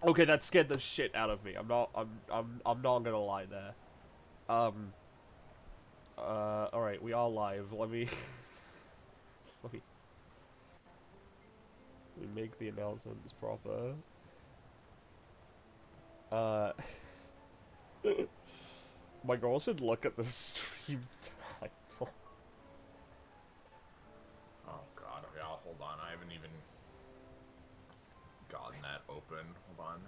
Okay, that scared the shit out of me. I'm not gonna lie there. Um. All right, we are live. Let me make the announcements proper. Uh. My girl should look at the stream title. Oh god, yeah, hold on, I haven't even gotten that open. Hold on.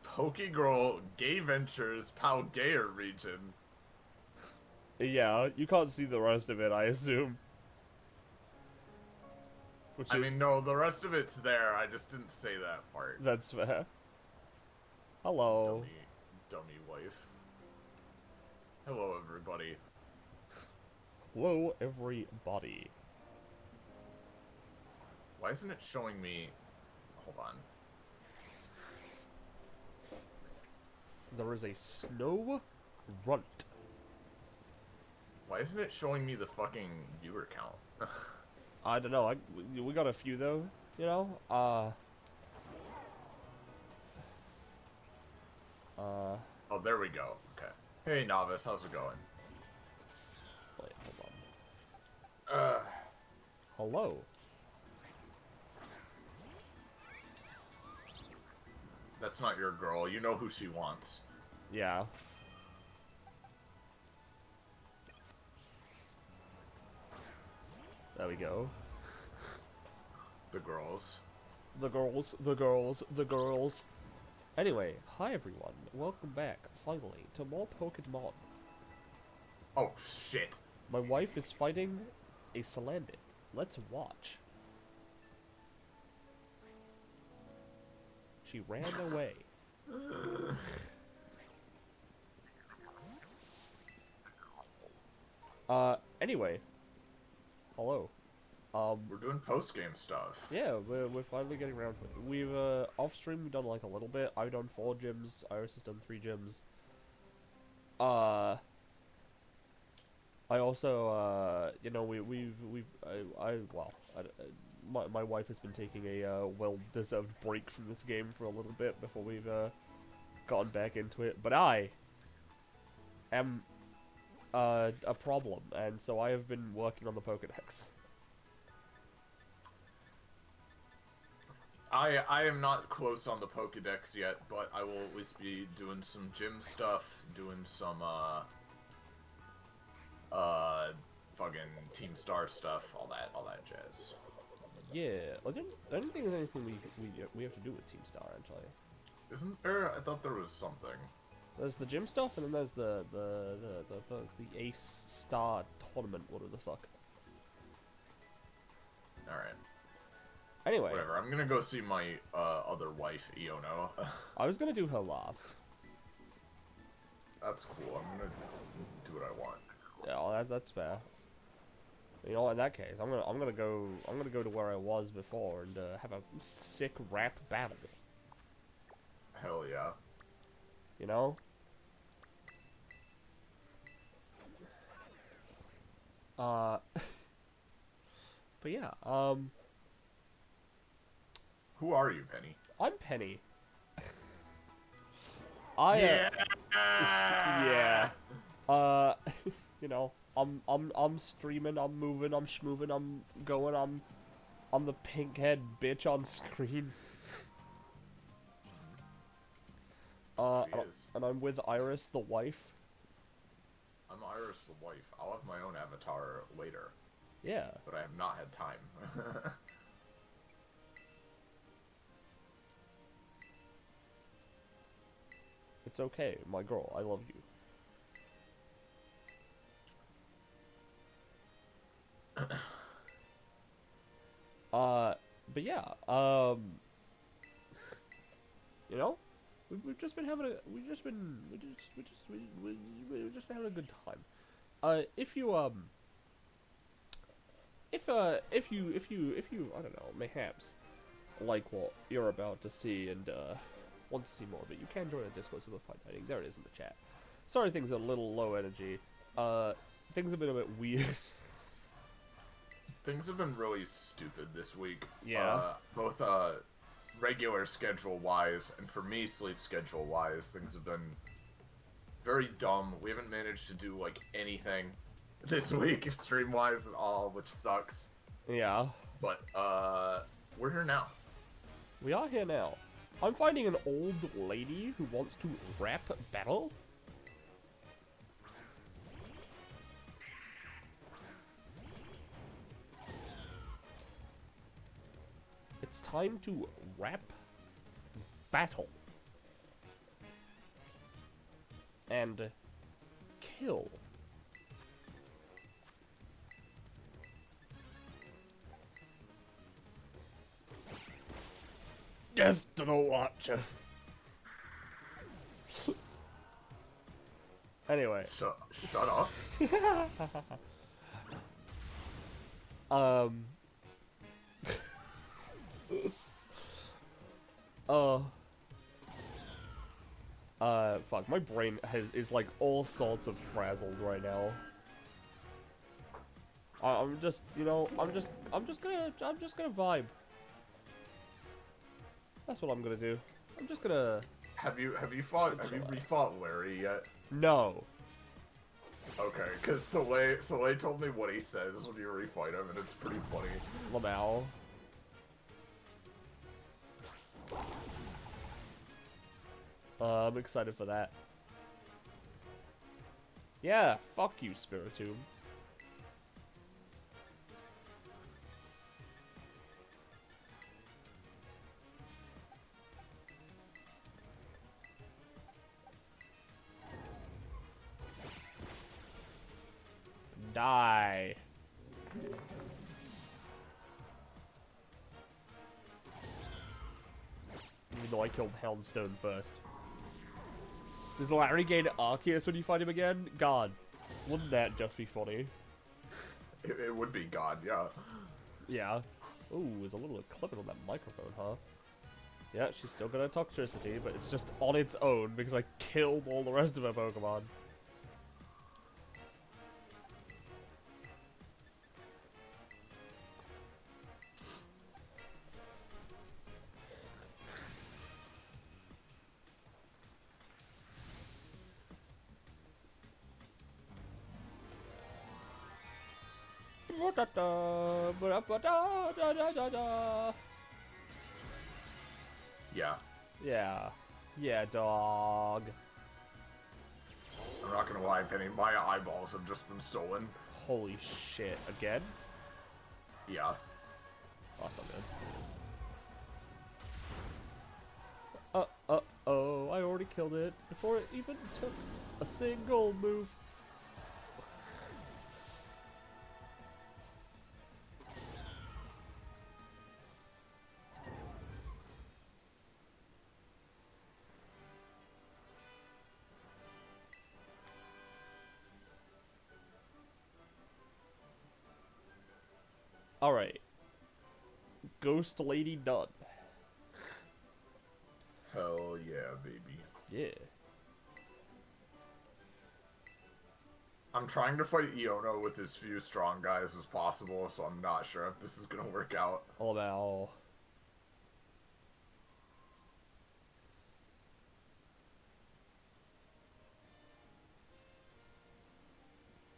Pokegirl, Gayventures, PalGayer region. Yeah, you can't see the rest of it, I assume. Which I is mean, no, the rest of it's there, I just didn't say that part. that's fair. Hello. Dummy wife. Hello, everybody. Hello, everybody. Why isn't it showing me... Hold on. There is a snow runt. Why isn't it showing me the fucking viewer count? I don't know. We got a few though. You know. Oh, there we go. Okay. Hey, Novice, how's it going? Wait, hold on. Hello. That's not your girl. You know who she wants. Yeah. There we go. The girls. The girls, the girls, the girls. Anyway, hi everyone. Welcome back, finally, to more Pokemon. Oh, shit. My wife is fighting a Salandit. Let's watch. She ran away. Anyway. Hello. We're doing post-game stuff. Yeah, we're finally getting around to it. We've, off-stream, we've done, like, a little bit. I've done 4 gyms. Iris has done 3 gyms. I also, you know, my wife has been taking a, well-deserved break from this game for a little bit before we've, gotten back into it. But I am, a problem, and so I have been working on the Pokedex. I am not close on the Pokedex yet, but I will at least be doing some gym stuff, doing some, fucking Team Star stuff, all that jazz. Yeah, I don't think there's anything we have to do with Team Star, actually. Isn't there? I thought there was something. There's the gym stuff, and then there's the Ace Star tournament, whatever the fuck. Alright. Anyway. Whatever, I'm gonna go see my, other wife, Iono. I was gonna do her last. That's cool, I'm gonna do what I want. Yeah, well, that's fair. You know, in that case, I'm gonna go to where I was before and have a sick rap battle. Hell yeah. You know? But yeah, Who are you, Penny? I'm Penny. Yeah! Yeah. You know, I'm streaming, I'm moving, I'm schmoving, I'm going, I'm the pink head bitch on screen. And I'm with Iris, the wife. I'm Iris, the wife. I'll have my own avatar later. Yeah. But I have not had time. It's okay, my girl, I love you. But yeah, you know, we've just been having a, we've just been having a good time. If you, if you, I don't know, mayhaps like what you're about to see and want to see more of it, you can join the Discord server Fight Nighting. There it is in the chat. Sorry, things are a little low energy. Things have been a bit weird. Things have been really stupid this week. Yeah. Both regular schedule wise and for me sleep schedule wise, things have been very dumb. We haven't managed to do like anything this week stream wise at all, which sucks. Yeah. But we're here now. We are here now. I'm finding an old lady who wants to rap battle. It's time to rap battle. And kill. Death to the Watcher. Anyway. Shut up. Fuck, my brain is like all sorts of frazzled right now. I'm just, you know, I'm just gonna vibe. That's what I'm gonna do. I'm just gonna. Have you refought Larry yet? No. Okay, because Soleil told me what he says when you refight him, and it's pretty funny. Lamau. I'm excited for that. Yeah, fuck you, Spiritomb. Die. Even though I killed Houndstone first. Does Larry gain Arceus when you fight him again? God, wouldn't that just be funny? It would be God, yeah. Yeah. Ooh, there's a little clipping on that microphone, huh? Yeah, she's still got her toxicity, but it's just on its own because I killed all the rest of her Pokemon. Yeah. Yeah. Yeah, dog. I'm not gonna lie, Penny, my eyeballs have just been stolen. Holy shit. Again? Yeah. Oh, that's not good. Uh-oh, I already killed it before it even took a single move. Alright. Ghost Lady done. Hell yeah, baby. Yeah. I'm trying to fight Iono with as few strong guys as possible, so I'm not sure if this is gonna work out. Oh no.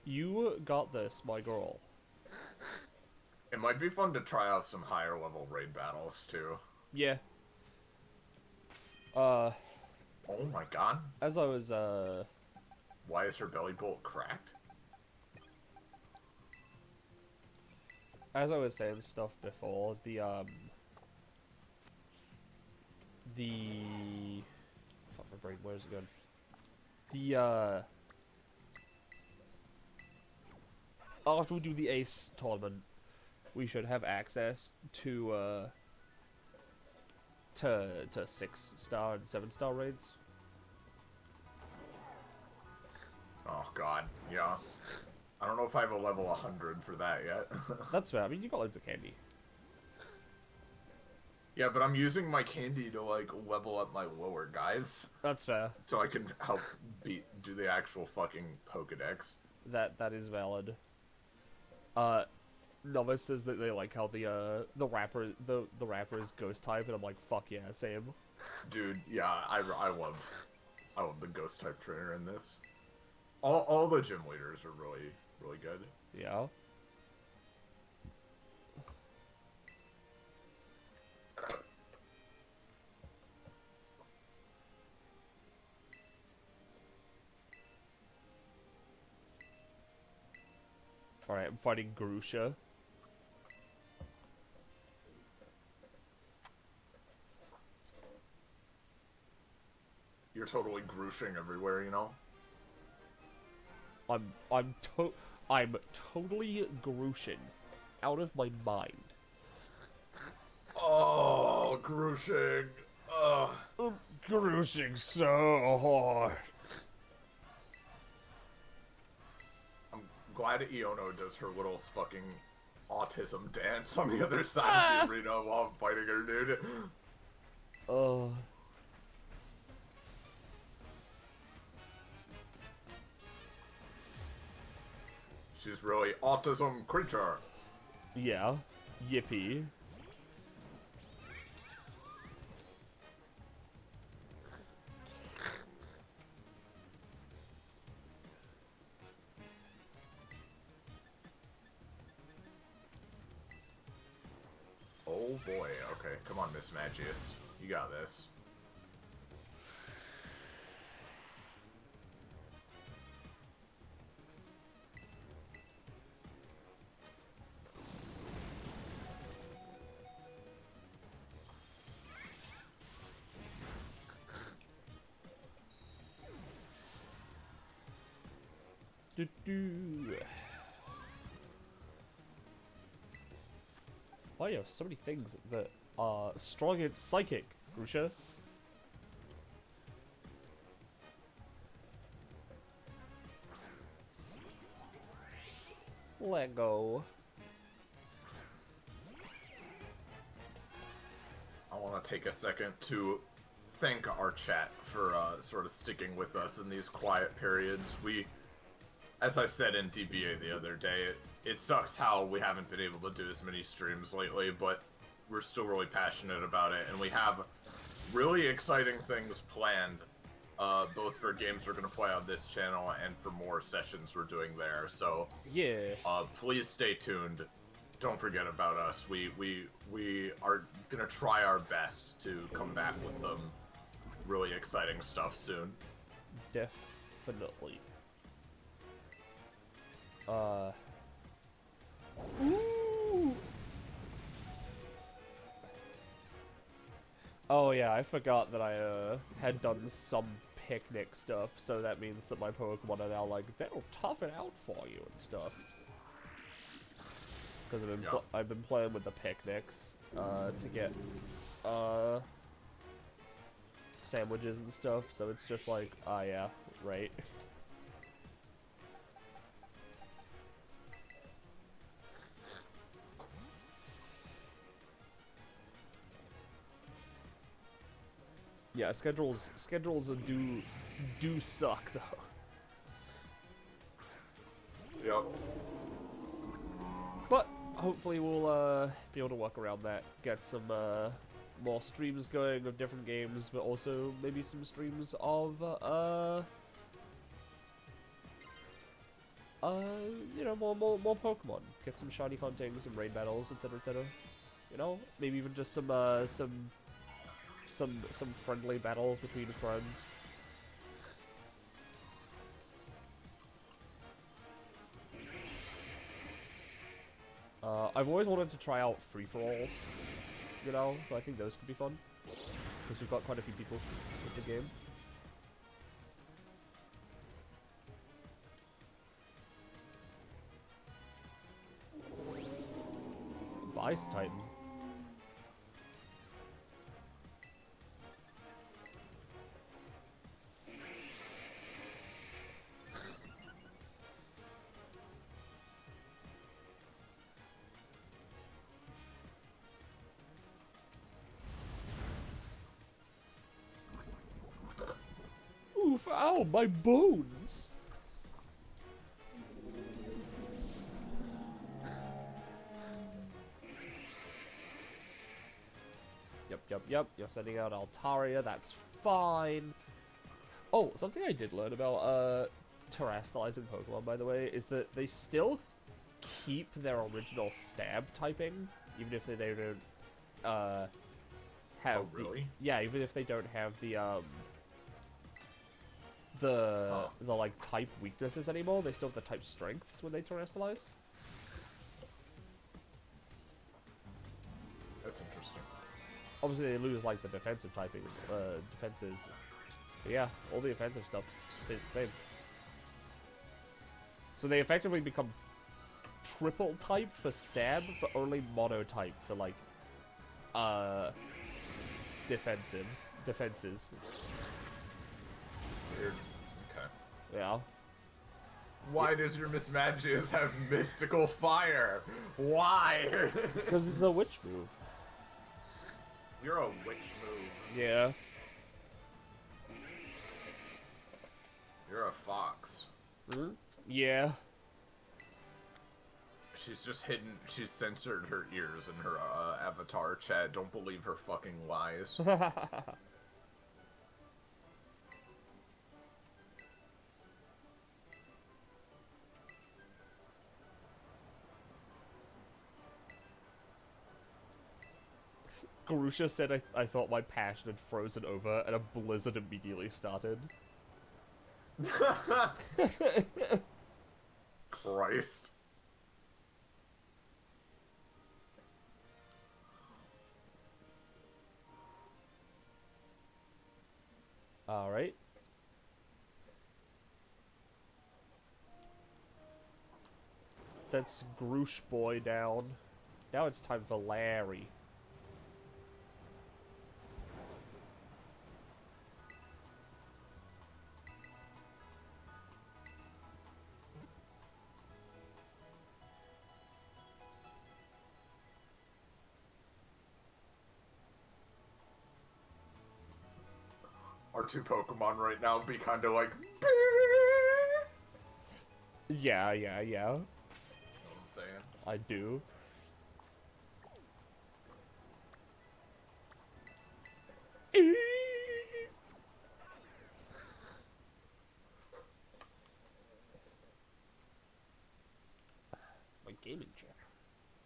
You got this, my girl. It might be fun to try out some higher level raid battles, too. Yeah. Oh my god. As I was, Why is her belly bolt cracked? as I was saying stuff before, fuck, my brain, where's it going? After we do the Ace tournament, we should have access to 6-star and 7-star raids. Oh god, yeah. I don't know if I have a level 100 for that yet. That's fair. I mean, you got loads of candy. Yeah, but I'm using my candy to, like, level up my lower guys. That's fair. So I can help do the actual fucking Pokedex. That is valid. Novice says that they like how the rapper is ghost type, and I'm like, fuck yeah, same. Dude, yeah, I love the ghost type trainer in this. All the gym leaders are really good. Yeah. Alright, I'm fighting Grusha. You're totally grushing everywhere, you know? I'm totally grushing. Out of my mind. Oh, grushing. Ugh. I'm grushing so hard. I'm glad Iono does her little fucking autism dance on the other side of the arena while I'm fighting her, dude. She's really autism creature. Yeah. Yippee. Oh boy, okay. Come on, Miss Magius. You got this. Why you have so many things that are strong and psychic, Grusha? Let go. I want to take a second to thank our chat for sort of sticking with us in these quiet periods. As I said in DBA the other day, it sucks how we haven't been able to do as many streams lately, but we're still really passionate about it, and we have really exciting things planned, both for games we're going to play on this channel and for more sessions we're doing there. So yeah, please stay tuned. Don't forget about us. We are going to try our best to come back with some really exciting stuff soon. definitely. Ooh. Oh yeah, I forgot that I had done some picnic stuff, so that means that my Pokemon are now like, they'll tough it out for you and stuff. Because I've been playing with the picnics to get sandwiches and stuff, so it's just like, ah yeah, right. Yeah, schedules do suck though. Yep. But hopefully we'll be able to work around that, get some more streams going of different games, but also maybe some streams of you know, more Pokemon. Get some shiny hunting, some raid battles, etc., etc. You know, maybe even just some friendly battles between friends. I've always wanted to try out free-for-alls, you know, so I think those could be fun. Because we've got quite a few people with the game. Ice Titan. Ow, my bones! Yep. You're sending out Altaria, that's fine. Oh, something I did learn about terrestrializing Pokemon, by the way, is that they still keep their original stab typing, even if they don't have Oh, really? yeah, even if they don't have the like type weaknesses anymore, they still have the type strengths when they terrestrialize. That's interesting. Obviously, they lose like the defensive typing, defenses. But yeah, all the offensive stuff stays the same. So they effectively become triple type for stab, but only mono type for like defenses. Weird. Okay. Yeah. Why does your Miss Magius have mystical fire? Why? Because it's a witch move. You're a witch move. Yeah. You're a fox. Mm-hmm. Yeah. She's just hidden. She's censored her ears in her avatar chat. Don't believe her fucking lies. Garusha said I thought my passion had frozen over and a blizzard immediately started. Christ. Alright. That's Groosh boy down. Now it's time for Larry. Our two Pokemon right now be kind of like. Yeah. You know what I'm saying? I do. My gaming chair.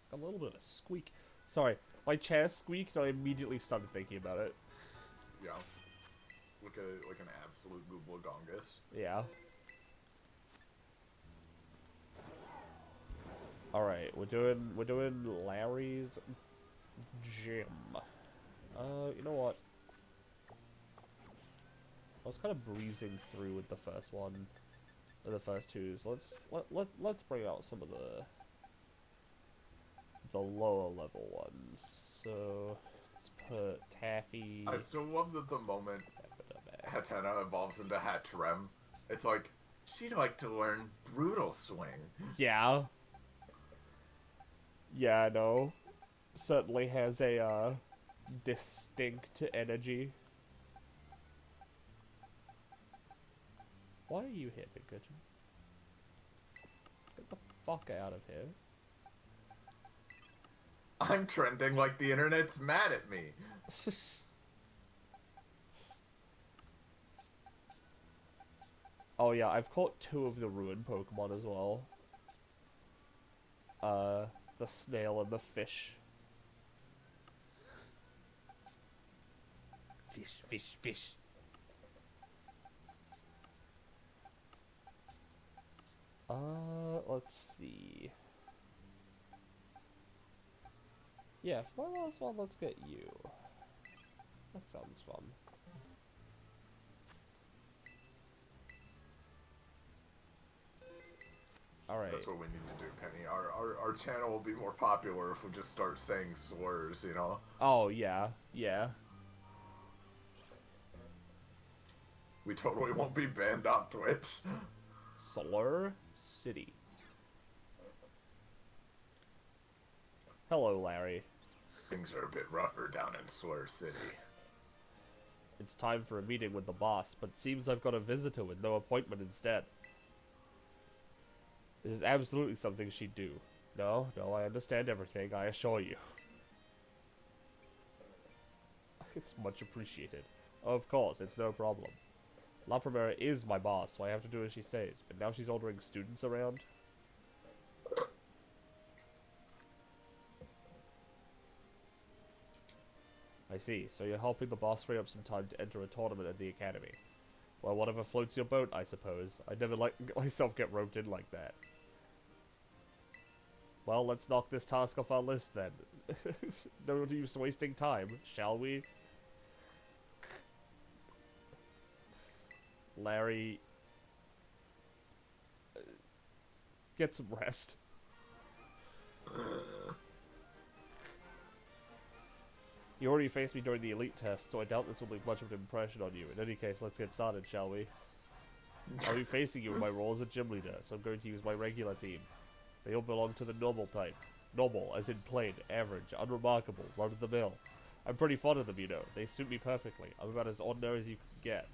It's got a little bit of a squeak. Sorry, my chair squeaked and I immediately started thinking about it. Yeah. Like an absolute Gooblagongus. Yeah. Alright, we're doing Larry's gym. You know what? I was kind of breezing through with the first one, or the first two. So let's bring out some of the lower level ones. So let's put Taffy. I still love that the moment Hatena evolves into Hatrem, it's like she'd like to learn Brutal Swing. Yeah. Yeah, I know. Certainly has a distinct energy. Why are you here, Pikachu? Get the fuck out of here. I'm trending like the internet's mad at me. Oh yeah, I've caught 2 of the ruined Pokemon as well. The snail and the fish. Fish. Let's see. Yeah, for my last one, let's get you. That sounds fun. Alright. That's what we need to do, Penny. Our channel will be more popular if we just start saying slurs, you know? Oh, yeah. Yeah. We totally won't be banned off Twitch. Slur City. Hello, Larry. Things are a bit rougher down in Slur City. It's time for a meeting with the boss, but it seems I've got a visitor with no appointment instead. This is absolutely something she'd do. No, I understand everything, I assure you. It's much appreciated. Of course, it's no problem. La Primera is my boss, so I have to do as she says, but now she's ordering students around. I see, so you're helping the boss free up some time to enter a tournament at the academy. Well, whatever floats your boat, I suppose. I'd never let myself get roped in like that. Well, let's knock this task off our list then. No use wasting time, shall we? Larry... get some rest. You already faced me during the elite test, so I doubt this will leave much of an impression on you. In any case, let's get started, shall we? I'll be facing you in my role as a gym leader, so I'm going to use my regular team. They all belong to the normal type. Normal, as in plain, average, unremarkable, run-of-the-mill. I'm pretty fond of them, you know. They suit me perfectly. I'm about as ordinary as you can get.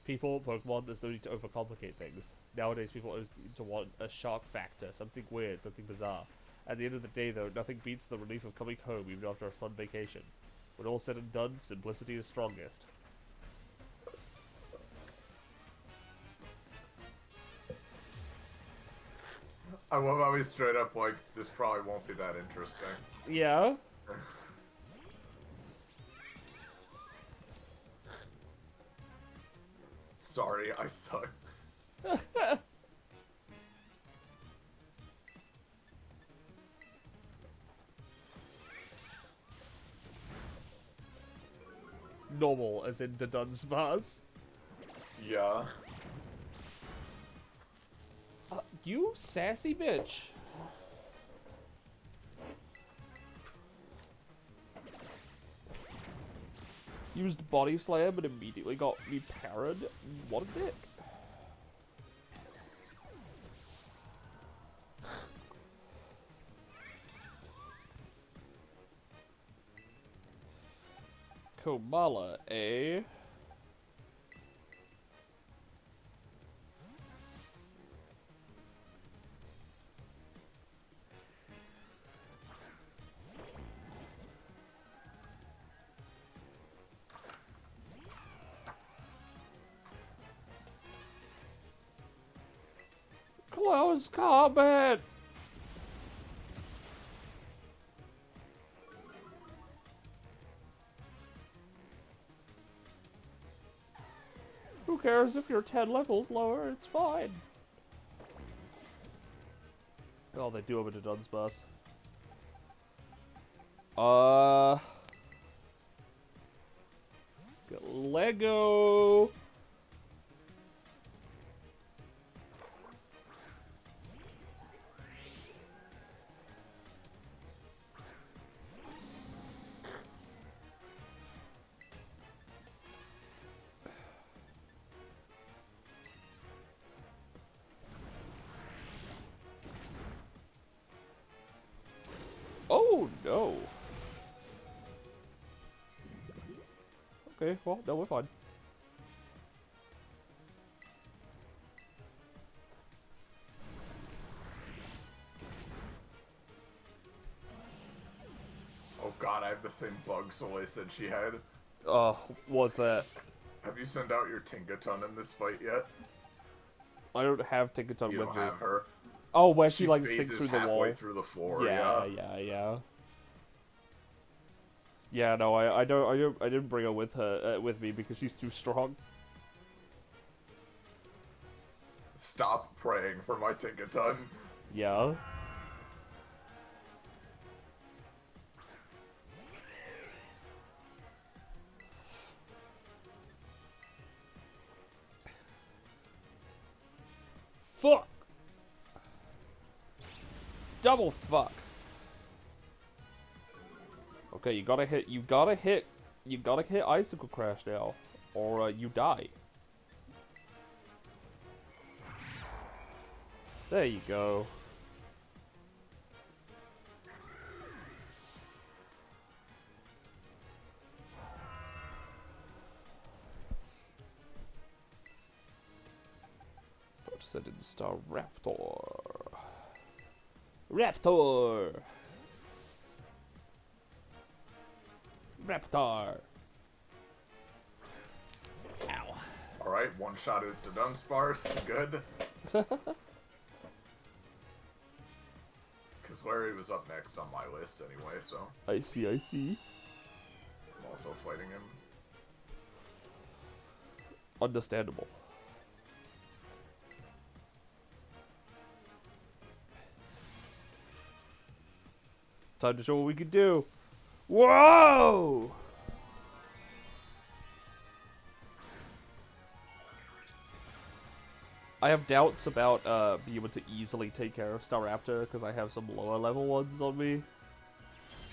People, Pokemon, there's no need to overcomplicate things. Nowadays, people always seem to want a shock factor, something weird, something bizarre. At the end of the day, though, nothing beats the relief of coming home even after a fun vacation. When all said and done, simplicity is strongest. I love how he's straight up like, this probably won't be that interesting. Yeah? Sorry, I suck. Normal, as in the Dunsparce. Yeah. You sassy bitch. Used Body Slam and immediately got me parried. What a dick. Komala, eh? Close combat! Who cares if you're 10 levels lower? It's fine. Oh, they do have a Dunsparce. Lego! Oh, no. Okay, well, no, we're fine. Oh god, I have the same bug Soleil said she had. What's that? Have you sent out your Tinkaton in this fight yet? I don't have Tinkaton You with don't me. have her. Oh, where she like phases sinks through the halfway wall. through the floor. Yeah. Yeah, no, I didn't bring her with me because she's too strong. Stop praying for my Tinkaton. Yeah. Fuck. Double fuck. Okay, you gotta hit Icicle Crash now, or you die. There you go. Send in Staraptor. Raptor! Raptor! Ow. Alright, one shot is to Dunsparce. Good. Because Larry was up next on my list anyway, so. I see, I see. I'm also fighting him. Understandable. Time to show what we can do. Whoa! I have doubts about being able to easily take care of Staraptor because I have some lower level ones on me.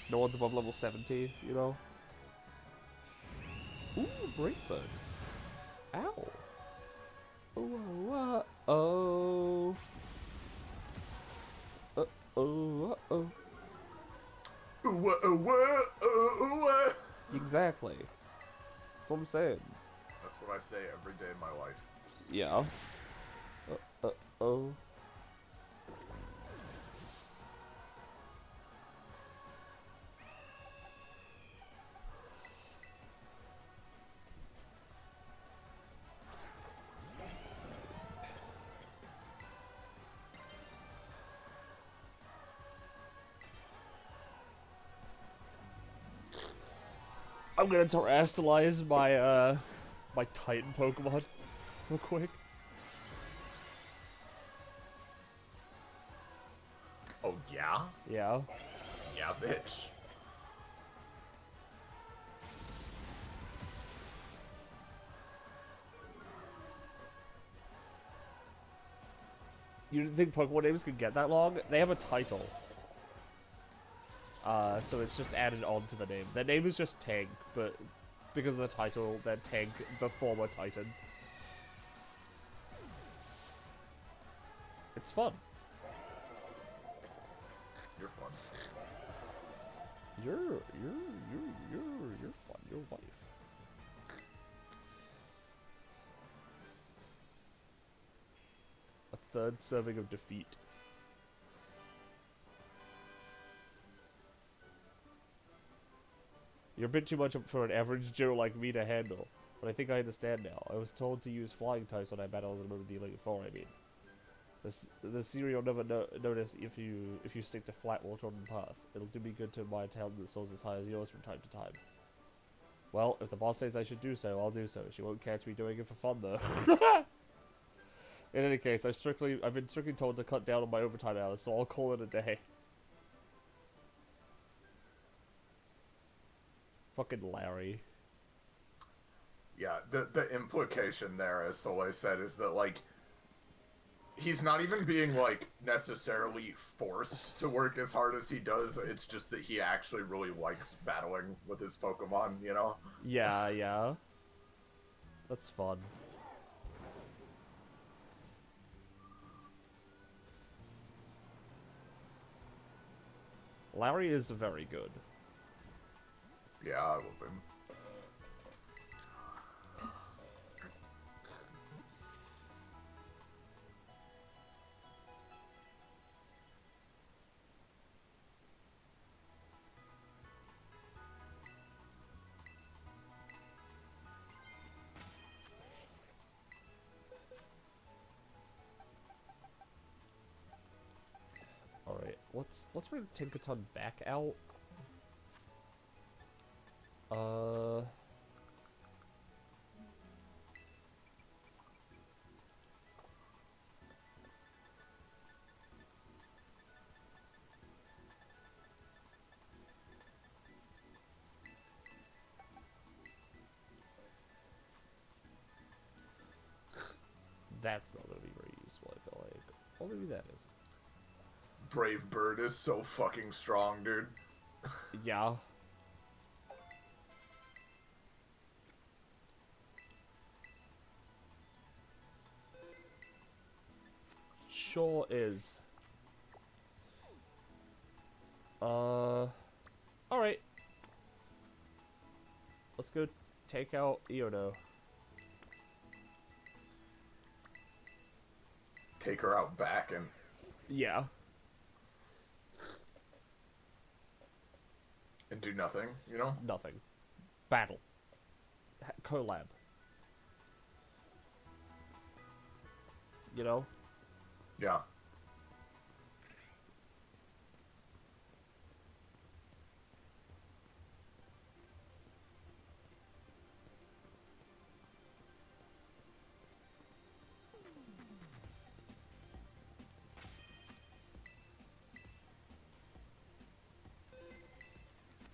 No one's above level 70, you know? Ooh, Breakbird. Ow. Oh, uh-oh. Uh-oh, uh-oh. Exactly. That's what I'm saying. That's what I say every day in my life. Yeah. Uh-oh. I'm gonna terrestrialize my my Titan Pokemon real quick. Oh, yeah? Yeah. Yeah, bitch. You didn't think Pokemon names could get that long? They have a title. So it's just added on to the name. Their name is just Tank, but because of the title, they're Tank, the former Titan. It's fun. You're fun. You're fun. Your wife. A third serving of defeat. You're a bit too much for an average Joe like me to handle, but I think I understand now. I was told to use flying types when I battled in the Elite Four, I mean. The Siri will never notice if you stick to flat well-trodden paths. It'll do me good to my talent that soars as high as yours from time to time. Well, if the boss says I should do so, I'll do so. She won't catch me doing it for fun, though. In any case, I've been strictly told to cut down on my overtime hours, so I'll call it a day. Fucking Larry. Yeah, the implication there, as Soleil said, is that, like, he's not even being, like, necessarily forced to work as hard as he does. It's just that he actually really likes battling with his Pokemon, you know? Yeah, yeah. That's fun. Larry is very good. Yeah, I love him. Alright, let's bring Tinkaton back out. That's not gonna be very useful, I feel like. Well, maybe that is. Brave Bird is so fucking strong, dude. Yeah. Sure is. Alright. Let's go take out Iono. take her out back and... Yeah. And do nothing, you know? Nothing. Battle. Collab. You know? Yeah.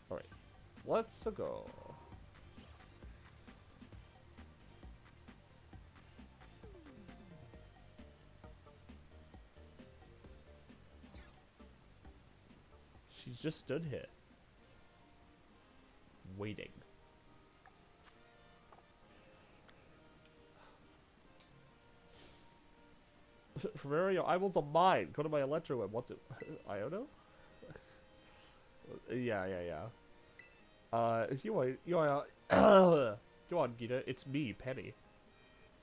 Alright. Let's go. She just stood here. Waiting. Remember, your eyeballs are mine. Go to my electro web. What's it? Iono? Yeah. You are, go on, Gita. It's me, Penny.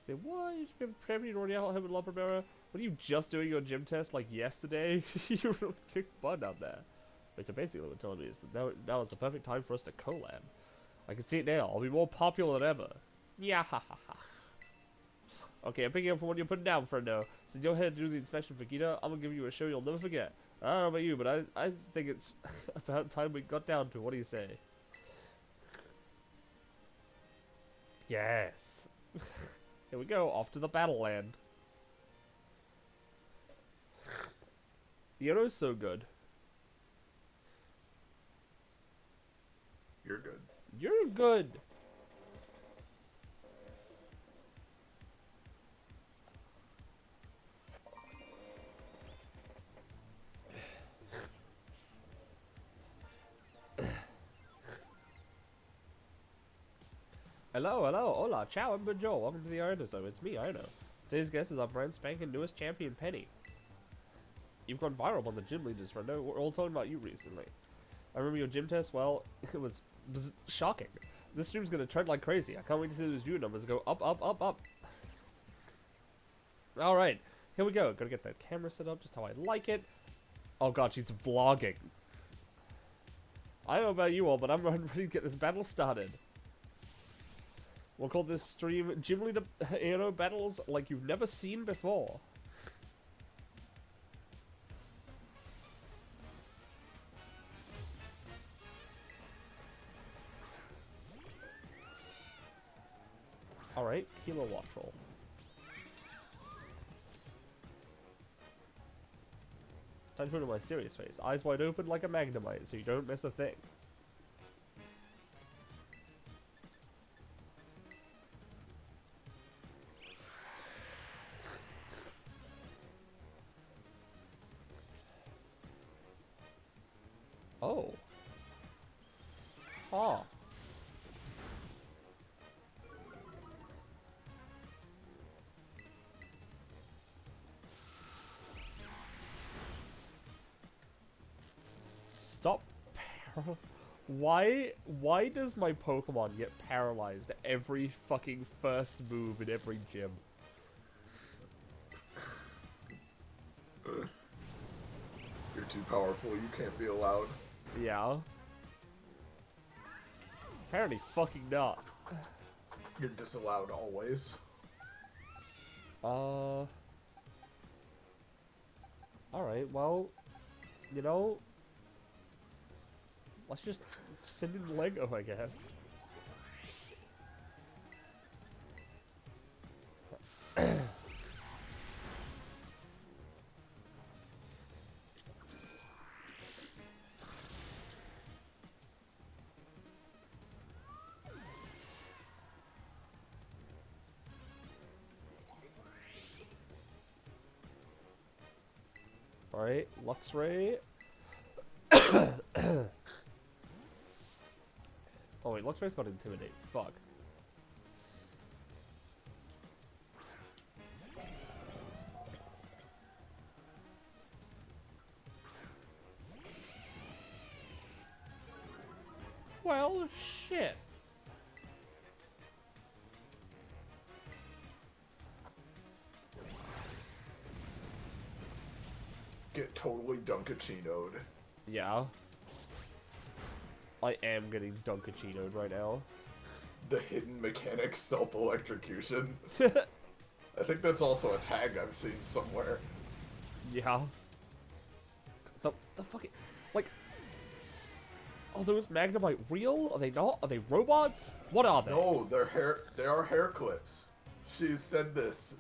Say, what? You should be prepping already out having lumber bearer? What are you just doing your gym test like yesterday? You really kicked butt out there. Wait, so basically what you're telling me is that now is the perfect time for us to collab. I can see it now. I'll be more popular than ever. Yeah, ha ha ha. Okay, I'm picking up from what you're putting down, friendo. Since you're headed to do the inspection for Gita, I'm gonna give you a show you'll never forget. I don't know about you, but I think it's about time we got down to it. What do you say? Yes. Here we go, off to the battle land. Yodo's so good. You're good. You're good. Hello, hola, ciao, I'm Joel. Welcome to the Arena Zone. It's me, Arno. Today's guest is our brand spanking newest champion, Penny. You've gone viral on the gym leaders, friendo. We're all talking about you recently. I remember your gym test, well, it was shocking. This stream's gonna trend like crazy. I can't wait to see those view numbers go up, up, up, up. Alright, here we go. Gotta get that camera set up just how I like it. Oh god, she's vlogging. I don't know about you all, but I'm ready to get this battle started. We'll call this stream Gym Leader battles like you've never seen before. Alright, Kilo Watch Roll. Time to put on my serious face. Eyes wide open like a Magnemite, so you don't miss a thing. Oh. Huh. Stop. Why does my Pokemon get paralyzed every fucking first move in every gym? You're too powerful, you can't be allowed. Yeah. Apparently fucking not. You're disallowed always. Alright, well, you know, let's just send in Lego, I guess. Alright, Luxray. Oh wait, Luxray's got Intimidate. Fuck. Well, shit. get totally Dunkachino'd. Yeah. I am getting Dunkachino'd right now. The hidden mechanic self-electrocution. I think that's also a tag I've seen somewhere. Yeah. The fucking... Like... Are those Magnemite real? Are they not? Are they robots? What are they? No, they are hair clips. She said this.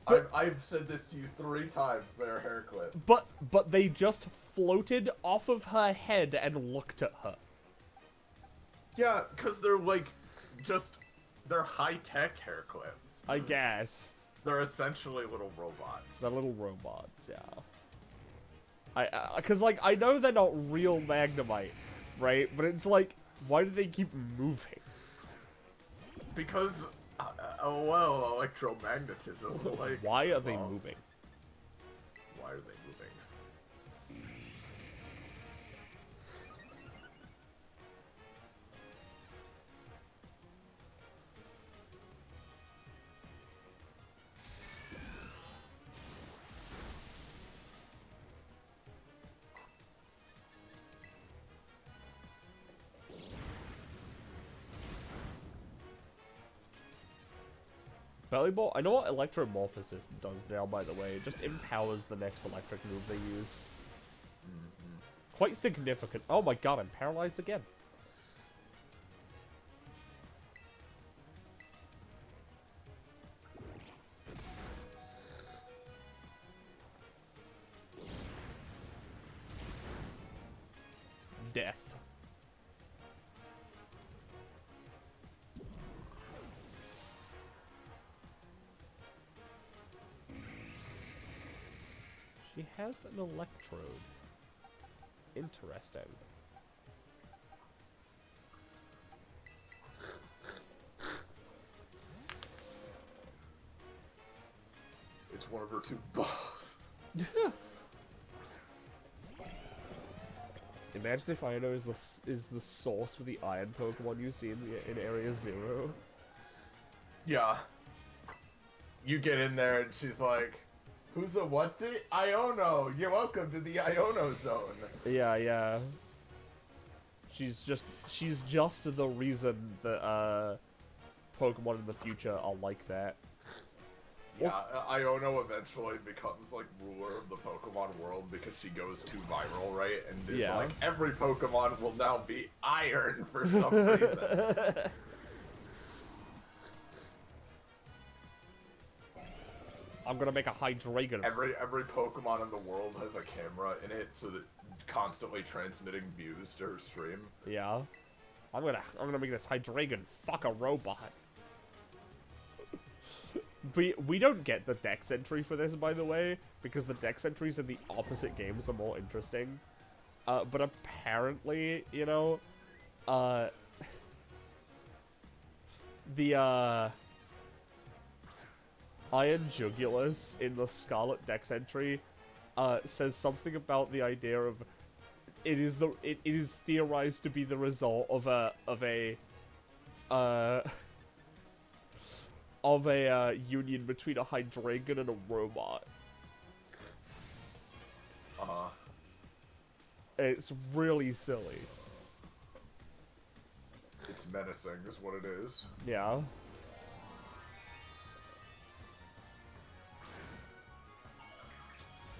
But- I've said this to you 3 times, they're hair clips. But they just floated off of her head and looked at her. Yeah, because they're like, they're high-tech hair clips. I guess. They're essentially little robots. They're little robots, yeah. Cause like, I know they're not real Magnemite, right? But it's like, why do they keep moving? Because, well, electromagnetism, like... Why are they moving? Why are they moving? Belly Ball? I know what Electromorphosis does now, by the way. It just empowers the next electric move they use. Quite significant. Oh my god, I'm paralyzed again. Death. She has an electrode. Interesting. It's one of her 2 balls. Imagine if Ino is the source for the iron Pokemon you see in Area 0. Yeah. You get in there and she's like, who's a what's it? Iono! You're welcome to the Iono zone! Yeah. She's just the reason that Pokemon in the future are like that. Yeah, Iono eventually becomes, like, ruler of the Pokemon world because she goes too viral, right? And is like, every Pokemon will now be iron for some reason. I'm gonna make a Hydreigon. Every Pokemon in the world has a camera in it, so that constantly transmitting views to her stream. Yeah. I'm gonna make this Hydreigon fuck a robot. We don't get the dex entry for this, by the way, because the dex entries in the opposite games are more interesting. But apparently, you know, the Iron Jugulus in the Scarlet dex entry says something about the idea of it is theorized to be the result of a union between a Hydreigon and a robot. It's really silly. It's menacing, is what it is. Yeah.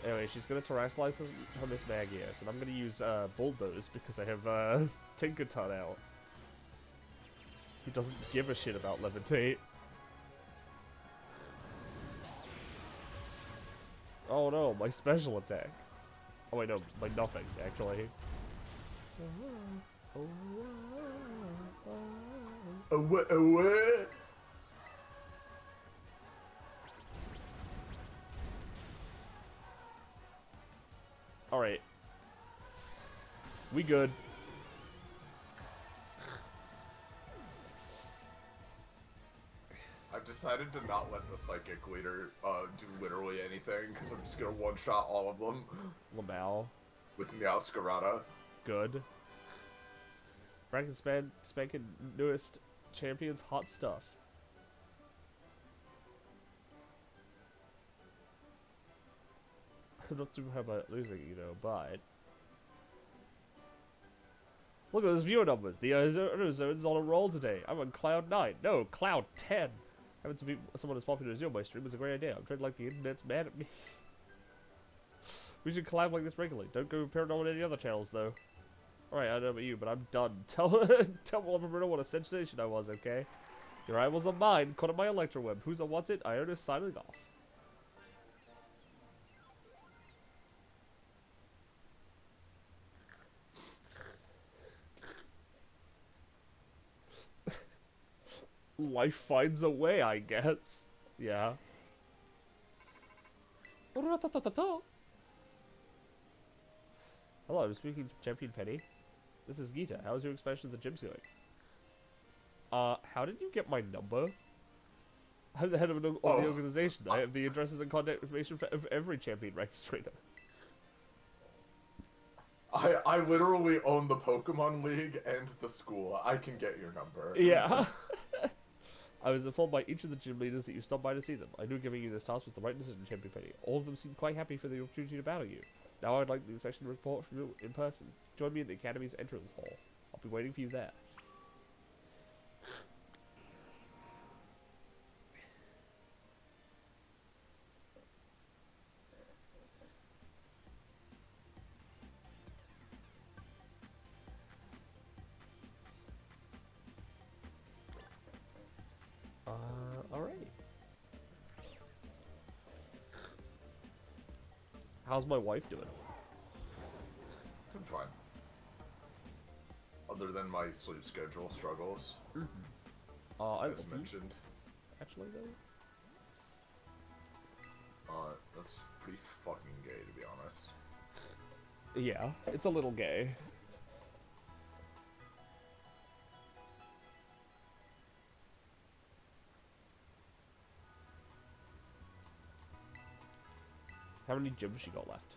Anyway, she's gonna terrestrialize her Miss Magius, and I'm gonna use Bulldoze because I have Tinkerton out. He doesn't give a shit about Levitate. Oh no, my special attack. Oh wait, no, my nothing, actually. What? Alright. We good. I've decided to not let the Psychic Leader do literally anything, because I'm just gonna one-shot all of them. Lamau. With Meowscarada. Good. Frank spanking newest champions hot stuff. I'm not too hurt about losing, you know, but... Look at those viewer numbers. The Zone's on a roll today. I'm on cloud 9. No, cloud 10. Having to be someone as popular as you on my stream is a great idea. I'm trying like the internet's mad at me. We should collab like this regularly. Don't go paranormal on any other channels, though. Alright, I don't know about you, but I'm done. Tell Oliver what a sensation I was, okay? Your rivals are mine. Caught on my electroweb. Who's on what's it? Iona's signing off. Life finds a way, I guess. Yeah. Hello, I'm speaking to Champion Penny. This is Gita. How's your expansion of the gyms going? How did you get my number? I'm the head of the organization. I have the addresses and contact information for every champion ranked trainer. I literally own the Pokemon League and the school. I can get your number. Yeah. I was informed by each of the gym leaders that you stopped by to see them. I knew giving you this task was the right decision, Champion Penny. All of them seemed quite happy for the opportunity to battle you. Now I'd like the inspection report from you in person. Join me in the Academy's entrance hall. I'll be waiting for you there. Alright. How's my wife doing? I'm fine. Other than my sleep schedule struggles. I as mentioned. Actually, though? That's pretty fucking gay, to be honest. Yeah, it's a little gay. How many gyms she got left?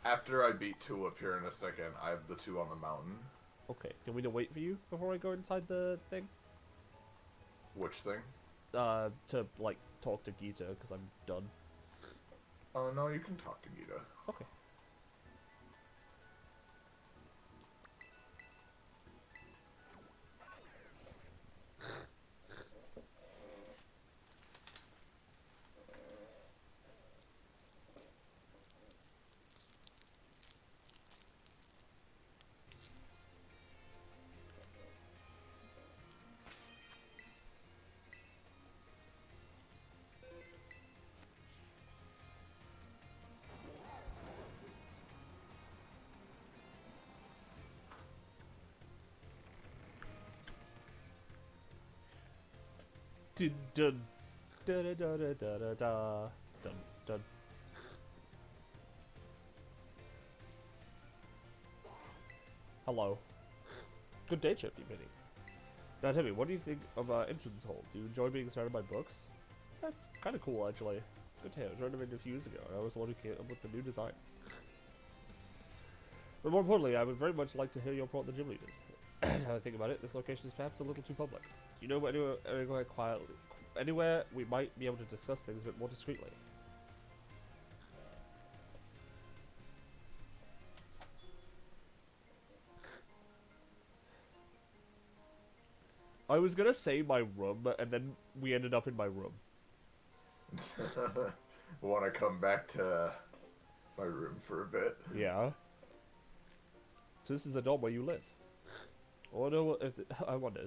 After I beat Tulip here in a second, I have the 2 on the mountain. Okay, can we wait for you before I go inside the thing? Which thing? To, like, talk to Gita, because I'm done. Oh, no, you can talk to Gita. Okay. Dun dun da da da da da da da dun dun. Hello. Good day, Champion Penny. Now tell me, what do you think of entrance hall? Do you enjoy being surrounded by books? That's kind of cool, actually. Good to hear. It was renovated a few years ago, and I was the one who came up with the new design. But more importantly, I would very much like to hear your report on the gym leaders. Now I think about it, this location is perhaps a little too public. Do you know anywhere we might be able to discuss things a bit more discreetly? I was gonna say my room, and then we ended up in my room. Want to come back to my room for a bit? Yeah. So this is the dorm where you live. I wonder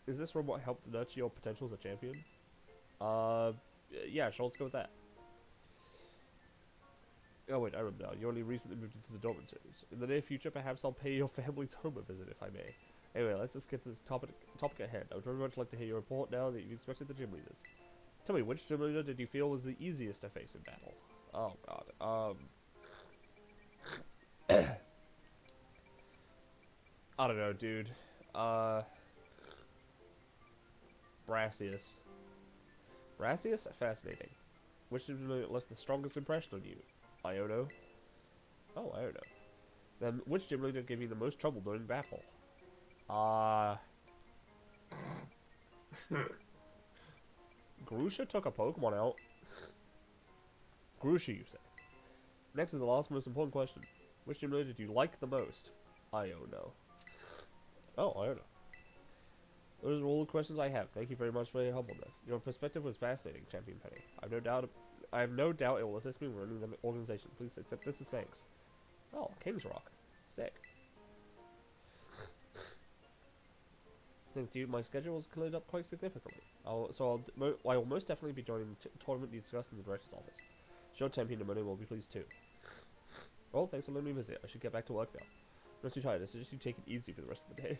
is this room what helped nurture your potential as a champion? Yeah, sure, let's go with that. Oh wait, I remember now. You only recently moved into the dormitories. In the near future, perhaps I'll pay your family's home a visit, if I may. Anyway, let's just get to the topic at hand. I would very much like to hear your report now that you've inspected the gym leaders. Tell me, which gym leader did you feel was the easiest to face in battle? Oh god, I don't know, dude. Brassius. Brassius? Fascinating. Which gym leader left the strongest impression on you? Iono? Oh, Iono. Then, which gym leader gave you the most trouble during battle? Grusha took a Pokemon out. Grusha, you say? Next is the last most important question. Which gym did you like the most? I don't know. Oh, I don't know. Those are all the questions I have. Thank you very much for your humbleness. Your perspective was fascinating, Champion Penny. I have no doubt it will assist me in running the organization. Please accept this as thanks. Oh, King's Rock. Sick. Thanks to you, my schedule has cleared up quite significantly. I will most definitely be joining the tournament you discussed in the director's office. Sure, Champion Demone will be pleased too. Well, thanks for letting me visit. I should get back to work now. I'm not too tired. I suggest you take it easy for the rest of the day.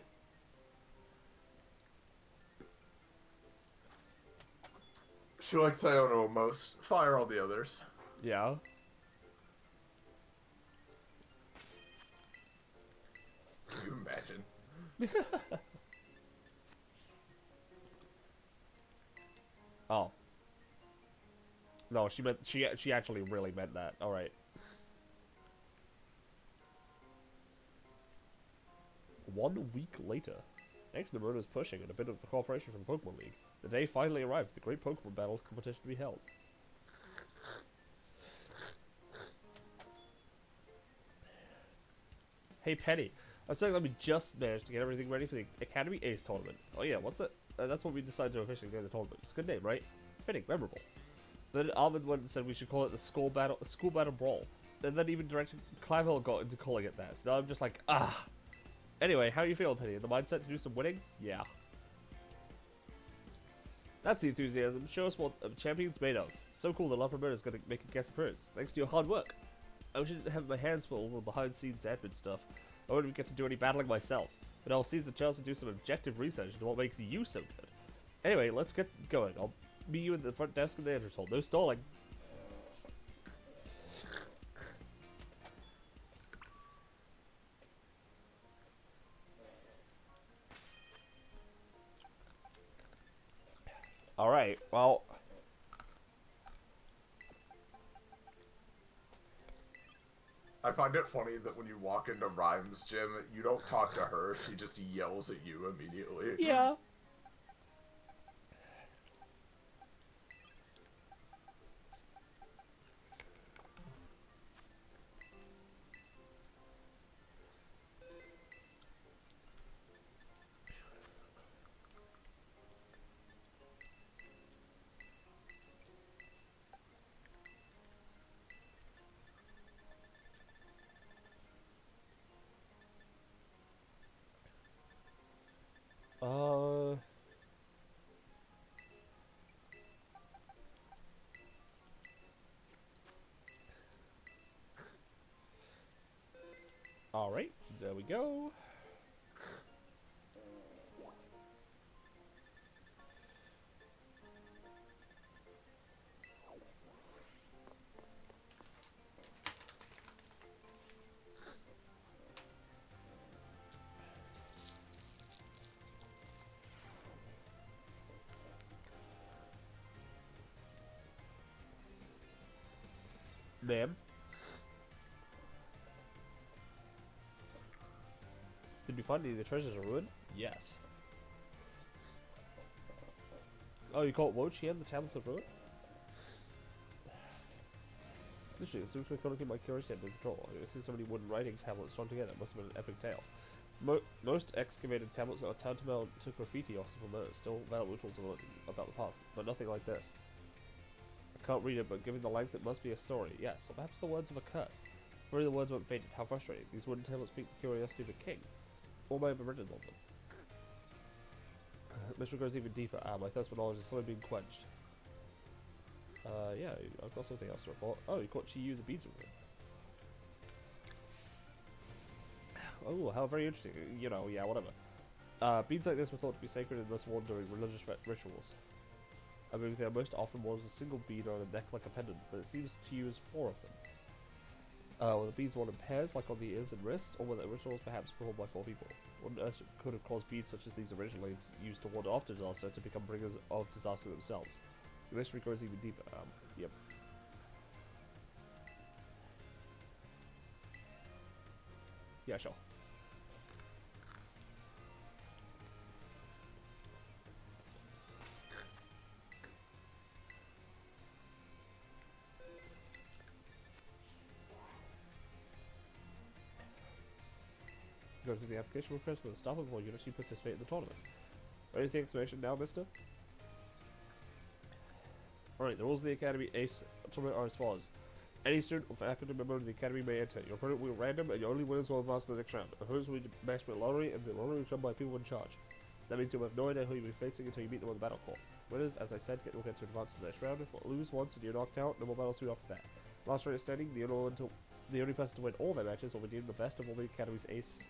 She likes Iono most. Fire all the others. Yeah. Can you imagine? Oh. No, she actually really meant that. Alright. One week later. Next, Nomura is pushing and a bit of cooperation from the Pokemon League. The day finally arrived for the great Pokemon battle competition to be held. Hey Penny, I'm so glad we just managed to get everything ready for the Academy Ace tournament. Oh yeah, what's that? That's what we decided to officially name the tournament. It's a good name, right? Fitting, memorable. Then Almond went and said we should call it the School Battle Brawl. And then even Director Clavel got into calling it that. So now I'm just like, ah. Anyway, how are you feeling, Penny? In the mindset to do some winning? Yeah. That's the enthusiasm. Show us what a champion's made of. So cool that Lumberman is going to make a guest appearance. Thanks to your hard work. I wish I didn't have my hands full with behind-the-scenes admin stuff. I wouldn't get to do any battling myself. But I'll seize the chance to do some objective research into what makes you so good. Anyway, let's get going. I'll meet you at the front desk of the entrance hall. No stalling. Alright, well... I find it funny that when you walk into Rhyme's gym, you don't talk to her, she just yells at you immediately. Yeah. Alright, there we go. Ma'am? Did we find any of the treasures are ruined? Yes. Oh, you call it Wochi and the tablets of ruin? Literally, as soon as we couldn't keep my curiosity under control, I see so many wooden writing tablets strung together. It must have been an epic tale. Most excavated tablets are tantamount to graffiti or simple notes, still valuable tools about the past, but nothing like this. I can't read it, but given the length, it must be a story. Yes, or perhaps the words of a curse. If only the words weren't faded. How frustrating. These wooden tablets speak the curiosity of a king. Or may have been written on them. Mystery goes even deeper. My thirst for knowledge is slowly being quenched. Yeah, I've got something else to report. Oh, you caught Chiyu the beads with it. Oh, how very interesting. You know, yeah, whatever. Beads like this were thought to be sacred and thus worn during religious rituals. I mean, they are most often worn as a single bead on a neck like a pendant, but it seems to use 4 of them. Were the beads worn in pairs, like on the ears and wrists, or were the rituals perhaps performed by 4 people? What on earth could have caused beads such as these originally used to ward off disaster to become bringers of disaster themselves? The mystery goes even deeper. Yep. Yeah, sure. Go to the application request with a stop before you actually participate in the tournament. Ready for the explanation now, mister? Alright, the rules of the Academy Ace tournament are as follows. Any student or faculty member of the Academy may enter. Your opponent will be random, and your only winners will advance to the next round. Opponents will be matched by lottery, and the lottery will be by people in charge. That means you'll have no idea who you'll be facing until you meet them on the battle court. Winners, as I said, will get to advance to the next round. If you lose once and you're knocked out, no more battles soon after that. Last rated standing, the only person to win all their matches will be deemed the best of all the Academy's ace.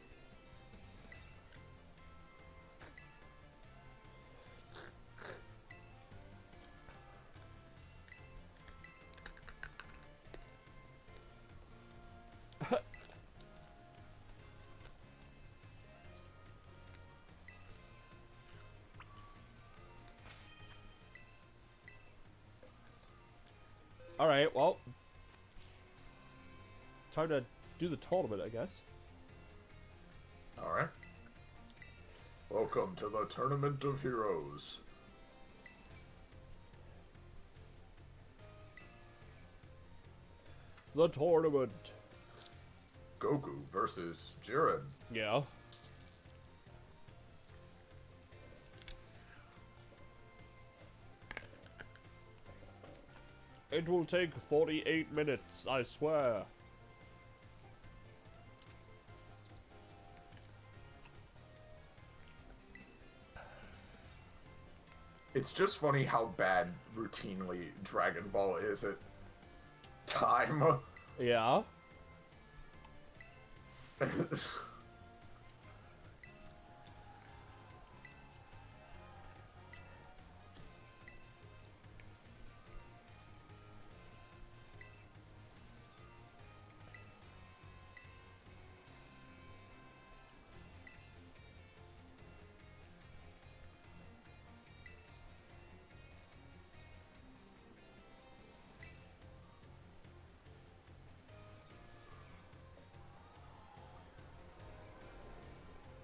Alright, well. Time to do the tournament, I guess. Alright. Welcome to the Tournament of Heroes. The tournament. Goku versus Jiren. Yeah. It will take 48 minutes, I swear. It's just funny how bad routinely Dragon Ball is at time. Yeah.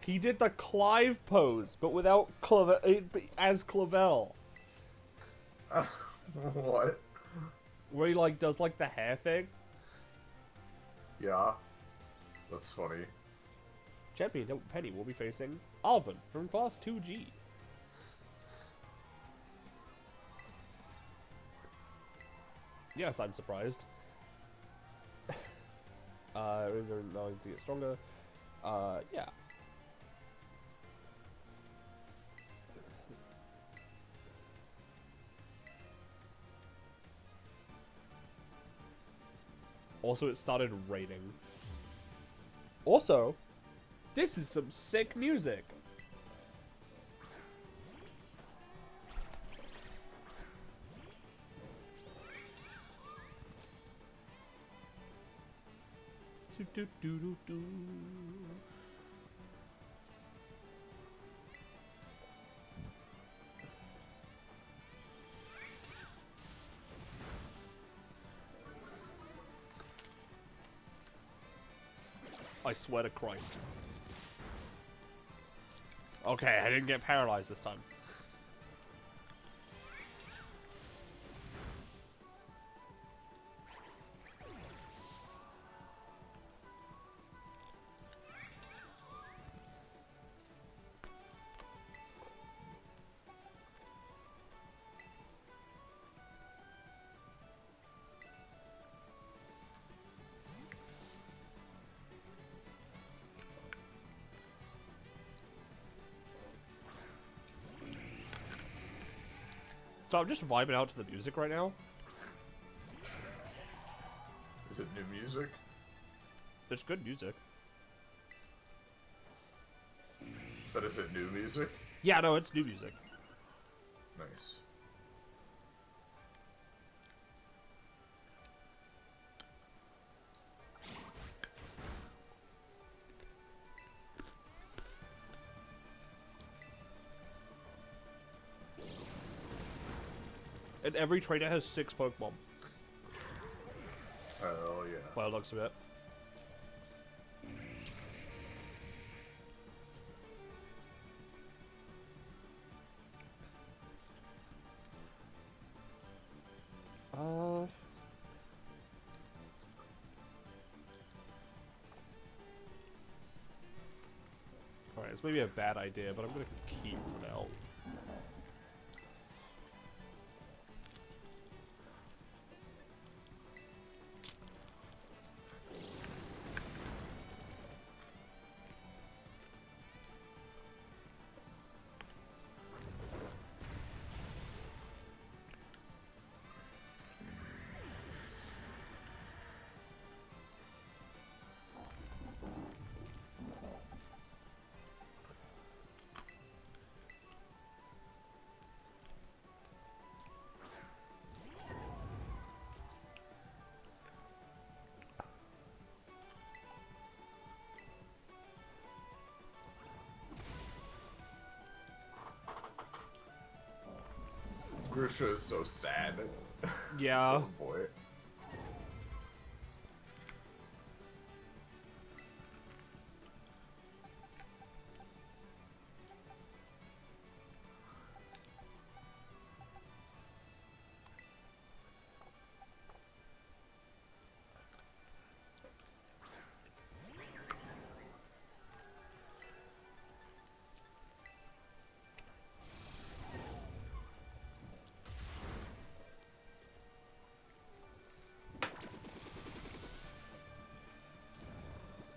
He did the Clive pose, but without as Clavel. What? Where he like does like the hair thing. Yeah. That's funny. Champion Penny will be facing Alvin from Class 2G. Yes, I'm surprised. They're allowing to get stronger. Yeah. Also, it started raining. Also, this is some sick music. Do, do, do, do, do. I swear to Christ. Okay, I didn't get paralyzed this time. So I'm just vibing out to the music right now. Is it new music? It's good music. But is it new music? Yeah, no, it's new music. Nice. And every trainer has 6 Pokemon. Hell yeah. By the looks of it. This may be a bad idea, but I'm gonna keep for now. Grisha is so sad. Yeah. Oh boy.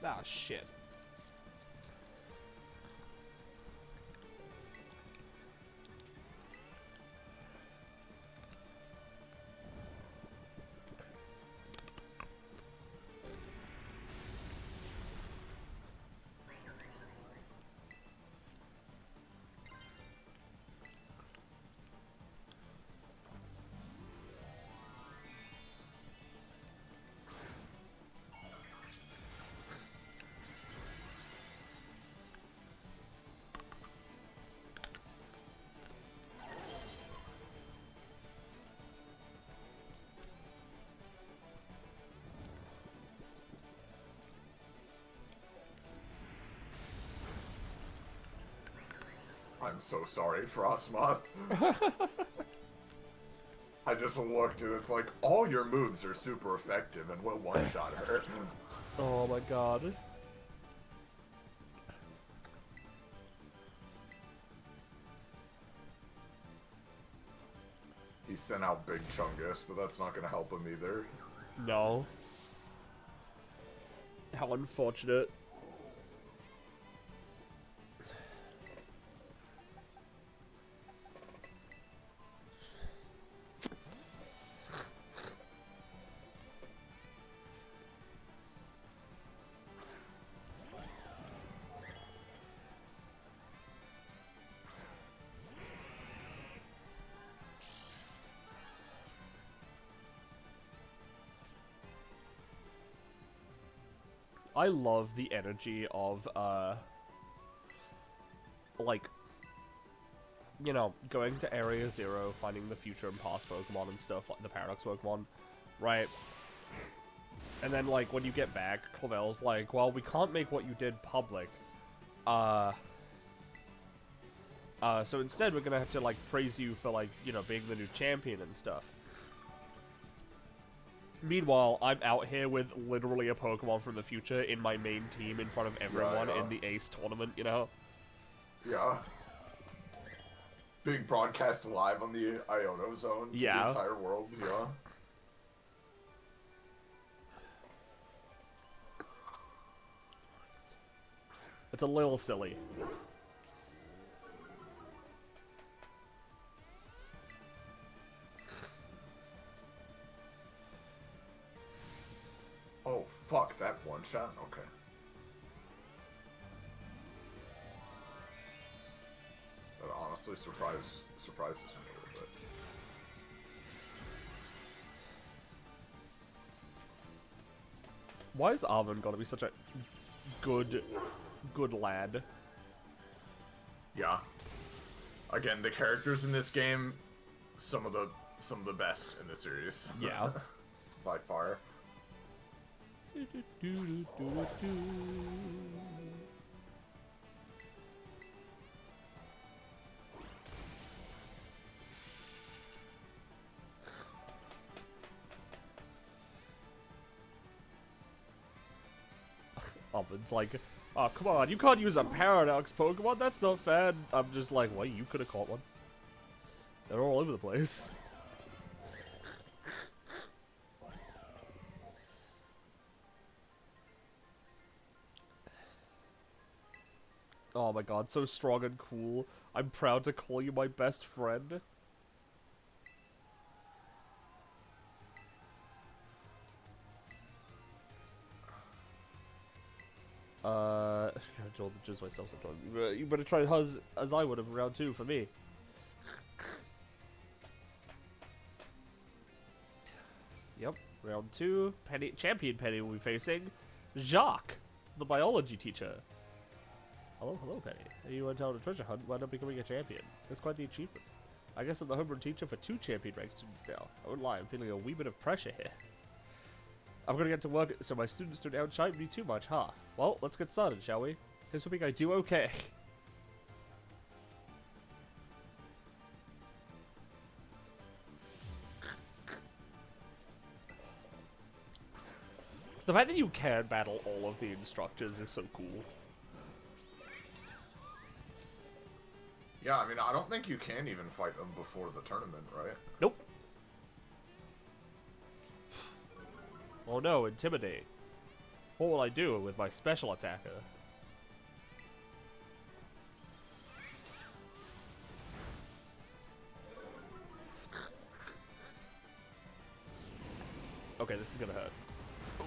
Ah, shit. I'm so sorry, Frostmoth. I just looked and it's like, all your moves are super effective and will one-shot her. Oh my god. He sent out Big Chungus, but that's not gonna help him either. No. How unfortunate. I love the energy of, like, you know, going to Area Zero, finding the future and past Pokemon and stuff, like the Paradox Pokemon, right? And then, like, when you get back, Clavel's like, well, we can't make what you did public, so instead we're gonna have to, like, praise you for, like, you know, being the new champion and stuff. Meanwhile, I'm out here with literally a Pokemon from the future in my main team in front of everyone in the Ace tournament, you know? Yeah. Big broadcast live on the Iono Zone to the entire world, yeah. It's a little silly. Oh, fuck, that one shot? Okay. That honestly surprises me a little bit. Why has Arvin got to be such a good lad? Yeah. Again, the characters in this game, some of the best in the series. Yeah. By far. Arvin's like, Oh, come on, you can't use a Paradox Pokemon, that's not fair. I'm just like, well, you could have caught one. They're all over the place. Oh my god, so strong and cool. I'm proud to call you my best friend. I told just myself sometimes. You better try as I would have round 2 for me. Yep, round 2. Champion Penny will be facing Jacques, the biology teacher. Hello, Penny. You went on a treasure hunt, wound up becoming a champion. That's quite the achievement. I guess I'm the homeroom teacher for 2 champion ranked students now. I won't lie, I'm feeling a wee bit of pressure here. I'm gonna get to work so my students don't outshine me too much, huh? Well, let's get started, shall we? Here's hoping I do okay. The fact that you can battle all of the instructors is so cool. Yeah, I mean, I don't think you can even fight them before the tournament, right? Nope. Oh no, intimidate. What will I do with my special attacker? Okay, this is gonna hurt. Ooh.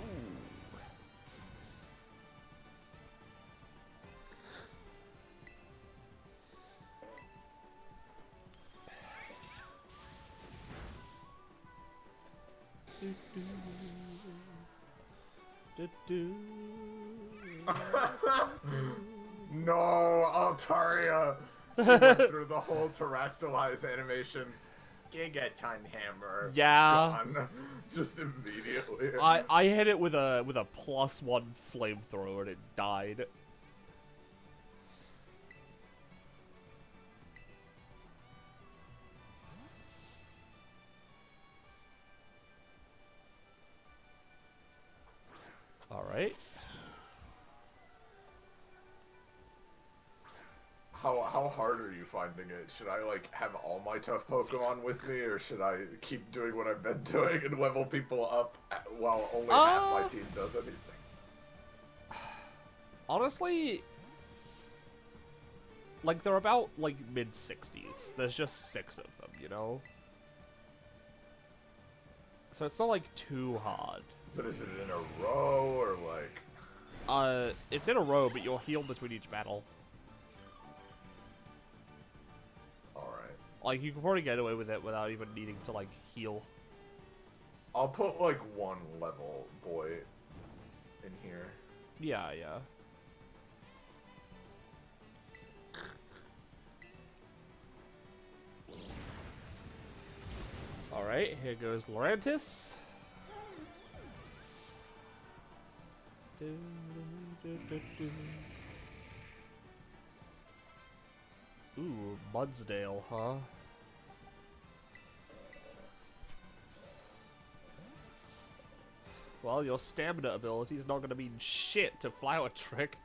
No, Altaria! You went through the whole terrestrialize animation. Gigaton hammer. Yeah. Gone. Just immediately. I hit it with a +1 flamethrower and it died. Alright. How hard are you finding it? Should I, like, have all my tough Pokemon with me, or should I keep doing what I've been doing and level people up while only half my team does anything? Honestly, like, they're about, like, mid-60s. There's just 6 of them, you know? So it's not, like, too hard. But is it in a row, or, like... It's in a row, but you'll heal between each battle. Like, you can probably get away with it without even needing to, like, heal. I'll put, like, 1 level boy in here. Yeah, yeah. Alright, here goes Lurantis. Ooh, Mudsdale, huh? Well, your stamina ability is not going to mean shit to Flower Trick.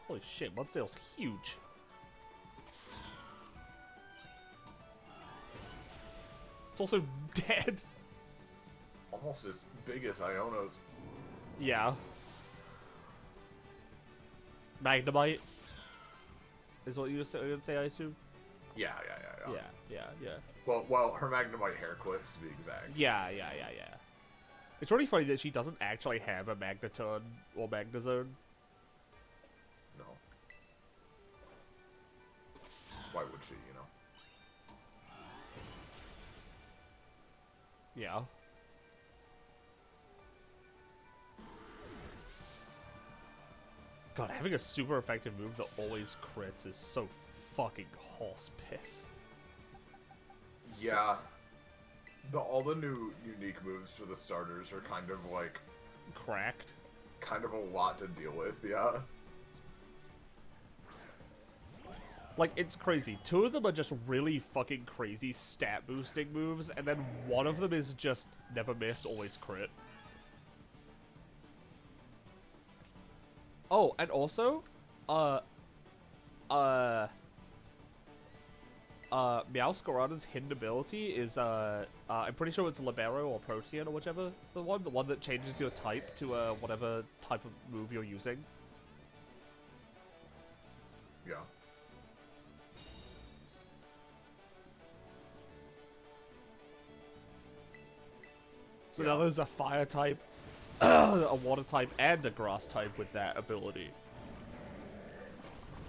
Holy shit, Mudsdale's huge. It's also dead. Almost as big as Iono's. Yeah. Magnemite is what you would say, I assume? Yeah. Yeah. Well, her Magnemite hair clips, to be exact. Yeah. It's really funny that she doesn't actually have a Magneton or Magnezone. No. Why would she, you know? Yeah. God, having a super effective move that always crits is so fucking horse piss. Yeah. All the new unique moves for the starters are kind of like... Cracked. Kind of a lot to deal with, yeah. Like, it's crazy. Two of them are just really fucking crazy stat boosting moves, and then one of them is just never miss, always crit. Oh, and also, Meowscarada's hidden ability is, I'm pretty sure it's Libero or Protean or whichever the one that changes your type to, whatever type of move you're using. Yeah. So now there's a fire type, a water type, and a grass type with that ability.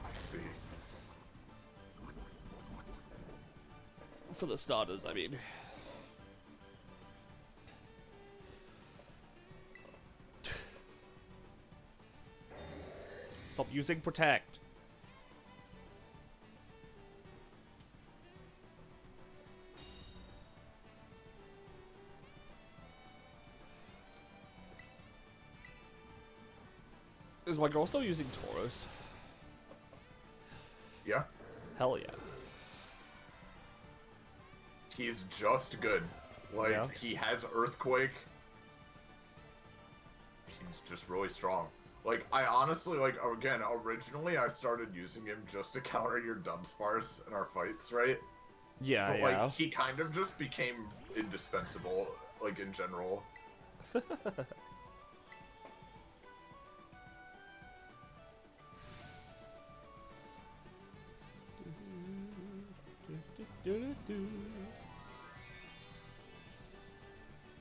I see. For the starters, I mean. Stop using Protect. Is my girl still using Tauros? Yeah. Hell yeah. He's just good. Like, Yeah. he has Earthquake. He's just really strong. Like, I honestly, like, again, originally I started using him just to counter your Dunsparce in our fights, right? Yeah, But, yeah. like, he kind of just became indispensable, like, in general.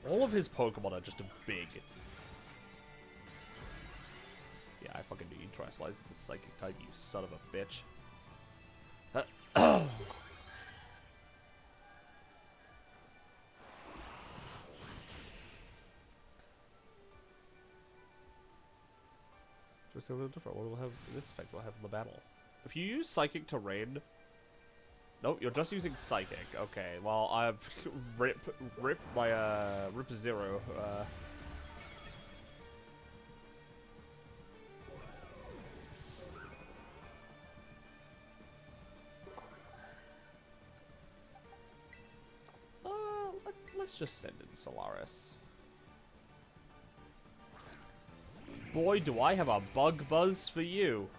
All of his Pokemon are just big. Yeah, I fucking knew you'd try to slice into Psychic type, you son of a bitch. Just a little different. What will have this effect? Will have in the battle? If you use Psychic Terrain. Nope, you're just using Psychic. Okay, well, I've rip my Rip Zero. Let's just send in Solaris. Boy, do I have a bug buzz for you.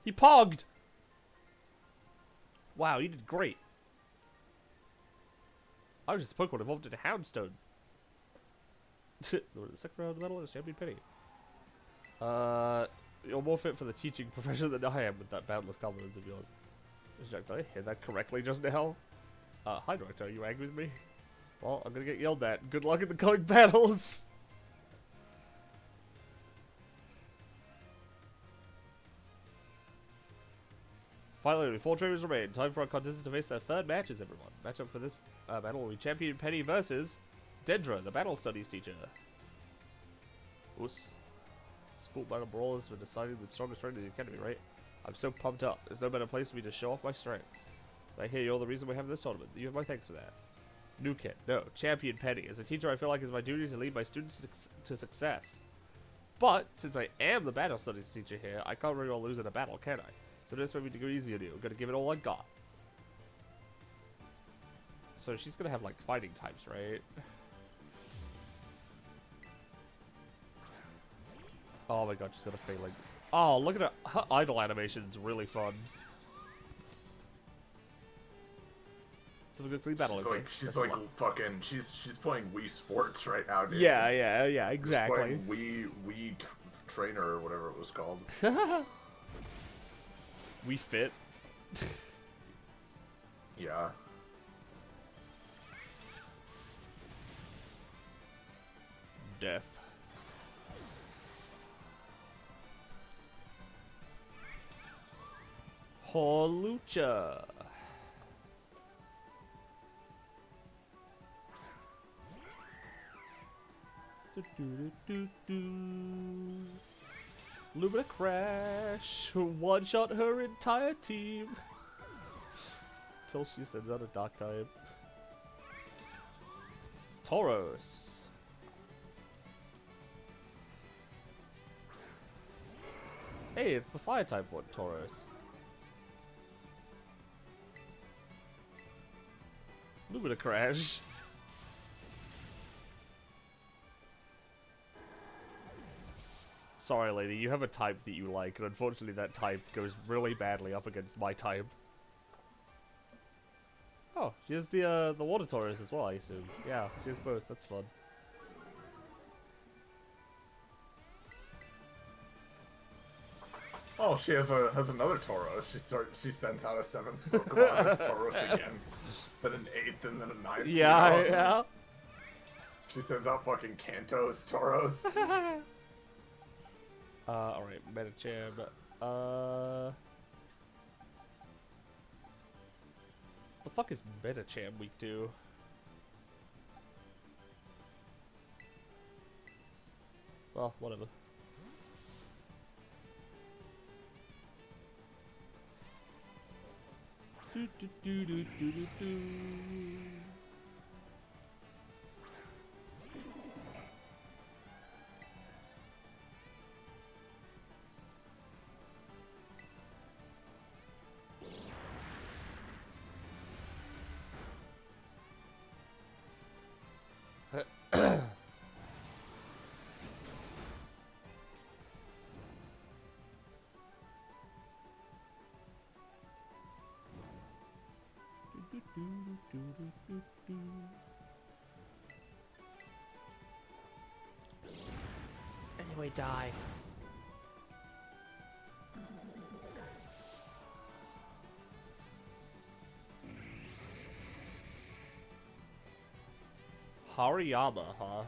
He pogged! Wow, you did great. I was just a Pokemon evolved into Houndstone. The second round of the battle is Champion Penny. You're more fit for the teaching profession than I am with that boundless confidence of yours. Did I hear that correctly just now? Hi Director, are you angry with me? Well, I'm gonna get yelled at. Good luck in the coming battles! Finally, only 4 trainers remain. Time for our contestants to face their third matches, everyone. Matchup for this battle will be Champion Penny versus Dendra, the battle studies teacher. Oos. School battle brawl has been decided the strongest trainer in the academy, right? I'm so pumped up. There's no better place for me to show off my strengths. I hear you're the reason we have this tournament. You have my thanks for that. New kid. No. Champion Penny. As a teacher, I feel like it's my duty to lead my students to success. But, since I am the battle studies teacher here, I can't really lose in a battle, can I? So this made me to go easy on you. I'm gonna give it all I got. So she's gonna have like fighting types, right? Oh my god, she's got a phalanx. Oh, look at her. Her idle animation's really fun. So we're gonna battle. She's okay? like, she's like fucking, she's playing Wii Sports right now, dude. Yeah, exactly. She's playing Wii Trainer or whatever it was called. We fit. Yeah. Death. Holucha. Lumina Crash. One shot her entire team. Till she sends out a dark type. Tauros. Hey, it's the fire type one, Tauros. Lumina Crash. Sorry, lady, you have a type that you like, and unfortunately that type goes really badly up against my type. Oh, she has the water Tauros as well, I assume. Yeah, she has both. That's fun. Oh, she has another Tauros. She sends out a 7th Pokemon. It's Tauros again. Then an 8th and then a 9th. Yeah, you know? yeah. She sends out fucking Kantos Tauros. Alright, Metacham. The fuck is Metacham week 2? Well, whatever. Do, do, do, do, do, do, do. Anyway, die. Hariyama, huh?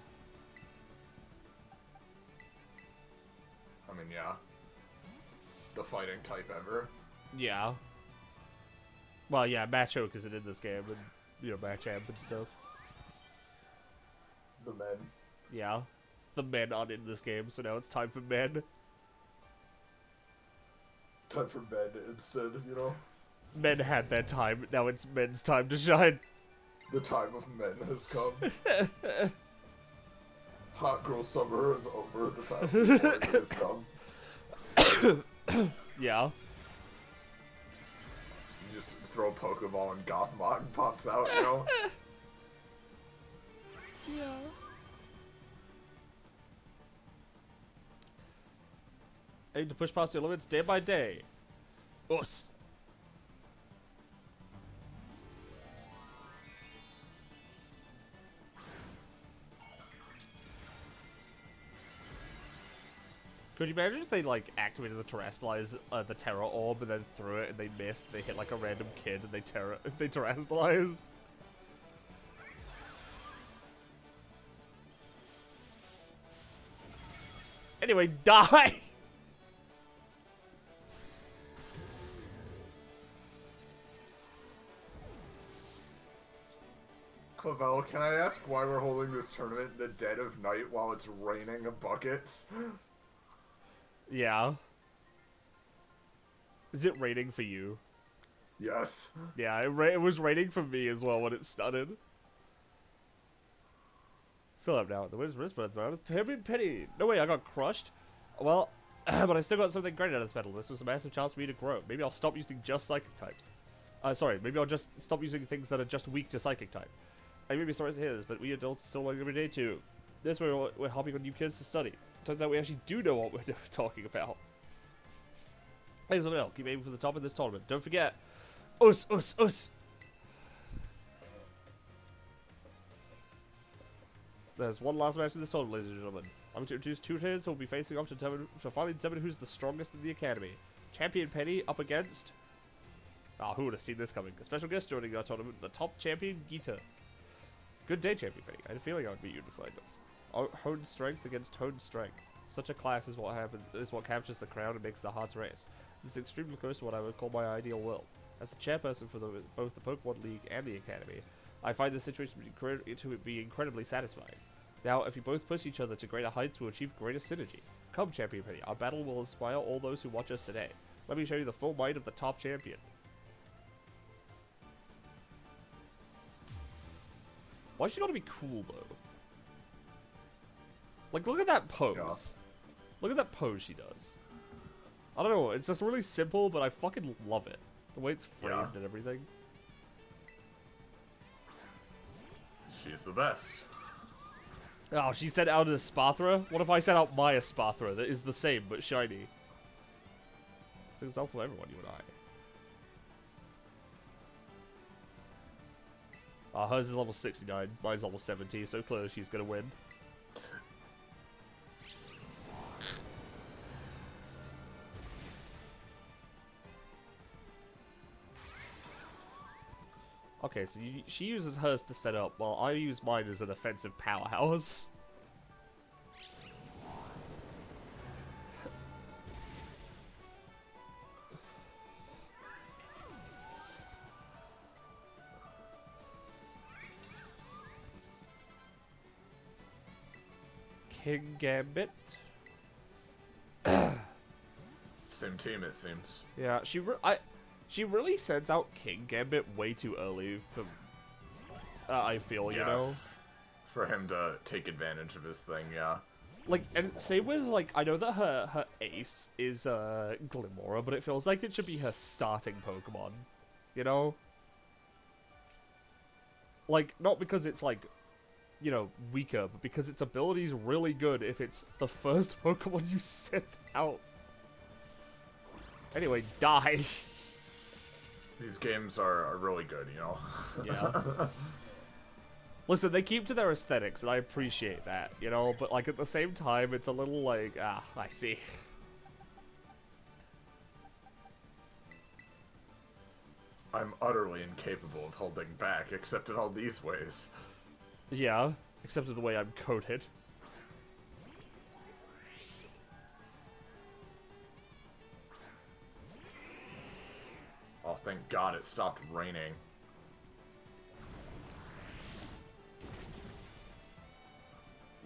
I mean, yeah. The fighting type ever. Yeah. Well, yeah, Machoke isn't in this game, and, you know, Machamp and stuff. The men. Yeah. The men aren't in this game, so now it's time for men. Time for men instead, you know? Men had their time, now it's men's time to shine. The time of men has come. Hot girl summer is over. The time of men has come. Yeah. You just throw a Pokeball and Gothmog pops out, you know? Yeah. Aim to push past your limits day by day. Us. Could you imagine if they, like, activated the Terrestrialize, the Terror Orb, and then threw it, and they missed, they hit, like, a random kid, and they Terrestrialized? Anyway, die! Clavel, can I ask why we're holding this tournament in the dead of night while it's raining buckets? Yeah. Is it raining for you? Yes. Yeah, it was raining for me as well when it started. Still up now. The wind's whisper, bro. Penny. No way, I got crushed. Well, but I still got something great out of this battle. This was a massive chance for me to grow. Maybe I'll stop using just psychic types. Sorry, maybe I'll just stop using things that are just weak to psychic type. I may be sorry to hear this, but we adults still learn every day too. This way we're hopping on new kids to study. Turns out we actually do know what we're talking about. Thanks for the keep aiming for the top of this tournament. Don't forget, us. There's one last match in this tournament, ladies and gentlemen. I'm going to introduce two players who will be facing off to finally determine who's the strongest in the academy. Champion Penny up against... who would have seen this coming? A special guest joining our tournament, the top champion, Gita. Good day, Champion Penny. I had a feeling I would beat you to find us. Honed strength against honed strength. Such a class is what captures the crowd and makes the hearts race. This is extremely close to what I would call my ideal world. As the chairperson for both the Pokemon League and the Academy, I find this situation to be incredibly satisfying. Now, if you both push each other to greater heights, we'll achieve greater synergy. Come, Champion Penny. Our battle will inspire all those who watch us today. Let me show you the full might of the top champion. Why she gotta be cool, though? Like, look at that pose. Yeah. Look at that pose she does. I don't know, it's just really simple, but I fucking love it. The way it's framed and everything. She's the best. Oh, she sent out an Espathra? What if I sent out my Espathra that is the same, but shiny? It's an example of everyone, you and I. Hers is level 69, mine's level 70, so clearly she's gonna win. Okay, so she uses hers to set up, while I use mine as an offensive powerhouse. King Gambit. Same team, it seems. Yeah, she really sends out King Gambit way too early for, I feel, you know? For him to take advantage of his thing, yeah. Like, and same with, like, I know that her ace is, Glimora, but it feels like it should be her starting Pokemon, you know? Like, not because it's, like, you know, weaker, but because its ability is really good if it's the first Pokemon you send out. Anyway, die. These games are really good, you know? Yeah. Listen, they keep to their aesthetics, and I appreciate that, you know? But, like, at the same time, it's a little like, I see. I'm utterly incapable of holding back, except in all these ways. Yeah, except in the way I'm coded. Oh, thank God it stopped raining.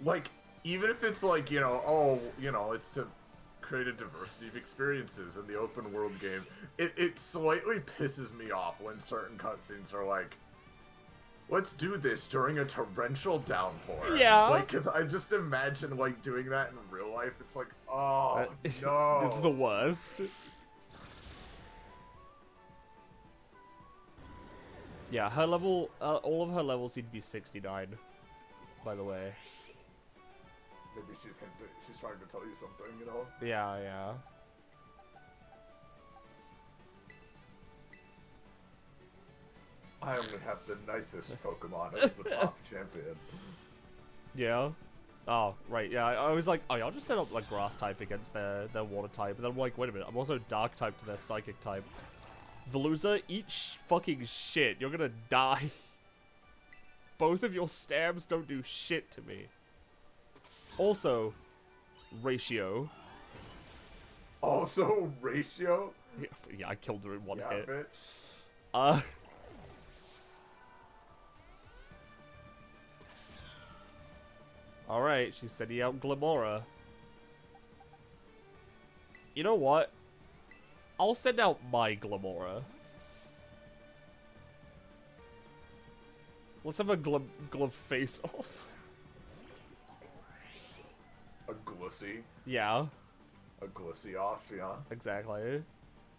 Like, even if it's like, you know, oh, you know, it's to create a diversity of experiences in the open world game, it slightly pisses me off when certain cutscenes are like, let's do this during a torrential downpour. Yeah. Like, because I just imagine, like, doing that in real life. It's like, oh, no. It's the worst. Yeah, her level, all of her levels seem to be 69, by the way. Maybe she's trying to tell you something, you know? Yeah, yeah. I only have the nicest Pokemon as the top champion. Yeah. Oh, right, yeah, I was like, oh yeah, I'll just set up, like, grass type against their water type, and then I'm like, wait a minute, I'm also dark type to their psychic type. Veluza, eat fucking shit, you're gonna die. Both of your stabs don't do shit to me. Also, Ratio. Also, Ratio? Yeah, I killed her in one Yeah, hit. bitch. Alright, she's sending out Glimora. You know what? I'll send out my Glimora. Let's have a glove face off. A Glissy. Yeah, A Glissy off, yeah. exactly.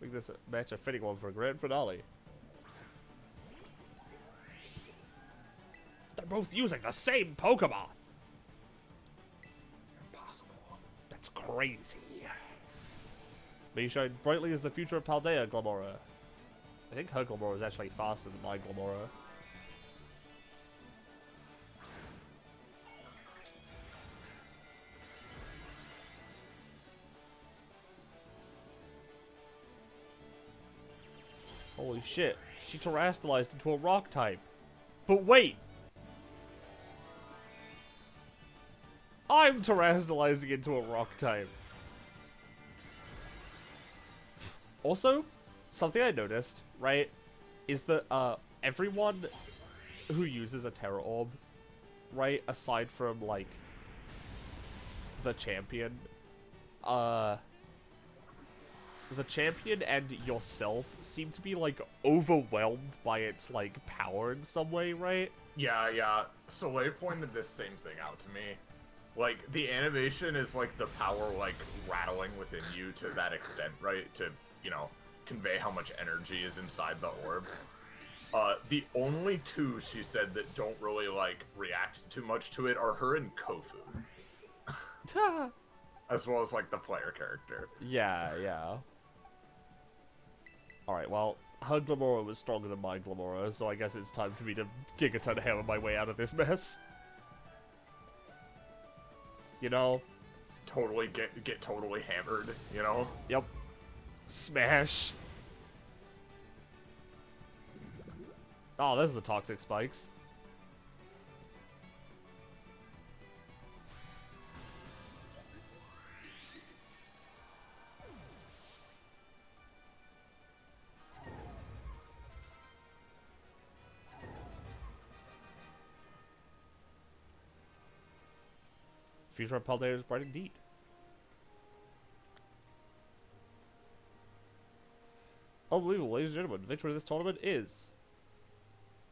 Make this match a fitting one for a grand finale. They're both using the same Pokemon! Impossible. That's crazy. May you shine brightly as the future of PalGayer, Glimora. I think her Glimora is actually faster than my Glimora. Holy shit, she terrestrialized into a rock type. But wait! I'm terrestrializing into a rock type. Also, something I noticed, right, is that everyone who uses a Terra Orb right? Aside from, like, the champion. The champion and yourself seem to be, like, overwhelmed by its, like, power in some way, right? Yeah. Soleil pointed this same thing out to me. Like, the animation is, like, the power, like, rattling within you to that extent, right? To, you know, convey how much energy is inside the orb. The only two, she said, that don't really, like, react too much to it are her and Kofu. As well as, like, the player character. Yeah. Alright, well, her Glamora was stronger than my Glamora, so I guess it's time for me to Gigaton hammer my way out of this mess. You know? Totally get totally hammered, you know? Yep. Smash. Oh, there's the toxic spikes. Future of PalGayer is bright indeed. Unbelievable, ladies and gentlemen. The victory of this tournament is.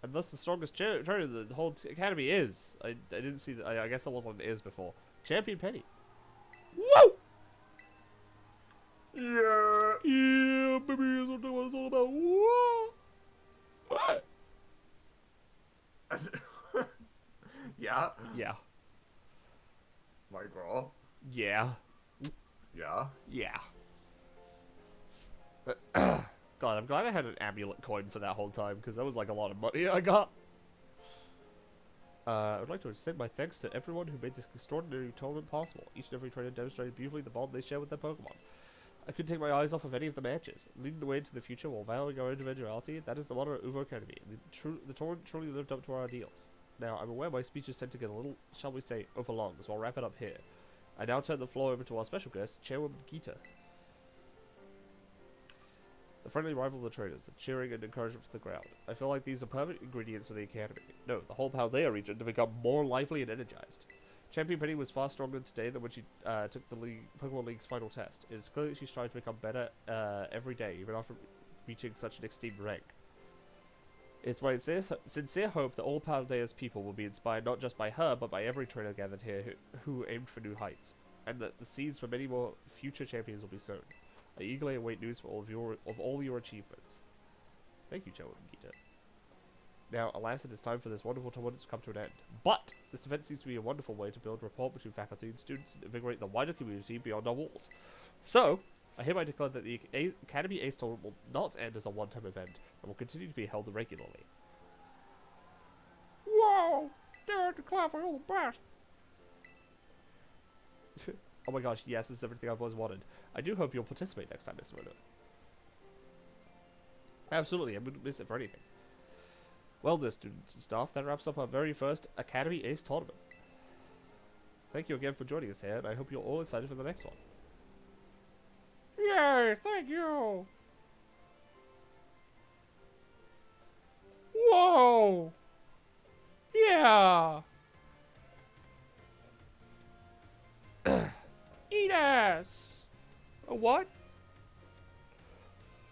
And thus the strongest trainer the whole academy is. I didn't see that. I guess that wasn't an is before. Champion Penny. Woo! Yeah, baby, that's what it's all about. Whoa! What? Yeah? Yeah. My girl? Yeah. Yeah? Yeah. God, I'm glad I had an amulet coin for that whole time, because that was like a lot of money I got. I would like to extend my thanks to everyone who made this extraordinary tournament possible. Each and every trainer demonstrated beautifully the bond they share with their Pokemon. I couldn't take my eyes off of any of the matches. Leading the way into the future while valuing our individuality, that is the motto of Uvo Academy. The tournament truly lived up to our ideals. Now, I'm aware my speeches tend to get a little, shall we say, overlong, so I'll wrap it up here. I now turn the floor over to our special guest, Chairwoman Gita. The friendly rival of the trainers, the cheering and encouragement from the crowd. I feel like these are perfect ingredients for the academy. No, the whole PalGayer region to become more lively and energized. Champion Penny was far stronger today than when she took the Pokemon League's final test. It is clear that she's trying to become better every day, even after reaching such an esteemed rank. It's my sincere hope that all PalGayer's people will be inspired not just by her, but by every trainer gathered here who aimed for new heights, and that the seeds for many more future champions will be sown. I eagerly await news for all your achievements. Thank you, Chairwoman Gita. Now, alas, it is time for this wonderful tournament to come to an end. But this event seems to be a wonderful way to build rapport between faculty and students and invigorate the wider community beyond our walls. So, I hereby declare that the Academy Ace Tournament will not end as a one-time event and will continue to be held regularly. Whoa! Dare declare for all the best! Oh my gosh, yes, this is everything I've always wanted. I do hope you'll participate next time, Mr. Murdo. Absolutely, I wouldn't miss it for anything. Well then, students and staff, that wraps up our very first Academy Ace Tournament. Thank you again for joining us here, and I hope you're all excited for the next one. Yay, thank you! Whoa! Yeah! Eat ass! A what?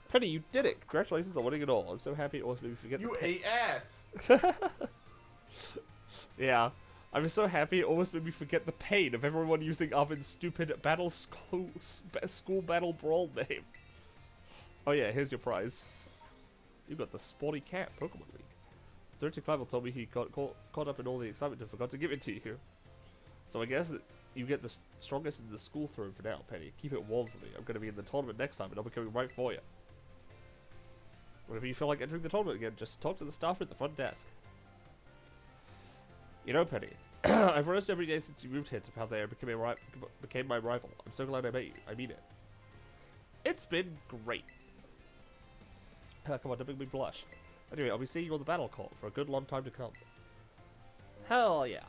Penny, you did it! Congratulations on winning it all. I'm so happy it almost made me forget You the ate ass! Yeah. I'm so happy it almost made me forget the pain of everyone using Oven's stupid school battle brawl name. Oh yeah, here's your prize. You got the Sporty Cat Pokemon League. Dirty Clivel told me he got caught up in all the excitement and forgot to give it to you. So I guess that you get the strongest in the school throne for now, Penny. Keep it warm for me. I'm going to be in the tournament next time and I'll be coming right for you. Whenever you feel like entering the tournament again, just talk to the staff at the front desk. You know, Penny, I've raced every day since you moved here to PalGayer and became my rival. I'm so glad I met you. I mean it. It's been great. Come on, don't make me blush. Anyway, I'll be seeing you on the battle court for a good long time to come. Hell yeah.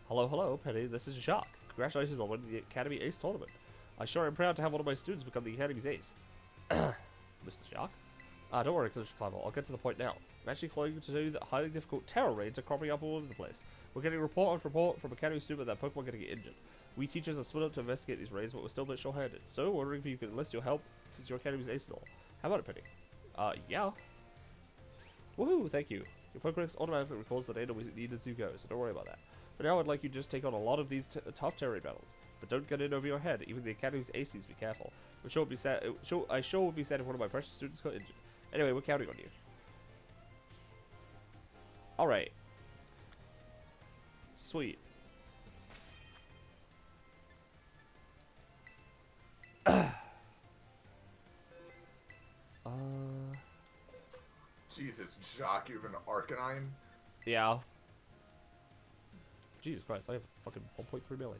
Hello, Penny. This is Jacques. Congratulations on winning the Academy Ace Tournament. I sure am proud to have one of my students become the Academy's ace. Mr. Shark? Don't worry, Mr. Clever. I'll get to the point now. I'm actually calling you to tell you that highly difficult terror raids are cropping up all over the place. We're getting report after report from Academy students that Pokemon are getting injured. We teachers are split up to investigate these raids, but we're still a bit short-handed. So, wondering if you could enlist your help since your Academy's ace and all. How about it, Penny? Yeah. Woohoo, thank you. Your Pokedex automatically records the data we need as you go, so don't worry about that. For now, I'd like you to just take on a lot of these tough terror raid battles. But don't get in over your head. Even the Academy's ace needs to be careful. I sure would be sad if one of my precious students got injured. Anyway, we're counting on you. Alright. Sweet. Jesus, Jock, you have an Arcanine? Yeah. Jesus Christ, I have fucking 1.3 million.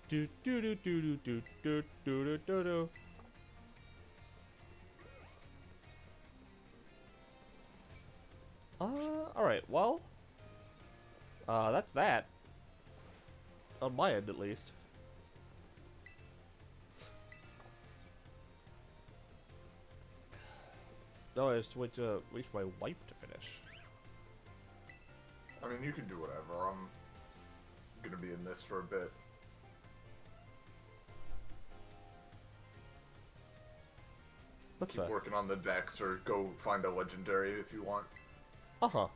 Do do do do do do do do do do. Alright, well. That's that. On my end, at least. No, I have to wait to reach my wife to finish. I mean, you can do whatever. I'm gonna be in this for a bit. That's Keep fair. working on the decks or go find a legendary if you want. Uh-huh.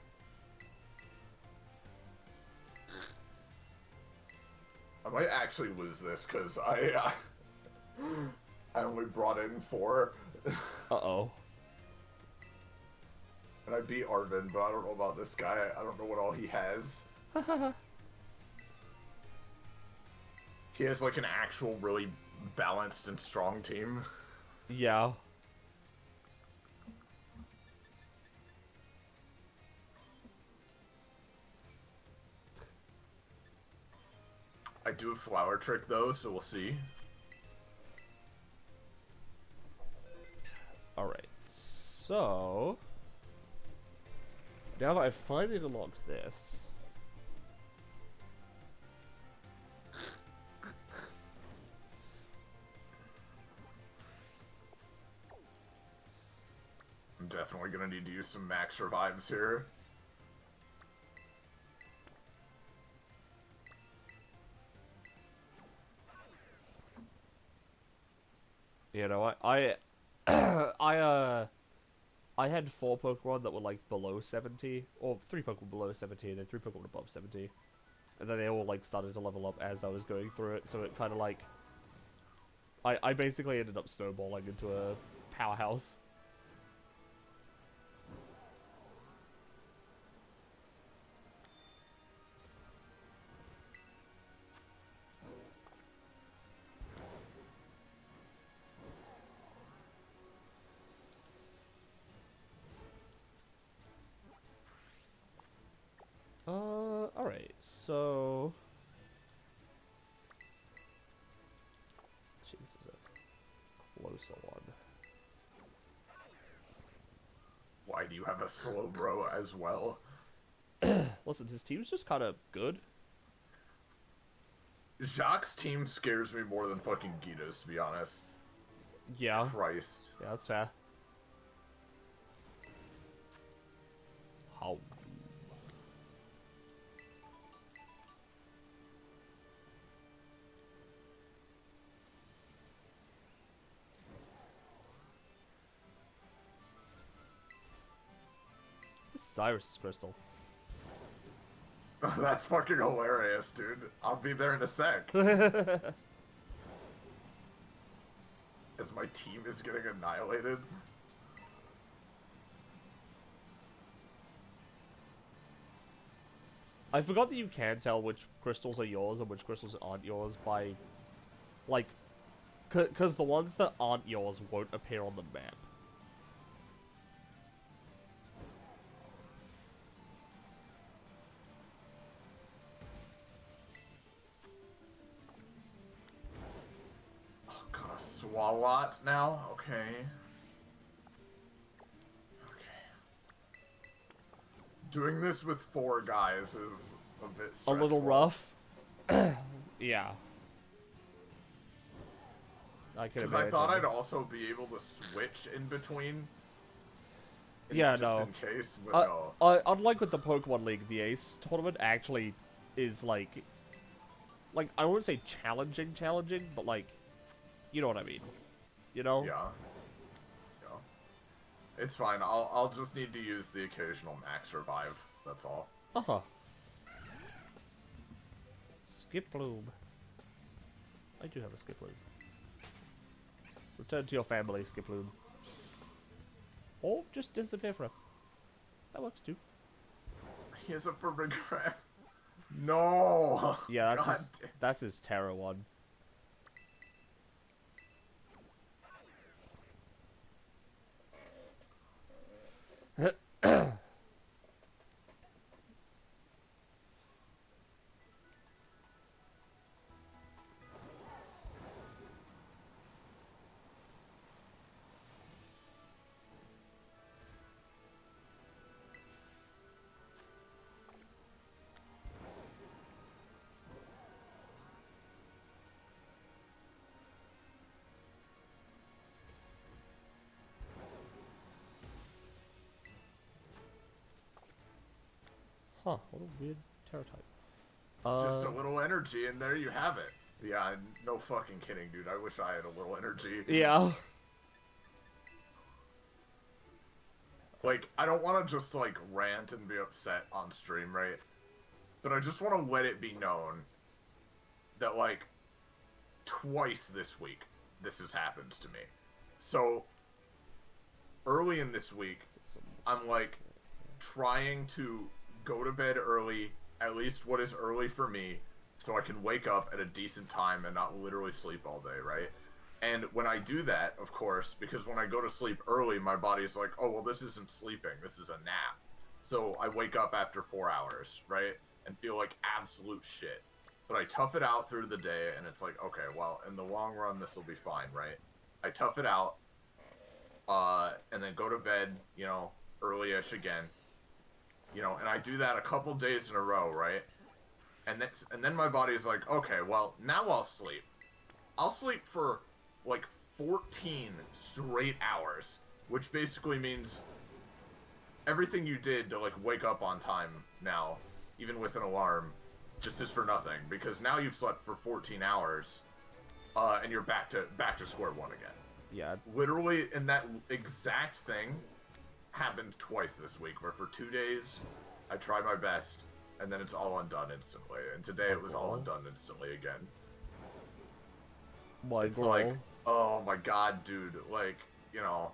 I might actually lose this because I only brought in 4. Uh-oh. And I beat Arvin, but I don't know about this guy. I don't know what all he has. He has like an actual really balanced and strong team. Yeah. I do a flower trick though, so we'll see. Alright. So... now that I've finally unlocked this... I'm definitely gonna need to use some max revives here. You know, I had 4 Pokemon that were like below 70, or 3 Pokemon below 70, and then 3 Pokemon above 70. And then they all like started to level up as I was going through it, so it kind of like... I basically ended up snowballing into a powerhouse. Alright, so... Gee, this is a closer one. Why do you have a Slowbro as well? Listen, his team's just kind of good. Jacques' team scares me more than fucking Gita's, to be honest. Yeah. Christ. Yeah, that's fair. How? This is Iris' crystal. That's fucking hilarious, dude. I'll be there in a sec. As my team is getting annihilated. I forgot that you can tell which crystals are yours and which crystals aren't yours by, like, because the ones that aren't yours won't appear on the map. Oh god, a Swalot now? Okay. Doing this with 4 guys is a bit A stressful. little rough. Yeah. I can Because imagine. I thought I'd also be able to switch in between. Yeah, just no. in case, but no. Unlike with the Pokemon League, the Ace tournament actually is like I wouldn't say challenging, but like, you know what I mean, you know? Yeah. Yeah. It's fine. I'll just need to use the occasional max revive. That's all. Uh-huh. Skip Bloom. I do have a Skip Bloom. Return to your family, Skip Bloom. Or just disappear forever. That works too. He has a forbidden crap. No. Yeah, that's his Terra one. Huh, what a weird Terra type. Just a little energy, and there you have it. Yeah, no fucking kidding, dude. I wish I had a little energy. Yeah. Like, I don't want to just, like, rant and be upset on stream, right? But I just want to let it be known that, like, twice this week, this has happened to me. So, early in this week, I'm, like, trying to go to bed early, at least what is early for me, so I can wake up at a decent time and not literally sleep all day, right? And when I do that, of course, because when I go to sleep early, my body's like, oh, well, this isn't sleeping, this is a nap. So I wake up after 4 hours, right? And feel like absolute shit. But I tough it out through the day, and it's like, okay, well, in the long run, this will be fine, right? I tough it out, and then go to bed, you know, early-ish again. You know, and I do that a couple days in a row, right? And then my body's like, okay, well, now I'll sleep. I'll sleep for, like, 14 straight hours, which basically means everything you did to, like, wake up on time now, even with an alarm, just is for nothing, because now you've slept for 14 hours, and you're back to square one again. Yeah. Literally, and that exact thing happened twice this week, where for 2 days, I tried my best, and then it's all undone instantly. And today it was all undone instantly again. My it's girl. like, oh my god, dude, like, you know.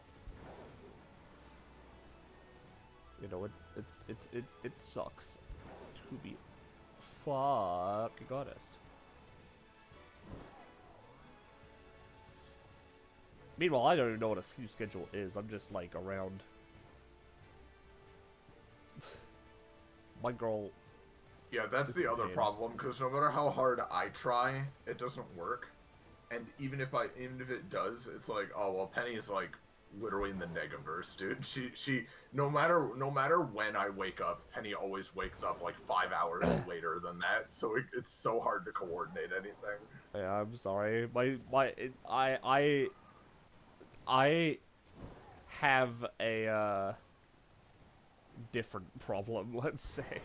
You know, it sucks to be fucking honest. Meanwhile, I don't even know what a sleep schedule is. I'm just like around. My girl. Yeah, that's the other problem, because no matter how hard I try, it doesn't work. And even if it does, it's like, oh well, Penny is like literally in the Negaverse, dude. She no matter when I wake up, Penny always wakes up like 5 hours later than that. So it's so hard to coordinate anything. Yeah, I'm sorry. I have a different problem, let's say.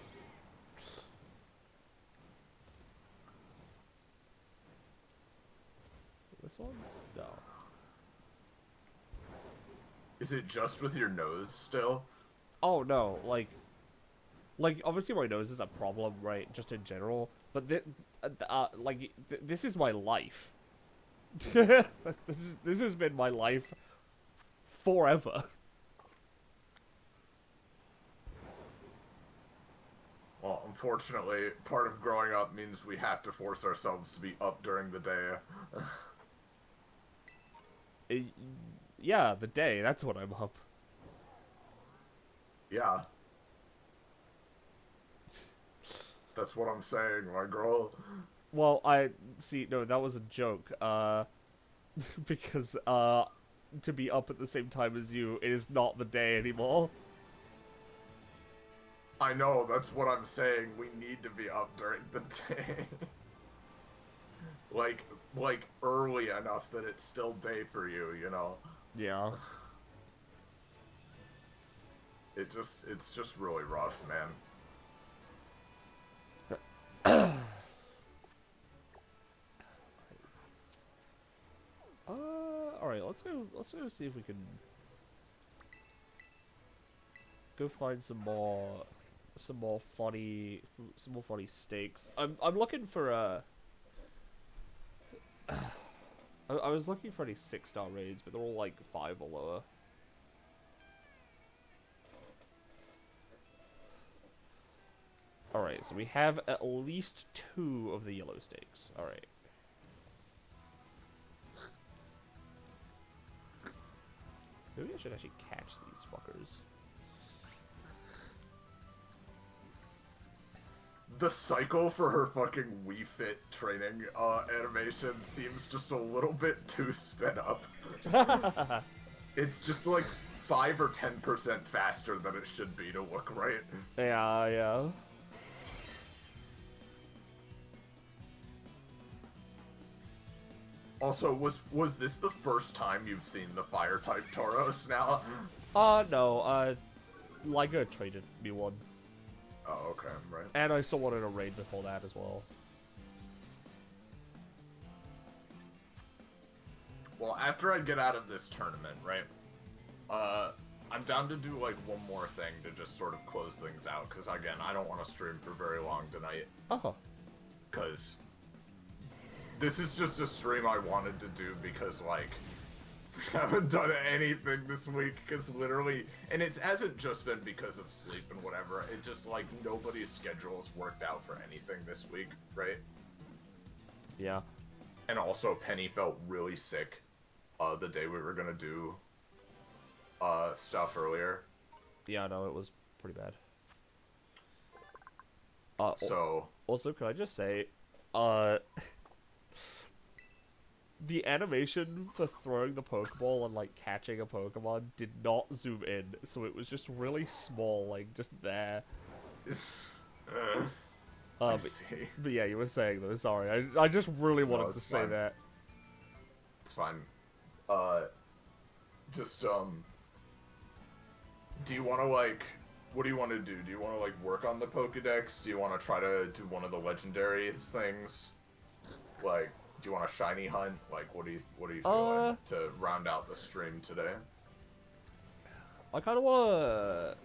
This one? No. Is it just with your nose still? Oh no, like obviously my nose is a problem, right? Just in general, but this is my life. this has been my life forever. Well, unfortunately, part of growing up means we have to force ourselves to be up during the day. Yeah, the day, that's when I'm up. Yeah. That's what I'm saying, my girl. Well, no, that was a joke, because, to be up at the same time as you, it is not the day anymore. I know, that's what I'm saying. We need to be up during the day. like, early enough that it's still day for you, you know? Yeah. It's just really rough, man. Alright, let's go see if we can go find some more funny stakes. I'm looking for I was looking for any 6-star raids, but they're all like 5 or lower. Alright, so we have at least 2 of the yellow stakes. Alright. Maybe I should actually catch these fuckers. The cycle for her fucking Wii Fit training animation seems just a little bit too sped up. It's just like 5 or 10% faster than it should be to look right. Yeah, yeah. Also, was this the first time you've seen the fire type Tauros now? No, Liga traded me one. Oh, okay, right. And I saw one in a raid before that as well. Well, after I get out of this tournament, right, I'm down to do, like, one more thing to just sort of close things out, because, again, I don't want to stream for very long tonight. Oh. Because this is just a stream I wanted to do because, like, I haven't done anything this week, because literally, and it hasn't just been because of sleep and whatever, it just, like, nobody's schedules worked out for anything this week, right? Yeah. And also, Penny felt really sick the day we were gonna do stuff earlier. Yeah, no, it was pretty bad. So... Also, could I just say, the animation for throwing the Pokeball and, like, catching a Pokemon did not zoom in, so it was just really small, like, just there. I But, see. but yeah, you were saying, though, sorry. I just really wanted to say fine. that. It's fine. Just, do you want to, like, what do you want to do? Do you want to, like, work on the Pokedex? Do you want to try to do one of the legendaries things? Like, do you want a shiny hunt? Like, what are you feeling to round out the stream today? I kind of wanna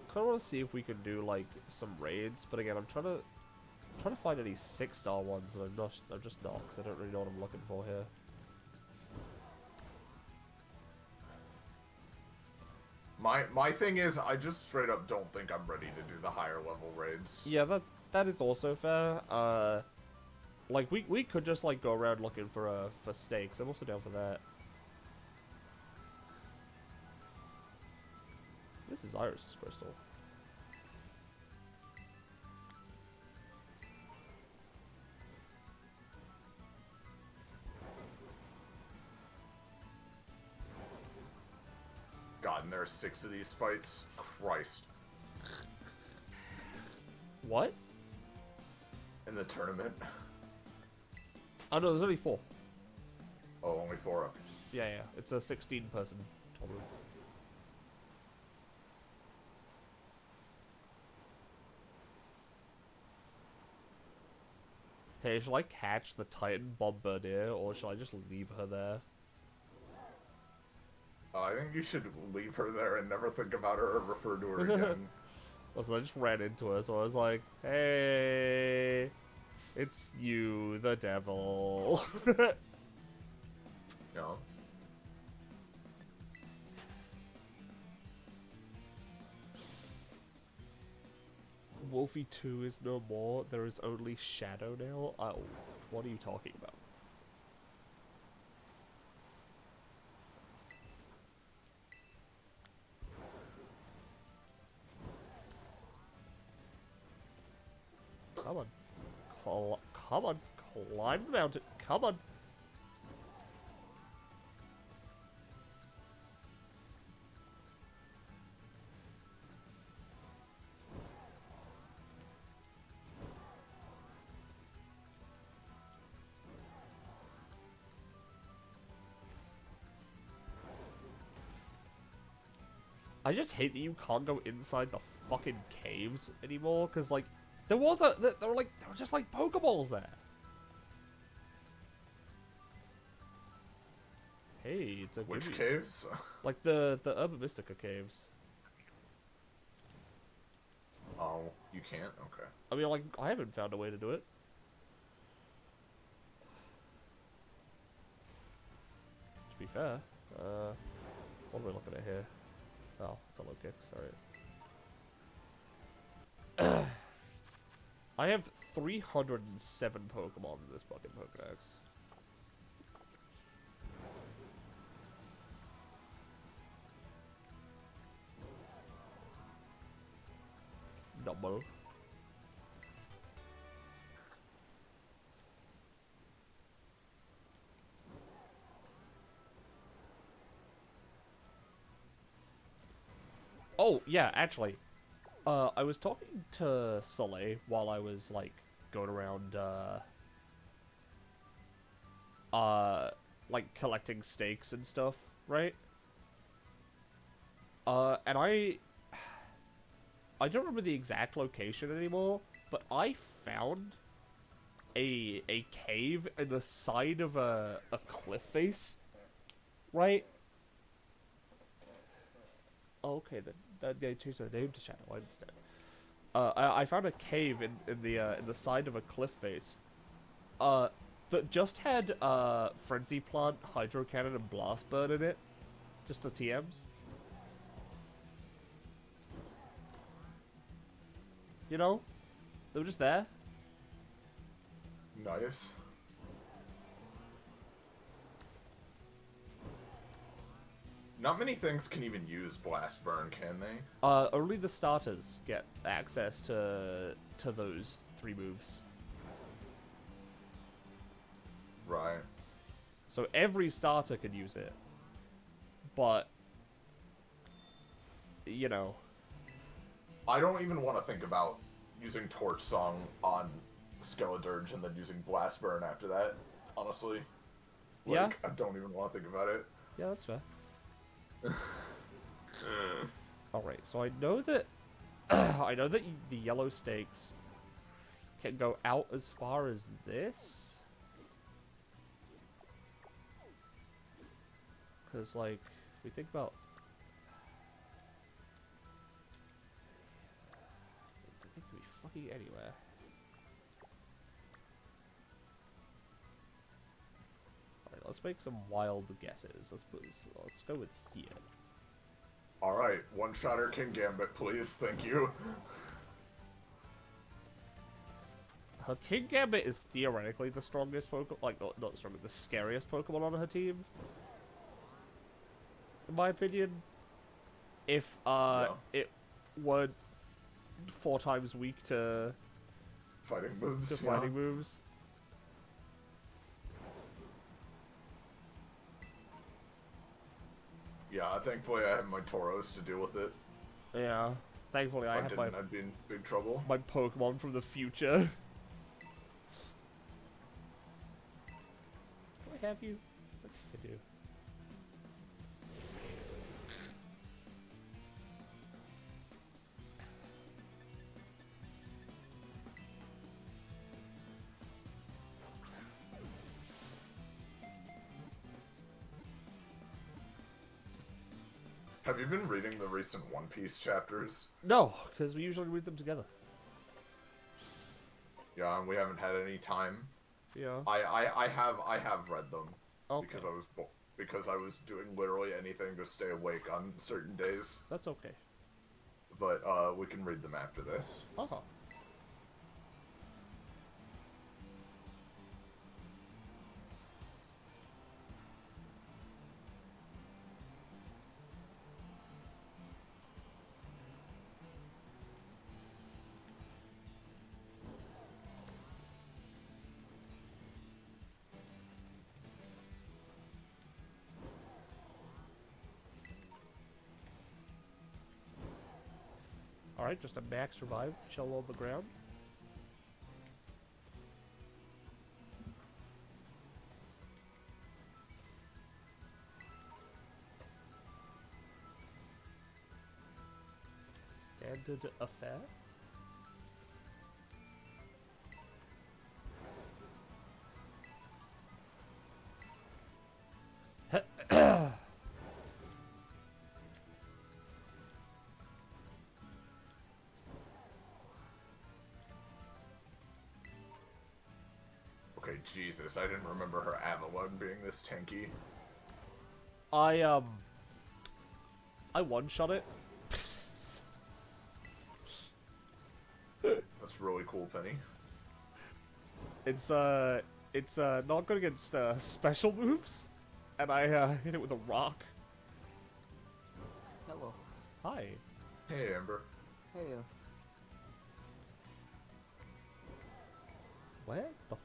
see if we can do like some raids, but again, I'm trying to find any 6-star ones, and I'm just not, because I don't really know what I'm looking for here. My thing is, I just straight up don't think I'm ready to do the higher level raids. Yeah, that is also fair. Like we could just like go around looking for stakes. I'm also down for that. This is Iris Crystal. God, and there are 6 of these fights. Christ. What? In the tournament. Oh no, there's only 4. Oh, only 4 of them. Yeah, yeah. It's a 16-person tournament. Hey, shall I catch the Titan Bombardier, or shall I just leave her there? I think you should leave her there and never think about her or refer to her again. Listen, I just ran into her, so I was like, hey, it's you, the devil. No. Wolfie 2 is no more, there is only Shadow now? Oh, what are you talking about? Come on. Come on, climb the mountain, come on. I just hate that you can't go inside the fucking caves anymore, because, like, there were just, like, Pokeballs there. Hey, it's a Which gimme. caves? Like, the Urban Mystica caves. Oh, you can't? Okay. I mean, like, I haven't found a way to do it. To be fair, what are we looking at here? Oh, it's a low kick, sorry. I have 307 Pokemon in this fucking Pokedex. Number. Oh, yeah, actually. I was talking to Soleil while I was, like, going around, like, collecting stakes and stuff, right? And I don't remember the exact location anymore, but I found a cave in the side of a cliff face, right? Oh, okay, then they changed the name to Shadow. I understand. I found a cave in the side of a cliff face, that just had Frenzy Plant, Hydro Cannon, and Blast Bird in it, just the TMs. You know, they were just there. Nice. Not many things can even use Blast Burn, can they? Only the starters get access to those 3 moves. Right. So every starter can use it. But, you know. I don't even want to think about using Torch Song on Skeledirge and then using Blast Burn after that, honestly. Like, Yeah? I don't even want to think about it. Yeah, that's fair. Alright, so I know that I know that the yellow stakes can go out as far as this. Because, like, if we think about... They could be fucking anywhere. Alright, let's make some wild guesses. Let's go with here. Alright, one-shotter King Gambit, please. Thank you. Her King Gambit is theoretically the strongest Pokemon, like, not the strongest, the scariest Pokemon on her team. In my opinion. If, Yeah. it were 4 times weak to Fighting moves. fighting moves. Yeah, thankfully I have my Tauros to deal with it. Yeah. Thankfully, I have my I'd be in big trouble. my Pokemon from the future. Do I have you? I think I do. Have you been reading the recent One Piece chapters? No, because we usually read them together. Yeah, and we haven't had any time. Yeah. I have read them. Okay. Because I was doing literally anything to stay awake on certain days. That's okay. But we can read them after this. Uh-huh. Alright, just a max revive, shell on the ground. Splendid affair? Okay, Jesus, I didn't remember her Avalon being this tanky. I one-shot it. That's really cool, Penny. It's not good against special moves, and I hit it with a rock. Hello. Hi. Hey, Amber. Hey. Where the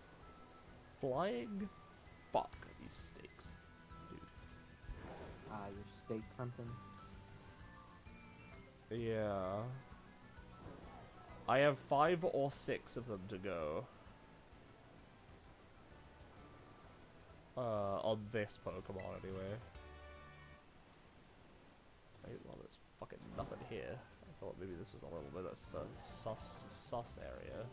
flying fuck are these stakes, dude? You're steak hunting. Yeah. I have 5 or 6 of them to go. On this Pokemon anyway. Wait, well, there's fucking nothing here. I thought maybe this was a little bit of sus area.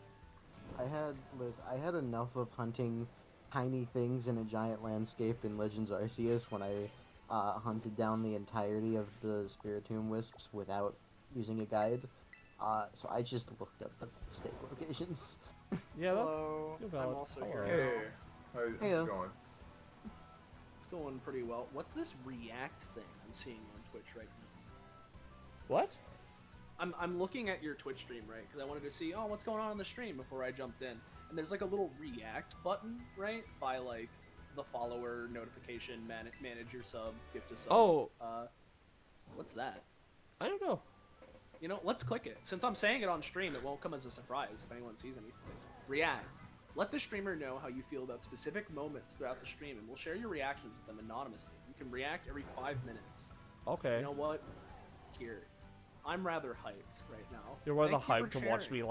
I had enough of hunting tiny things in a giant landscape in Legends Arceus when I hunted down the entirety of the Spiritomb Wisps without using a guide. So I just looked up the stake locations. Yeah, Hello, you're I'm valid. also Hello. here. Hey, how's Heyo. it going? It's going pretty well. What's this React thing I'm seeing on Twitch right now? What? I'm looking at your Twitch stream, right? Because I wanted to see, oh, what's going on the stream before I jumped in. And there's like a little React button, right? By like the follower notification, manage your sub, gift a sub. Oh. What's that? I don't know. You know, let's click it. Since I'm saying it on stream, it won't come as a surprise if anyone sees anything. React. Let the streamer know how you feel about specific moments throughout the stream, and we'll share your reactions with them anonymously. You can react every 5 minutes. Okay. You know what? Here. I'm rather hyped right now. You're rather Thank you hyped for to watch sharing. me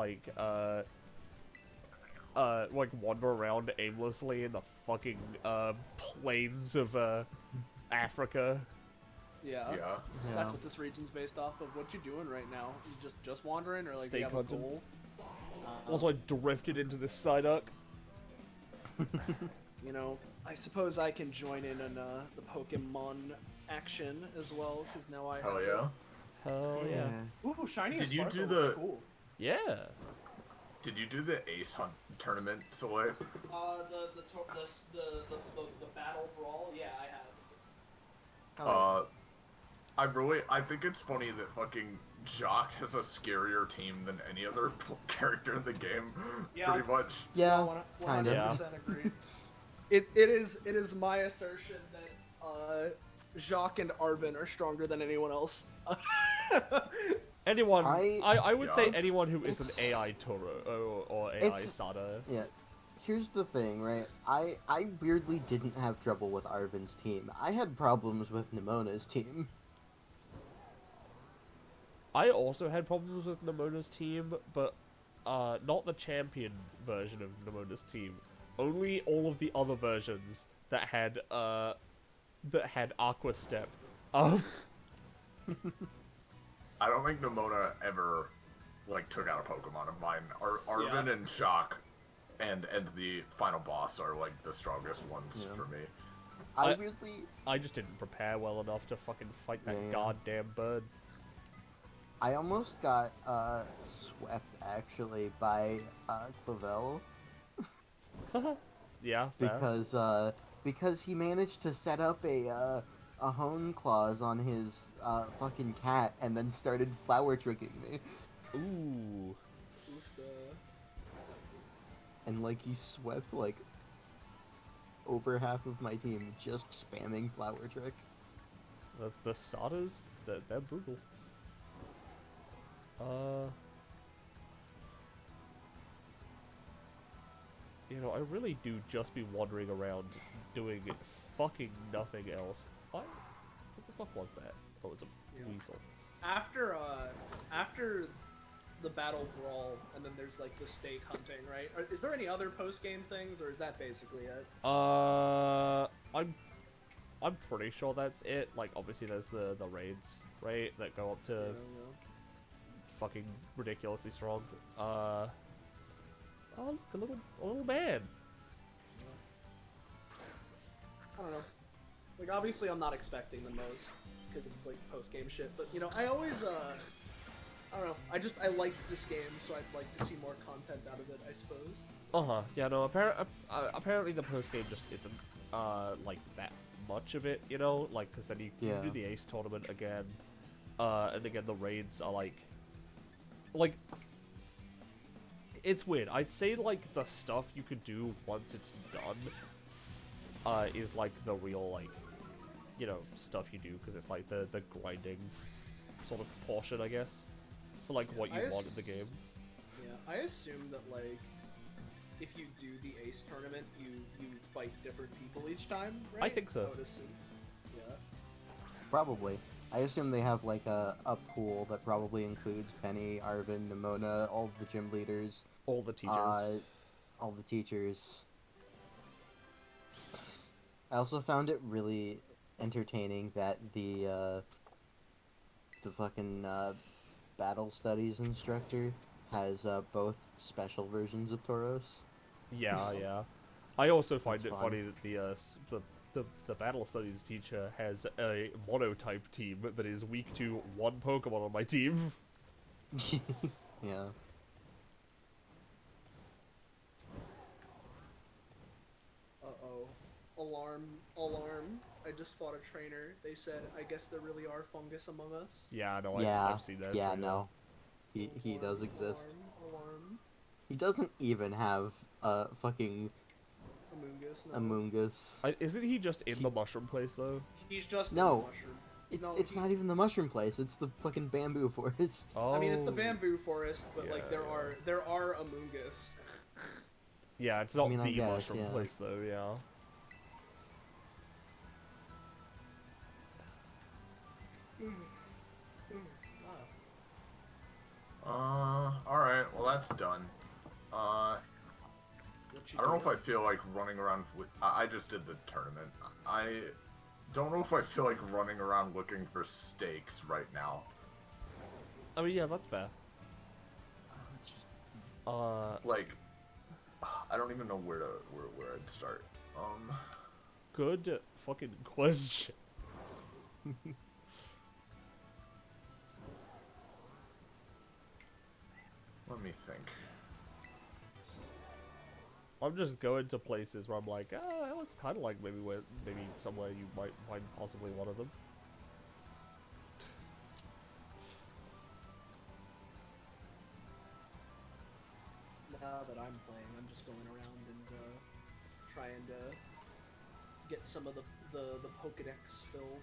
like wander around aimlessly in the fucking plains of Africa. Yeah. Yeah. That's what this region's based off of. What you doing right now? You just wandering, or like Steak you have hunting. a goal? Also, I drifted into this Psyduck. You know, I suppose I can join in on the Pokemon action as well, because now I Hell have yeah. Hell yeah. Ooh, shiny Did and you Sparkle do looks the- cool. Yeah. Did you do the Ace Hunt tournament, Soleil? The battle brawl, yeah, I have. I think it's funny that fucking Jock has a scarier team than any other character in the game. Yeah. Pretty much. Yeah, One kind hundred of. percent agree. It is my assertion that Jacques and Arvin are stronger than anyone else. Anyone, I- I would say Yeah. anyone who is an It's- AI Toro or AI It's- Sada. Yeah. Here's the thing, right? I weirdly didn't have trouble with Arvin's team. I had problems with Nemona's team. I also had problems with Nemona's team, but not the champion version of Nemona's team. Only all of the other versions that had Aqua Step. I don't think Nemona ever, like, took out a Pokemon of mine. Arvin Yeah. and Shock and the final boss are, like, the strongest ones Yeah. for me. I I- weirdly, I just didn't prepare well enough to fucking fight that Yeah. goddamn bird. I almost got swept actually by Clavel Yeah, fair. because he managed to set up a hone claws on his fucking cat and then started flower tricking me, Ooh. and like he swept like over half of my team just spamming flower trick. The Sadas, they're brutal. You know, I really do just be wandering around doing fucking nothing else. What the fuck was that? Oh, it was a Yeah. weasel. After the battle brawl, and then there's like the stake hunting, right? Is there any other post game things, or is that basically it? I'm pretty sure that's it. Like, obviously there's the raids, right? That go up to fucking ridiculously strong. Oh, look, a little man. I don't know. Like, obviously, I'm not expecting the most because it's like post-game shit. But you know, I always, I don't know. I liked this game, so I'd like to see more content out of it, I suppose. Yeah, no. Apparently, the post game just isn't like that much of it, you know. Like, because then you do the Ace tournament again, and again the raids are like it's weird. I'd say like the stuff you could do once it's done, is like the real like, you know, stuff you do because it's like the grinding sort of portion, I guess, for like what you want in the game. Yeah, I assume that like if you do the Ace tournament, you fight different people each time, right? I think so. I would assume. Yeah. Probably. I assume they have like a pool that probably includes Penny, Arvin, Nimona, all the gym leaders, All the teachers. all the teachers. I also found it really entertaining that the fucking battle studies instructor has both special versions of Tauros. Yeah, yeah. I also find That's it fun. funny that the battle studies teacher has a monotype team that is weak to one Pokemon on my team. Yeah. Uh-oh. Alarm. I just fought a trainer. They said, I guess there really are fungus among us. Yeah, no, Yeah. I've seen that. Yeah, too. no. He Alarm, does exist. Alarm. He doesn't even have a fucking Amoongus, no. Amoongus. Isn't he just in the mushroom place though? He's just No. in the mushroom. It's not even the mushroom place. It's the fucking bamboo forest. Oh. I mean, it's the bamboo forest, but like Yeah, there are Amoongus. Yeah, it's not I mean, I the guess, mushroom yeah. place though. Yeah. Alright, well that's done. I don't know if I feel like running around with... I just did the tournament. I don't know if I feel like running around looking for stakes right now. I mean, yeah, that's fair. Like, I don't even know where I'd start. Good fucking question. Let me think. I'm just going to places where I'm like, it looks kind of like maybe somewhere you might find possibly one of them. Now that I'm playing, I'm just going around and trying to get some of the Pokedex filled.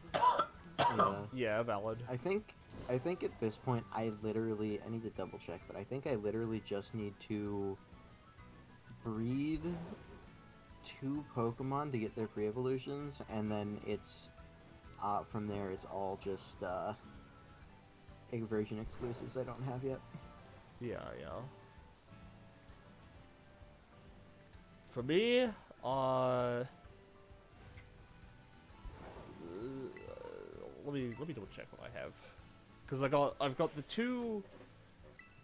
Yeah, valid. I think at this point I need to double check, but I think I literally just need to breed 2 Pokemon to get their pre-evolutions, and then it's from there it's all just version exclusives I don't have yet. Yeah, yeah. For me, let me double check what I have, because I've got the 2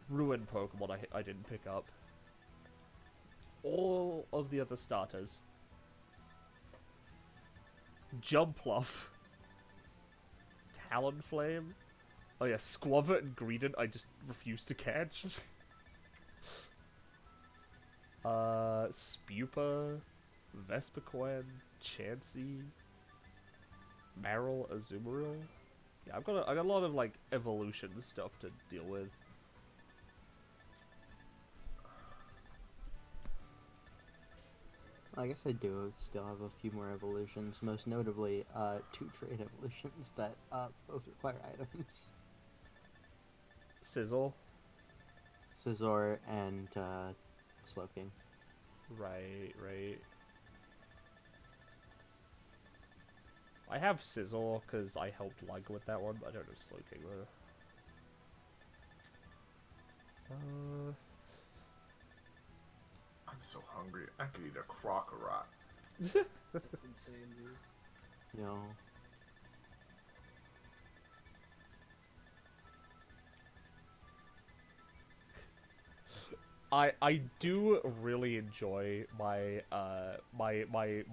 ruined Pokemon I didn't pick up. All of the other starters. Jumpluff. Talonflame. Oh yeah, Squavert and Greedent I just refuse to catch. Spupa, Vespiquen, Chansey, Marill, Azumarill. Yeah, I got a lot of like evolution stuff to deal with. I guess I do still have a few more evolutions, most notably 2 trade evolutions that both require items. Sizzle. Scizor and Slowking. Right. I have Sizzle because I helped Lug with that one, but I don't have Slowking though. I'm so hungry. I could eat a Crocodile. That's insane, dude. You know, I do really enjoy my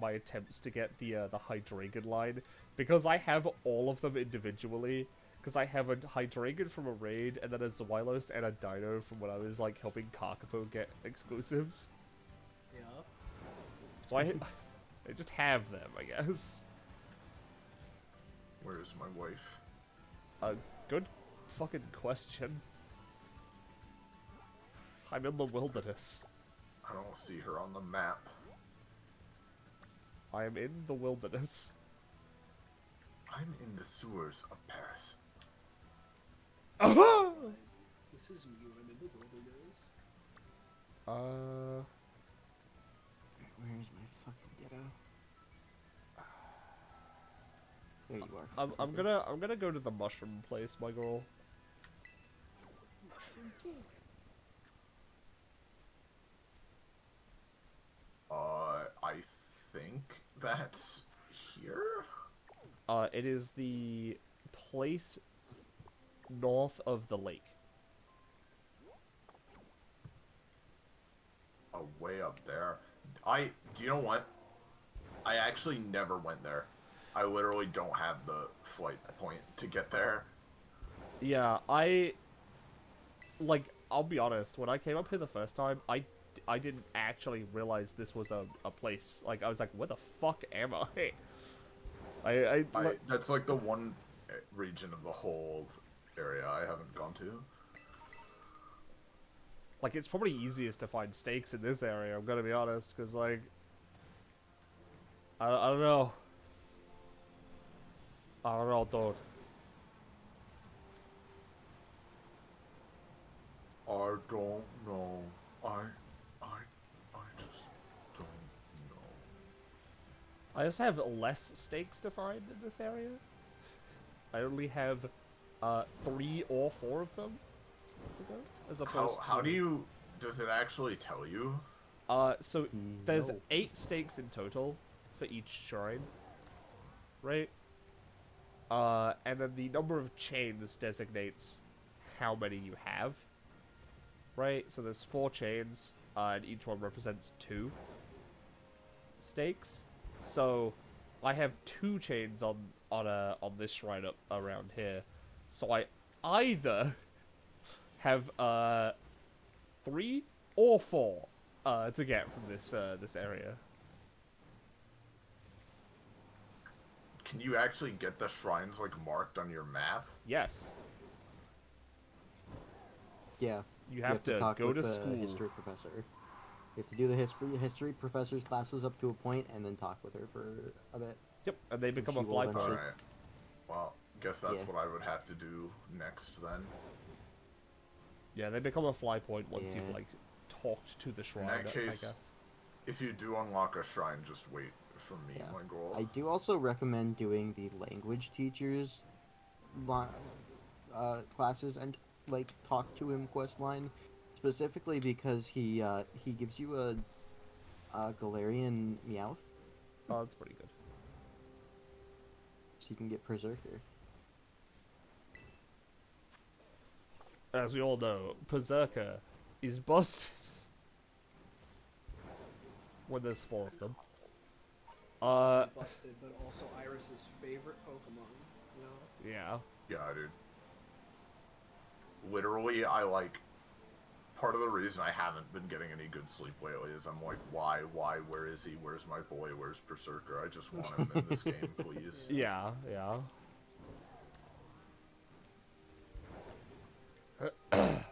attempts to get the Hydreigon line, because I have all of them individually. Because I have a Hydreigon from a raid, and then a Zweilous and a Dino from when I was like helping Kakapo get exclusives. Yeah. So I just have them, I guess. Where's my wife? Good fucking question. I'm in the wilderness. I don't see her on the map. I am in the wilderness. I'm in the sewers of Paris. This is me when I'm in the wilderness. Where's my fucking ditto? There you are. I'm gonna go to the mushroom place, my girl. Mushroom King. I think that's here? It is the place north of the lake. Oh, way up there. Do you know what? I actually never went there. I literally don't have the flight point to get there. Yeah, I'll be honest, when I came up here the first time, I didn't actually realize this was a place. Like, I was like, where the fuck am I? That's like the one region of the whole area I haven't gone to. Like, it's probably easiest to find stakes in this area, I'm gonna be honest, because, like, I don't know. I don't know, dude. I don't know. I just don't know. I just have less stakes to find in this area. I only have 3 or 4 of them to go, as opposed How to... do you... Does it actually tell you? So there's No. 8 stakes in total for each shrine, right? And then the number of chains designates how many you have, right? So there's 4 chains, and each one represents 2 stakes. So I have 2 chains on this shrine up around here. So I either have 3 or 4 to get from this area. Can you actually get the shrines, like, marked on your map? Yes. Yeah. You have to talk go with to the school. history professor. You have to do the history professor's classes up to a point, and then talk with her for a bit. Yep, and they become a she will fly eventually- point. Alright. Well, guess that's Yeah. what I would have to do next, then. Yeah, they become a fly point once you've Yeah. like talked to the shrine. that I case- guess. If you do unlock a shrine, just wait for me, Yeah. my girl. I do also recommend doing the language teachers classes and like talk to him quest line, specifically because he gives you a Galarian Meowth, Oh, that's pretty good. so you can get Berserker. As we all know, Berserker is busted when there's 4 of them. Busted, but also Iris's favorite Pokemon. You know? Yeah. Yeah, dude. Literally, part of the reason I haven't been getting any good sleep lately is I'm like, why, where is he? Where's my boy? Where's Berserker? I just want him in this game, please. Yeah, yeah.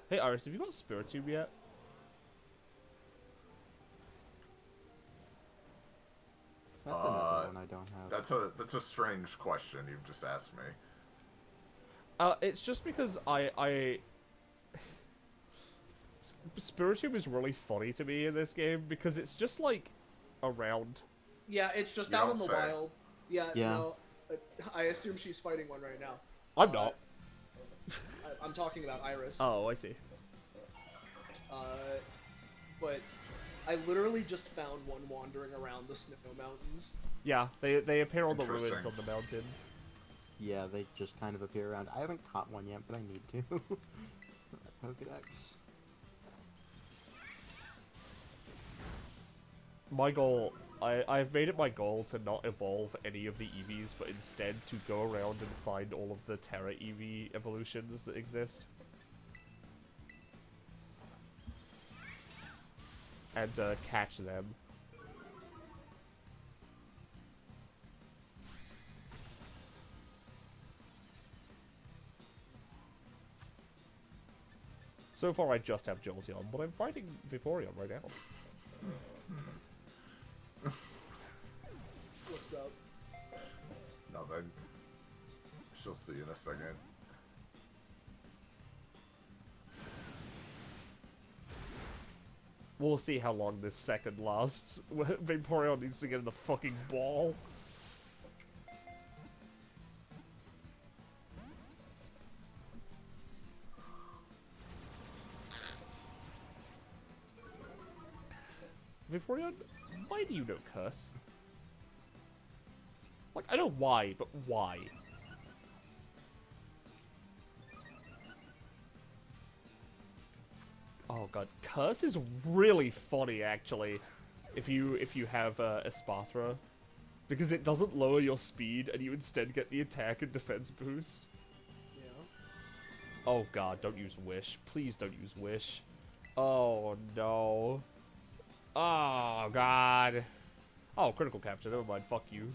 Hey, Iris, have you got Spiritomb yet? That's another one I don't have. That's a strange question you've just asked me. It's just because Spiritomb is really funny to me in this game because it's just like around. Yeah, it's just You out in don't the say. wild. Yeah, Yeah. no. I assume she's fighting one right now. I'm not. I'm talking about Iris. Oh, I see. But I literally just found one wandering around the snow mountains. Yeah, they appear on the ruins Interesting. on the mountains. Yeah, they just kind of appear around. I haven't caught one yet, but I need to. Pokedex. my goal, I've made it my goal to not evolve any of the EVs, but instead to go around and find all of the Terra EV evolutions that exist. And catch them. So far I just have Jolteon, but I'm fighting Vaporeon right now. What's up? Nothing. She'll see in a second. We'll see how long this second lasts. Vaporeon needs to get in the fucking ball. Vaporeon, why do you know cuss? Like, I know why, but why? Oh god, cuss is really funny actually. If you have Espathra, because it doesn't lower your speed, and you instead get the attack and defense boost. Yeah. Oh god, don't use Wish. Please don't use Wish. Oh no. Oh god. Oh, critical capture. Never mind. Fuck you.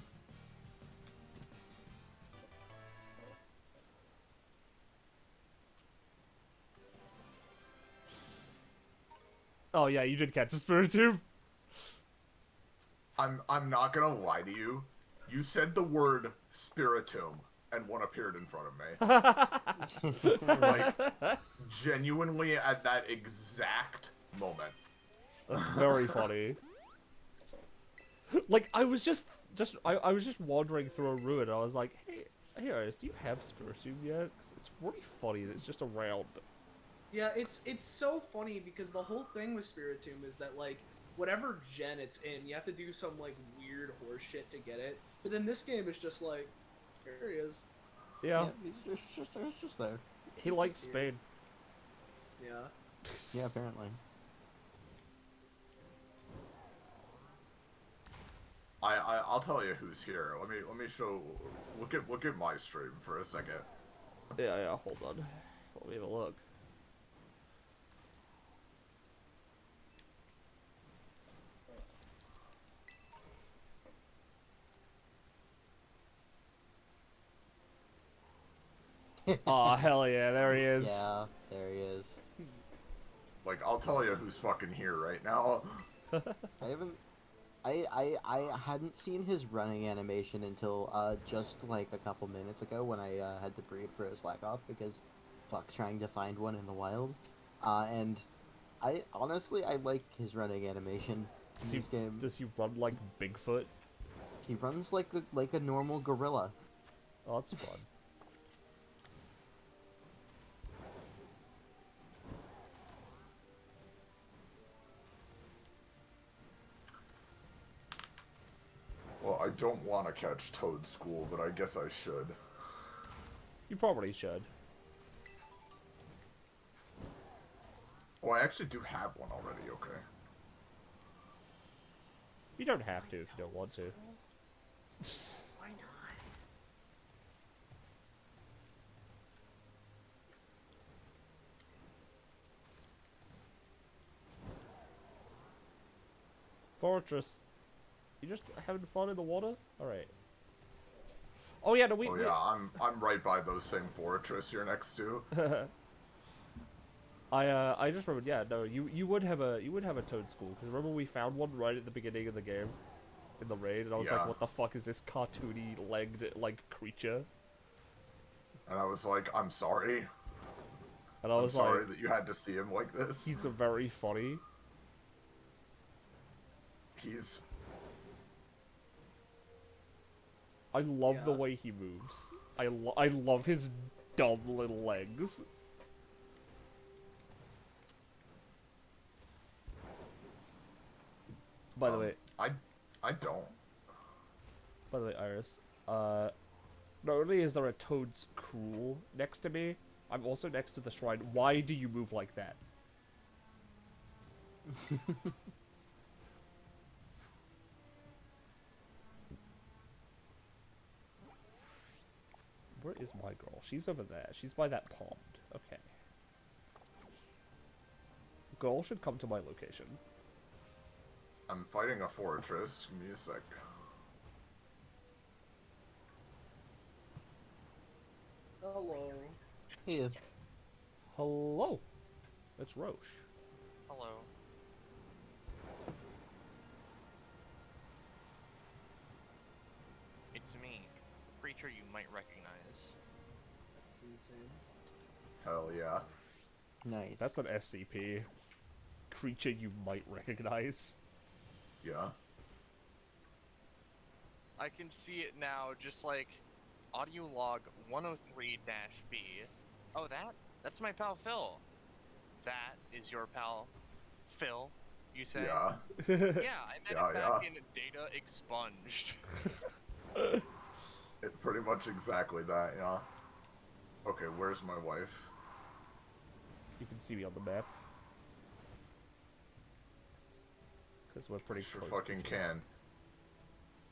Oh yeah, you did catch a Spiritomb. I'm not gonna lie to you. You said the word Spiritomb, and one appeared in front of me. Like, genuinely at that exact moment. That's very funny. Like, I was just I was just wandering through a ruin, and I was like, hey, Iris, do you have Spiritomb yet? 'Cause it's really funny that it's just around. Yeah, it's so funny because the whole thing with Spiritomb is that, like, whatever gen it's in, you have to do some, like, weird horse shit to get it. But then this game is just like, here he is. Yeah. It's just there. He likes Spain. Yeah. Yeah, apparently. I'll tell you who's here. Let me show. Look at my stream for a second. Yeah, hold on. Let me have a look. Aw, hell yeah, there he is. Yeah, there he is. Like, I'll tell you who's fucking here right now. I haven't. I hadn't seen his running animation until just like a couple minutes ago when I had to breed for a slack off because fuck trying to find one in the wild. And I honestly I like his running animation in this game. Does he run like Bigfoot? He runs like a normal gorilla. Oh, that's fun. Well, I don't want to catch Toad School, but I guess I should. You probably should. Oh, I actually do have one already, okay. You don't have to if you don't want to. Why not? Fortress. You just having fun in the water? Alright. Oh yeah, no, Oh yeah, I'm right by those same fortress you're next to. I just remembered, yeah, no, you would have a Toad School, because remember we found one right at the beginning of the game? In the raid, and I was Yeah. like, what the fuck is this cartoony legged, like, creature? And I was like, I'm sorry. And I I'm was sorry like, that you had to see him like this. he's a very funny. He's... I love the Yeah. way he moves. I love his dumb little legs. By the way, I don't. by the way, Iris, not only is there a Toad's Cruel next to me, I'm also next to the shrine. Why do you move like that? is my girl? She's over there. She's by that pond. Okay. Girl should come to my location. I'm fighting a fortress. Give me a sec. Hello. Yeah. Hello. It's Roche. Hello. It's me, a creature you might recognize. That's insane. Hell yeah. Nice. That's an SCP. Creature you might recognize. Yeah. I can see it now, just like audio log 103-B. Oh, that's my pal Phil. That is your pal Phil, you say? Yeah. Yeah, I met Yeah, him back in Data Expunged. It pretty much exactly that, yeah. Okay, where's my wife? You can see me on the map. Because we're pretty Sure close. fucking can.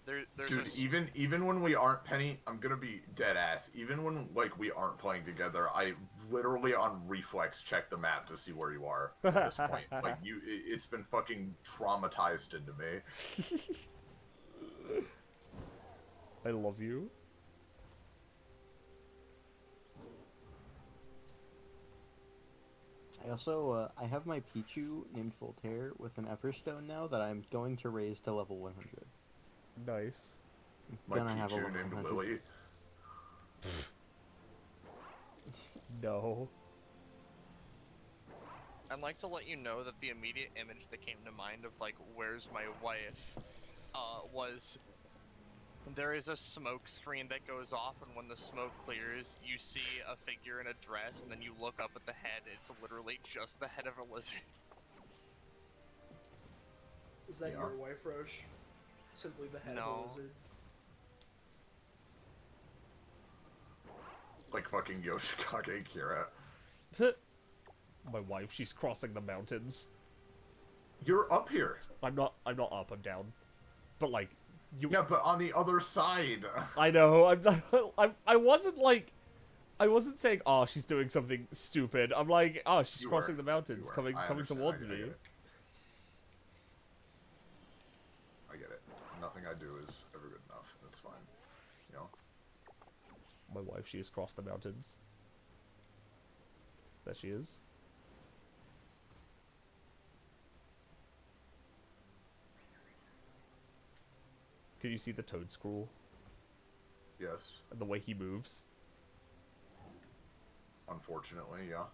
There's Dude, a even when we aren't, Penny, I'm gonna be dead ass. Even when like we aren't playing together, I literally on reflex check the map to see where you are at this point. Like it's been fucking traumatized into me. I love you. I also, I have my Pichu named Voltaire with an Everstone now that I'm going to raise to level 100. Nice. My Gonna have a Pichu level named 100. Willie. No. I'd like to let you know that the immediate image that came to mind of like where's my wife was there is a smoke screen that goes off, and when the smoke clears you see a figure in a dress, and then you look up at the head. It's literally just the head of a lizard. Is that Yeah. your wife, Roche? Simply the head of No. a lizard? Like fucking Yoshikage Kira. My wife, she's crossing the mountains. You're up here. I'm not up, I'm down. But like, you... Yeah, but on the other side. I know, I wasn't like... I wasn't saying, oh, she's doing something stupid. I'm like, oh, she's You crossing were. the mountains, You were. coming I understand. towards I me. get it. I get it. Nothing I do is ever good enough. That's fine. You know? My wife, she has crossed the mountains. There she is. Can you see the toad scroll? Yes. And the way he moves? Unfortunately, yeah.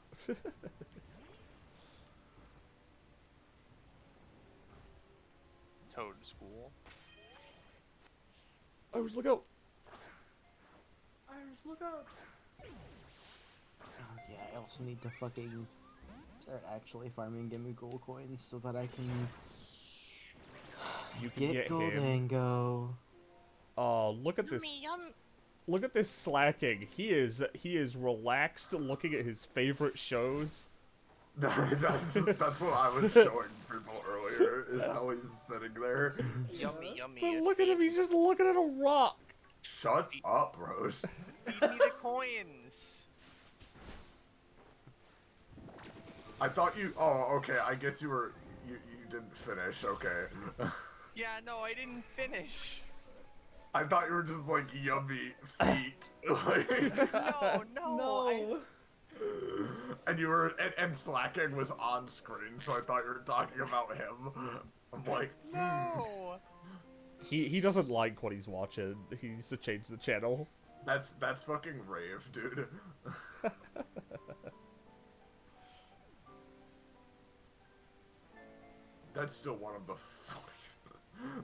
Toad School. Iris, look out! Iris, look out! Oh, yeah, I also need to fucking start actually farming Gimme Gold Coins so that I can You can get him. Goldango. Oh, look at this. Look at this slacking. He is relaxed looking at his favorite shows. that's what I was showing people earlier, is how he's sitting there. Yummy, yummy. But look at him, he's just looking at a rock. Shut up, Rose. Feed me the coins. I thought you... Oh, okay, I guess you were... You didn't finish, okay. Yeah, no, I didn't finish. I thought you were just like, yummy feet. Like, No. and you were... And slacking was on screen, so I thought you were talking about him. I'm like, No. He doesn't like what he's watching. He needs to change the channel. That's fucking rave, dude. That's still one of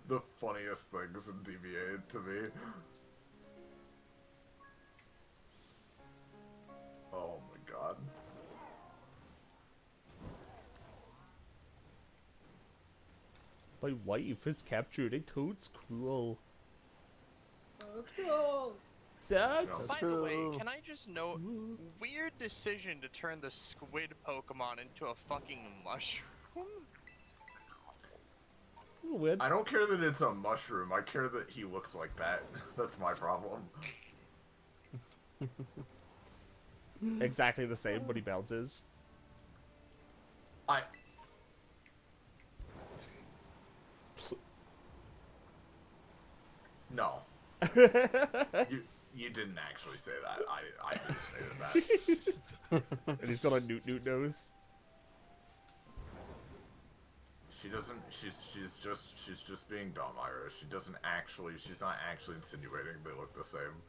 the funniest things in DBA to me. Oh my god. My wife has captured a toad scroll. Let's go! That's... By the way, true. can I just note, weird decision to turn the squid Pokemon into a fucking mushroom? a little weird. I don't care that it's a mushroom, I care that he looks like that. That's my problem. Exactly the same, but he bounces. I. No. You didn't actually say that. I just stated that. And he's got a newt nose. She doesn't. She's just being dumb, Ira. She doesn't actually. She's not actually insinuating they look the same.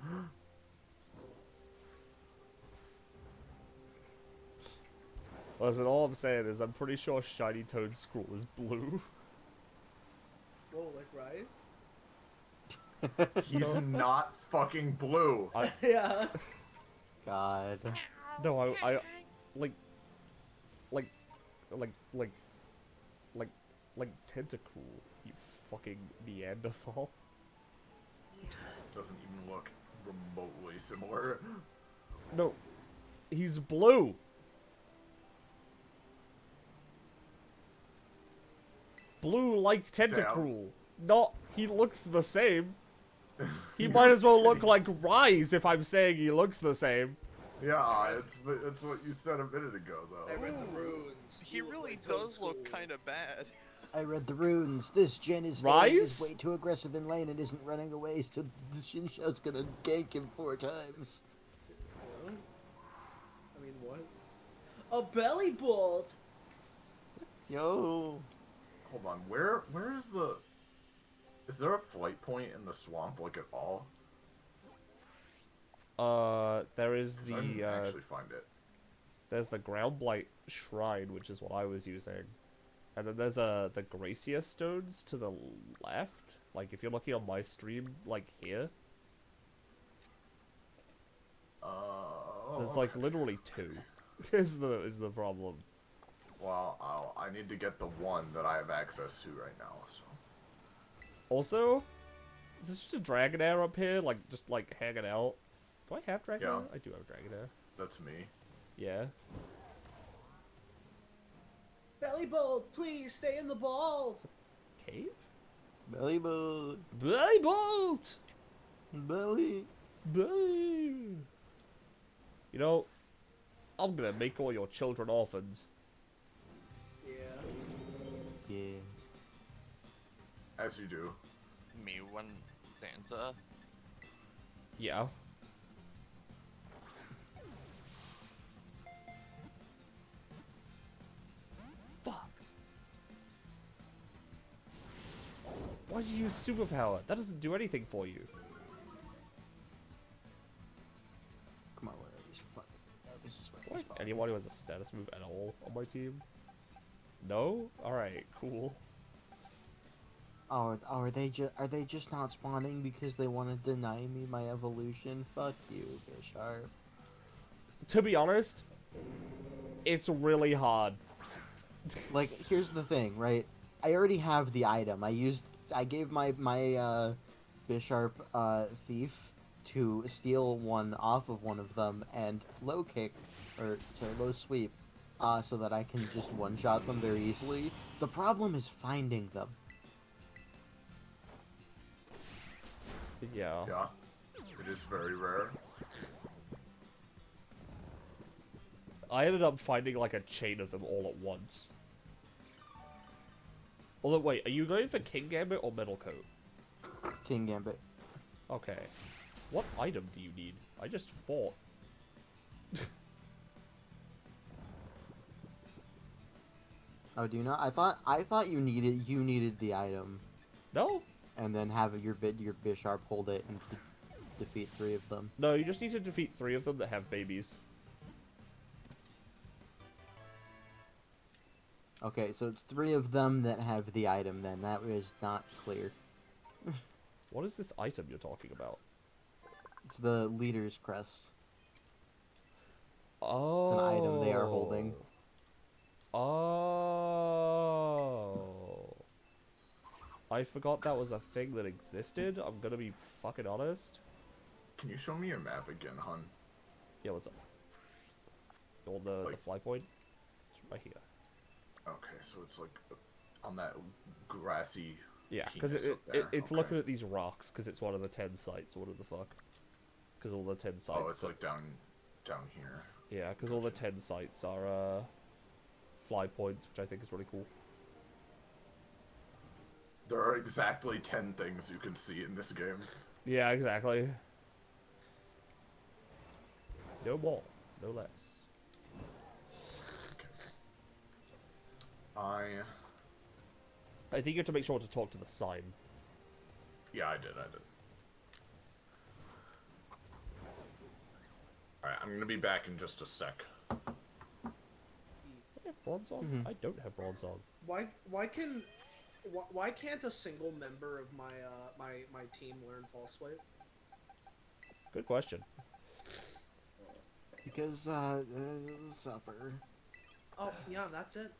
Listen, all I'm saying is I'm pretty sure Shiny Toad Scroll is blue. Whoa, like Rise? He's not fucking blue. Yeah. God. No, I like Tentacool, you fucking Neanderthal. Doesn't even look remotely similar. No, he's blue. Blue like Tentacruel. Not, he looks the same. He might as well look like Rise if I'm saying he looks the same. Yeah, it's what you said a minute ago, though. I read the runes. He really does look kind of bad. I read the runes. This Gen is Rise? way too aggressive in lane and isn't running away, so the Shinshao's gonna gank him 4 times. What? I mean, what? A belly bolt! Yo. Hold on, where is the... Is there a flight point in the swamp, like, at all? There is 'Cause I didn't the, actually find it. there's the Ground Blight Shrine, which is what I was using. And then there's, the Gracia Stones to the left. Like, if you're looking on my stream, like, here. There's, like, literally 2. is the problem. Well, I need to get the one that I have access to right now, so... Also, is this just a Dragonair up here? Like, just, like, hanging out? Do I have Dragonair? Yeah. I do have Dragonair. That's me. Yeah. Belly bolt, please stay in the ball! Cave? Belly bolt. Belly Bolt! Belly. Belly! You know, I'm gonna make all your children orphans. Yeah. Yeah. As you do. Me when Santa. Yeah. Fuck. Why'd you use superpower? That doesn't do anything for you. Come on, where are these fucking... Oh, this is where What? these spawn. Anyone who has a status move at all on my team? No? Alright, cool. Oh, are they just not spawning because they want to deny me my evolution? Fuck you, Bisharp. To be honest, it's really hard. Like, here's the thing, right? I already have the item. I gave my Bisharp thief to steal one off of one of them and low kick, or sorry, low sweep, so that I can just one-shot them very easily. The problem is finding them. Yeah. Yeah. It is very rare. I ended up finding like a chain of them all at once. Although, wait, are you going for King Gambit or Metal Coat? King Gambit. Okay. What item do you need? I just fought. Oh, do you not? I thought you needed the item, No? and then have your Bisharp hold it and defeat 3 of them. No, you just need to defeat 3 of them that have babies. Okay, so it's 3 of them that have the item then. That is not clear. What is this item you're talking about? It's the leader's crest. Oh. It's an item they are holding. Oh. I forgot that was a thing that existed. I'm gonna be fucking honest. Can you show me your map again, hun? Yeah, what's up? On the fly point? It's right here. Okay, so it's like on that grassy. Yeah, because penis up there. it's Okay. looking at these rocks, because it's one of the 10 sites, what the fuck. because all the 10 sites. Oh, it's like down here. Yeah, because all the 10 sites are fly points, which I think is really cool. There are exactly 10 things you can see in this game. Yeah, exactly. No more, no less. Okay. I think you have to make sure to talk to the sign. Yeah, I did. Alright, I'm gonna be back in just a sec. I have bronze on? I don't have bronze on. Why can't a single member of my team learn false swipe? Good question. Because, suffer. Oh yeah, that's it.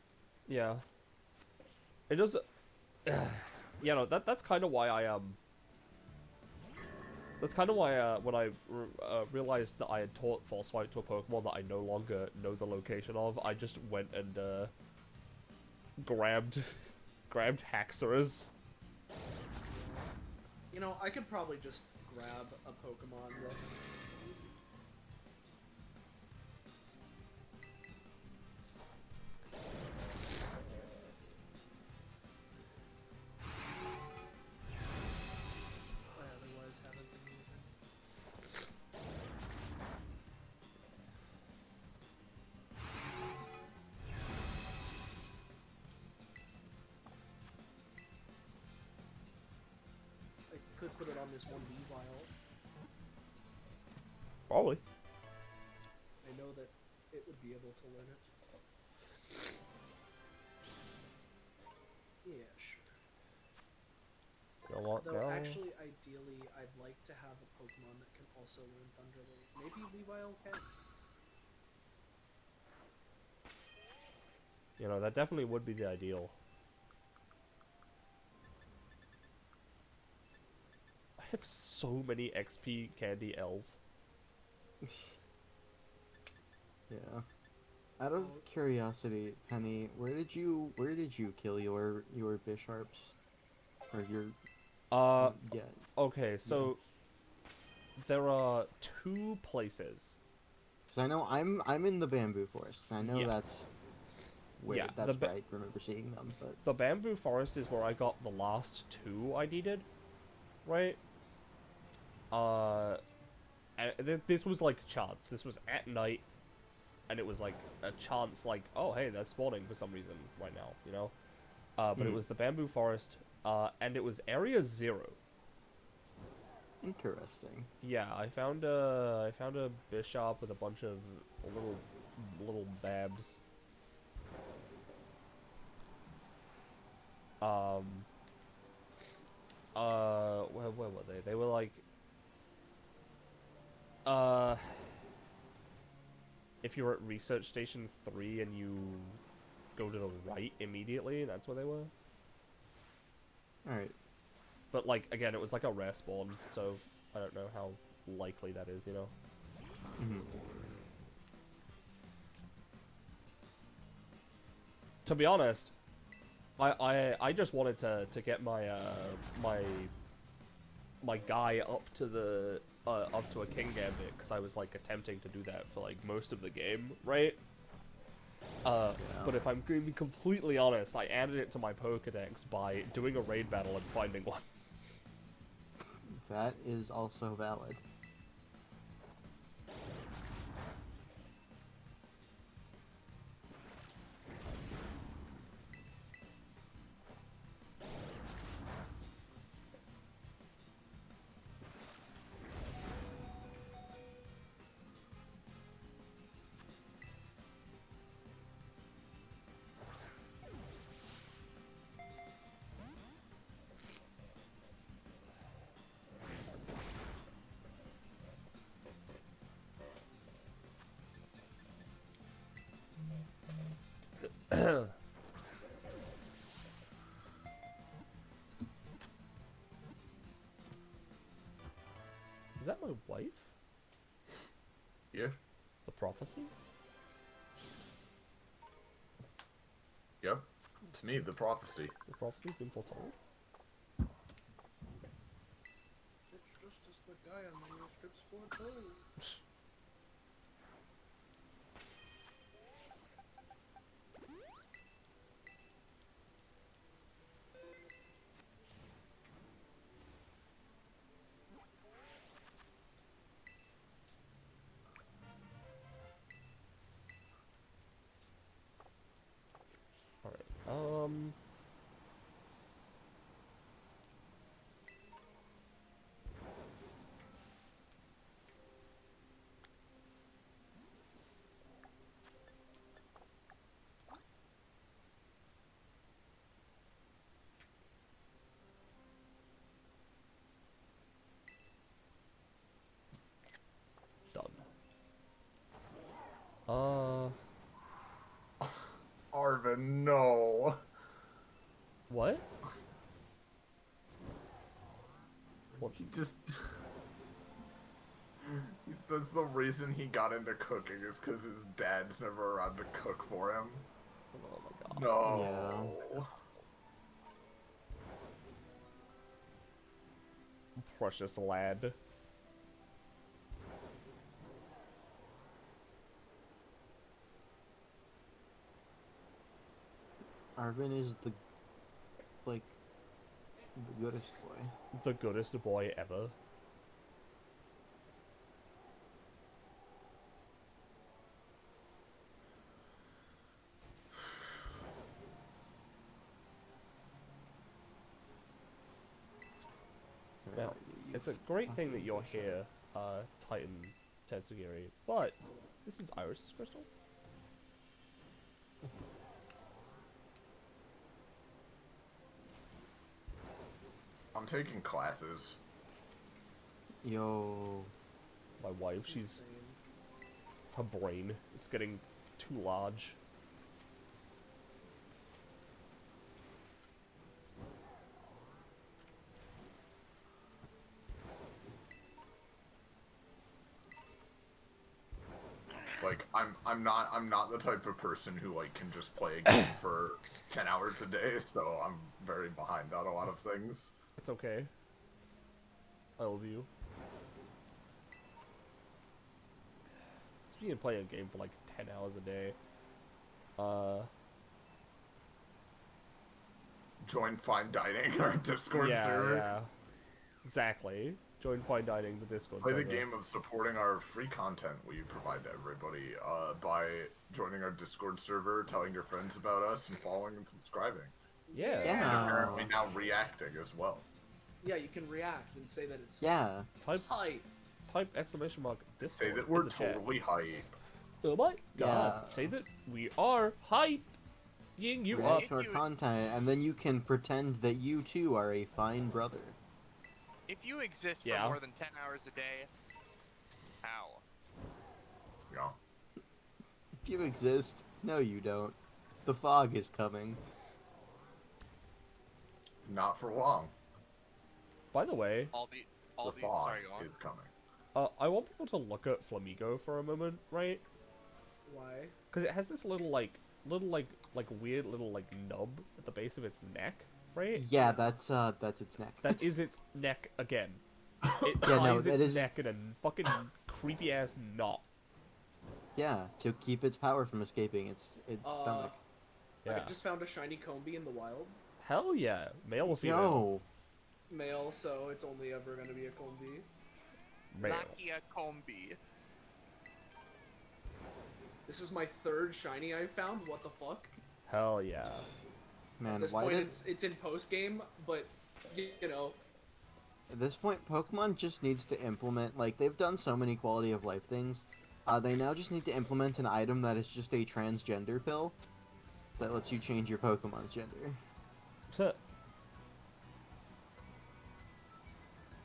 Yeah. It does. Yeah, no, that's kind of why I That's kind of why when I realized that I had taught false swipe to a Pokemon that I no longer know the location of, I just went and grabbed Haxorus. You know, I could probably just grab a Pokemon with. Could put it on this one Weavile. Probably. I know that it would be able to learn it. Yeah, sure. You know what? Though No. actually, ideally, I'd like to have a Pokemon that can also learn Thunderwave. Maybe Weavile can. You know, that definitely would be the ideal. I have so many XP candy L's. Yeah. Out of curiosity, Penny, where did you kill your Bisharps? Or your yeah. Okay, so there are 2 places. Cuz I know I'm in the bamboo forest. 'Cause I know Yeah. that's where Yeah, that's where I remember seeing them, but The bamboo forest is where I got the last 2 I needed, right? This was like chance. This was at night, and it was like a chance, like, oh hey, they're spawning for some reason right now, you know. But it was the bamboo forest, and it was area 0. interesting. Yeah, I found a Bishop with a bunch of little babs. Where were they? They were like, if you're at Research Station 3 and you go to the right immediately, that's where they were. Alright. But, like, again, it was like a rare spawn, so I don't know how likely that is, you know? To be honest, I just wanted to get my my guy up to a King Gambit, because I was like attempting to do that for like most of the game, right? But if I'm going to be completely honest, I added it to my Pokedex by doing a raid battle and finding one. That is also valid. Is that my wife? Yeah. The prophecy? Yep. It's me, the prophecy. The prophecy's been foretold? It's just as the guy on the Export code. Alright, done. Arvin, no. What? What? He just... He says the reason he got into cooking is because his dad's never around to cook for him. Oh my god. No. Precious lad. Arvin is the, like, the goodest boy. The goodest boy ever. Well, it's a great thing that you're here, Titan Tensugiri, but this is Iris's crystal? I'm taking classes. Yo. My wife, she's... her brain, it's getting too large. Like, I'm not the type of person who, like, can just play a game for 10 hours a day, so I'm very behind on a lot of things. It's okay. I love you. Speaking of playing a game for like 10 hours a day, Join Fine Dining, our Discord server. yeah, exactly. Join Fine Dining, the Discord Play the server. game of supporting our free content we provide to everybody by joining our Discord server, telling your friends about us, and following and subscribing. Yeah. And apparently now reacting as well. Yeah, you can react and say that it's Yeah. tight. Type exclamation mark Discord Say that in we're the chat. totally hype. Oh my god. Yeah. Say that we are hyping you up. React to our content, and then you can pretend that you too are a fine brother. If you exist for Yeah. more than 10 hours a day, how? Yeah. If you exist, no you don't. The fog is coming. Not for long. By the way, The fog sorry, go on. is coming. I want people to look at Flamigo for a moment, right? Why? Because it has this little weird little nub at the base of its neck, right? Yeah, that's its neck. That is its neck again. It Yeah, no, ties that its is- neck in a fucking creepy ass knot. Yeah, to keep its power from escaping its stomach. Yeah. I just found a shiny Combi in the wild. Hell yeah, male or female? Yo, Male, so it's only ever gonna be a Combi. Male. Lucky a combi. This is my third shiny I found. What the fuck? Hell yeah. man, At this why point, did it's in post game, but you know, at this point Pokemon just needs to implement, like, they've done so many quality of life things. They now just need to implement an item that is just a transgender pill that lets you change your Pokemon's gender.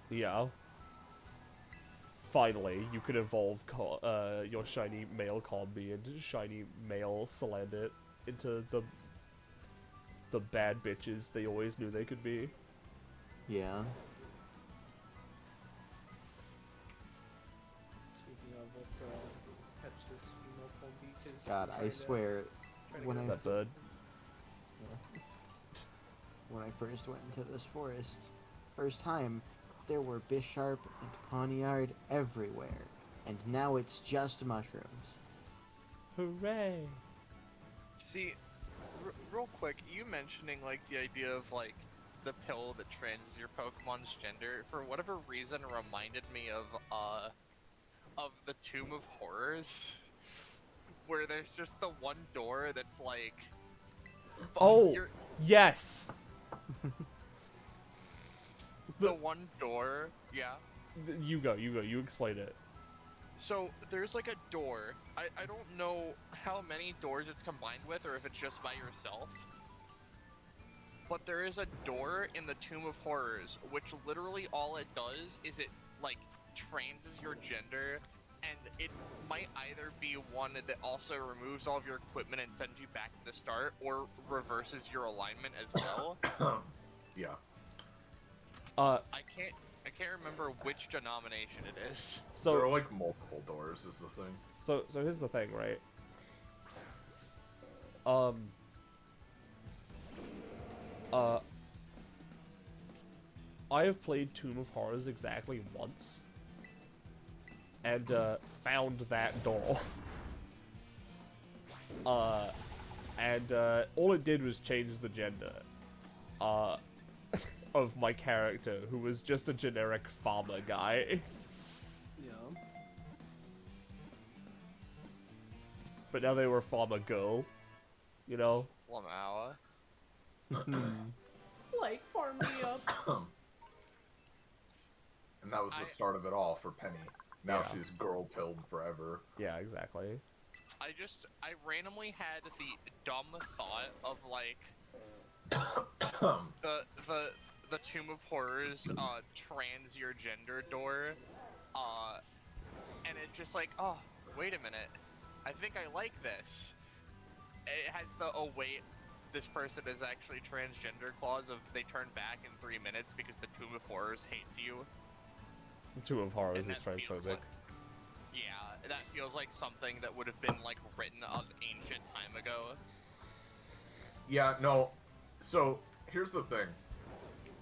Yeah. Finally, you could evolve your shiny male Combi into shiny male Salandit into the bad bitches they always knew they could be. Yeah. speaking of, let's catch this female Combi. 'Cause God, I'm I trying to- swear, trying to when get I That bird. when I first went into this forest, first time, there were Bisharp and Pawniard everywhere, and now it's just mushrooms. Hooray! See, real quick, you mentioning like the idea of like the pill that transes your Pokemon's gender, for whatever reason, reminded me of the Tomb of Horrors, where there's just the one door that's like. Oh, you're- yes! the one door, yeah. You go, you explain it. So there's like a door. I don't know how many doors it's combined with, or if it's just by yourself. But there is a door in the Tomb of Horrors, which literally all it does is it like transes your gender, and it might either be one that also removes all of your equipment and sends you back to the start, or reverses your alignment as well. Yeah. I can't remember which denomination it is. So there are like multiple doors is the thing. So here's the thing, right? I have played Tomb of Horrors exactly once, and found that door. And all it did was change the gender of my character, who was just a generic farmer guy. Yeah. But now they were farmer girl, you know? Lamau. Like, farm me up. And that was the start of it all for Penny. Now Yeah. she's girl pilled forever. Yeah, exactly. I randomly had the dumb thought of like the Tomb of Horrors trans your gender door, and it just like, oh, wait a minute, I think I like this. It has the, oh wait, this person is actually transgender clause of they turn back in 3 minutes because the Tomb of Horrors hates you. The Tomb of Horrors And is that feels transphobic. like- Yeah, that feels like something that would have been like written of ancient time ago. Yeah, no. So, here's the thing.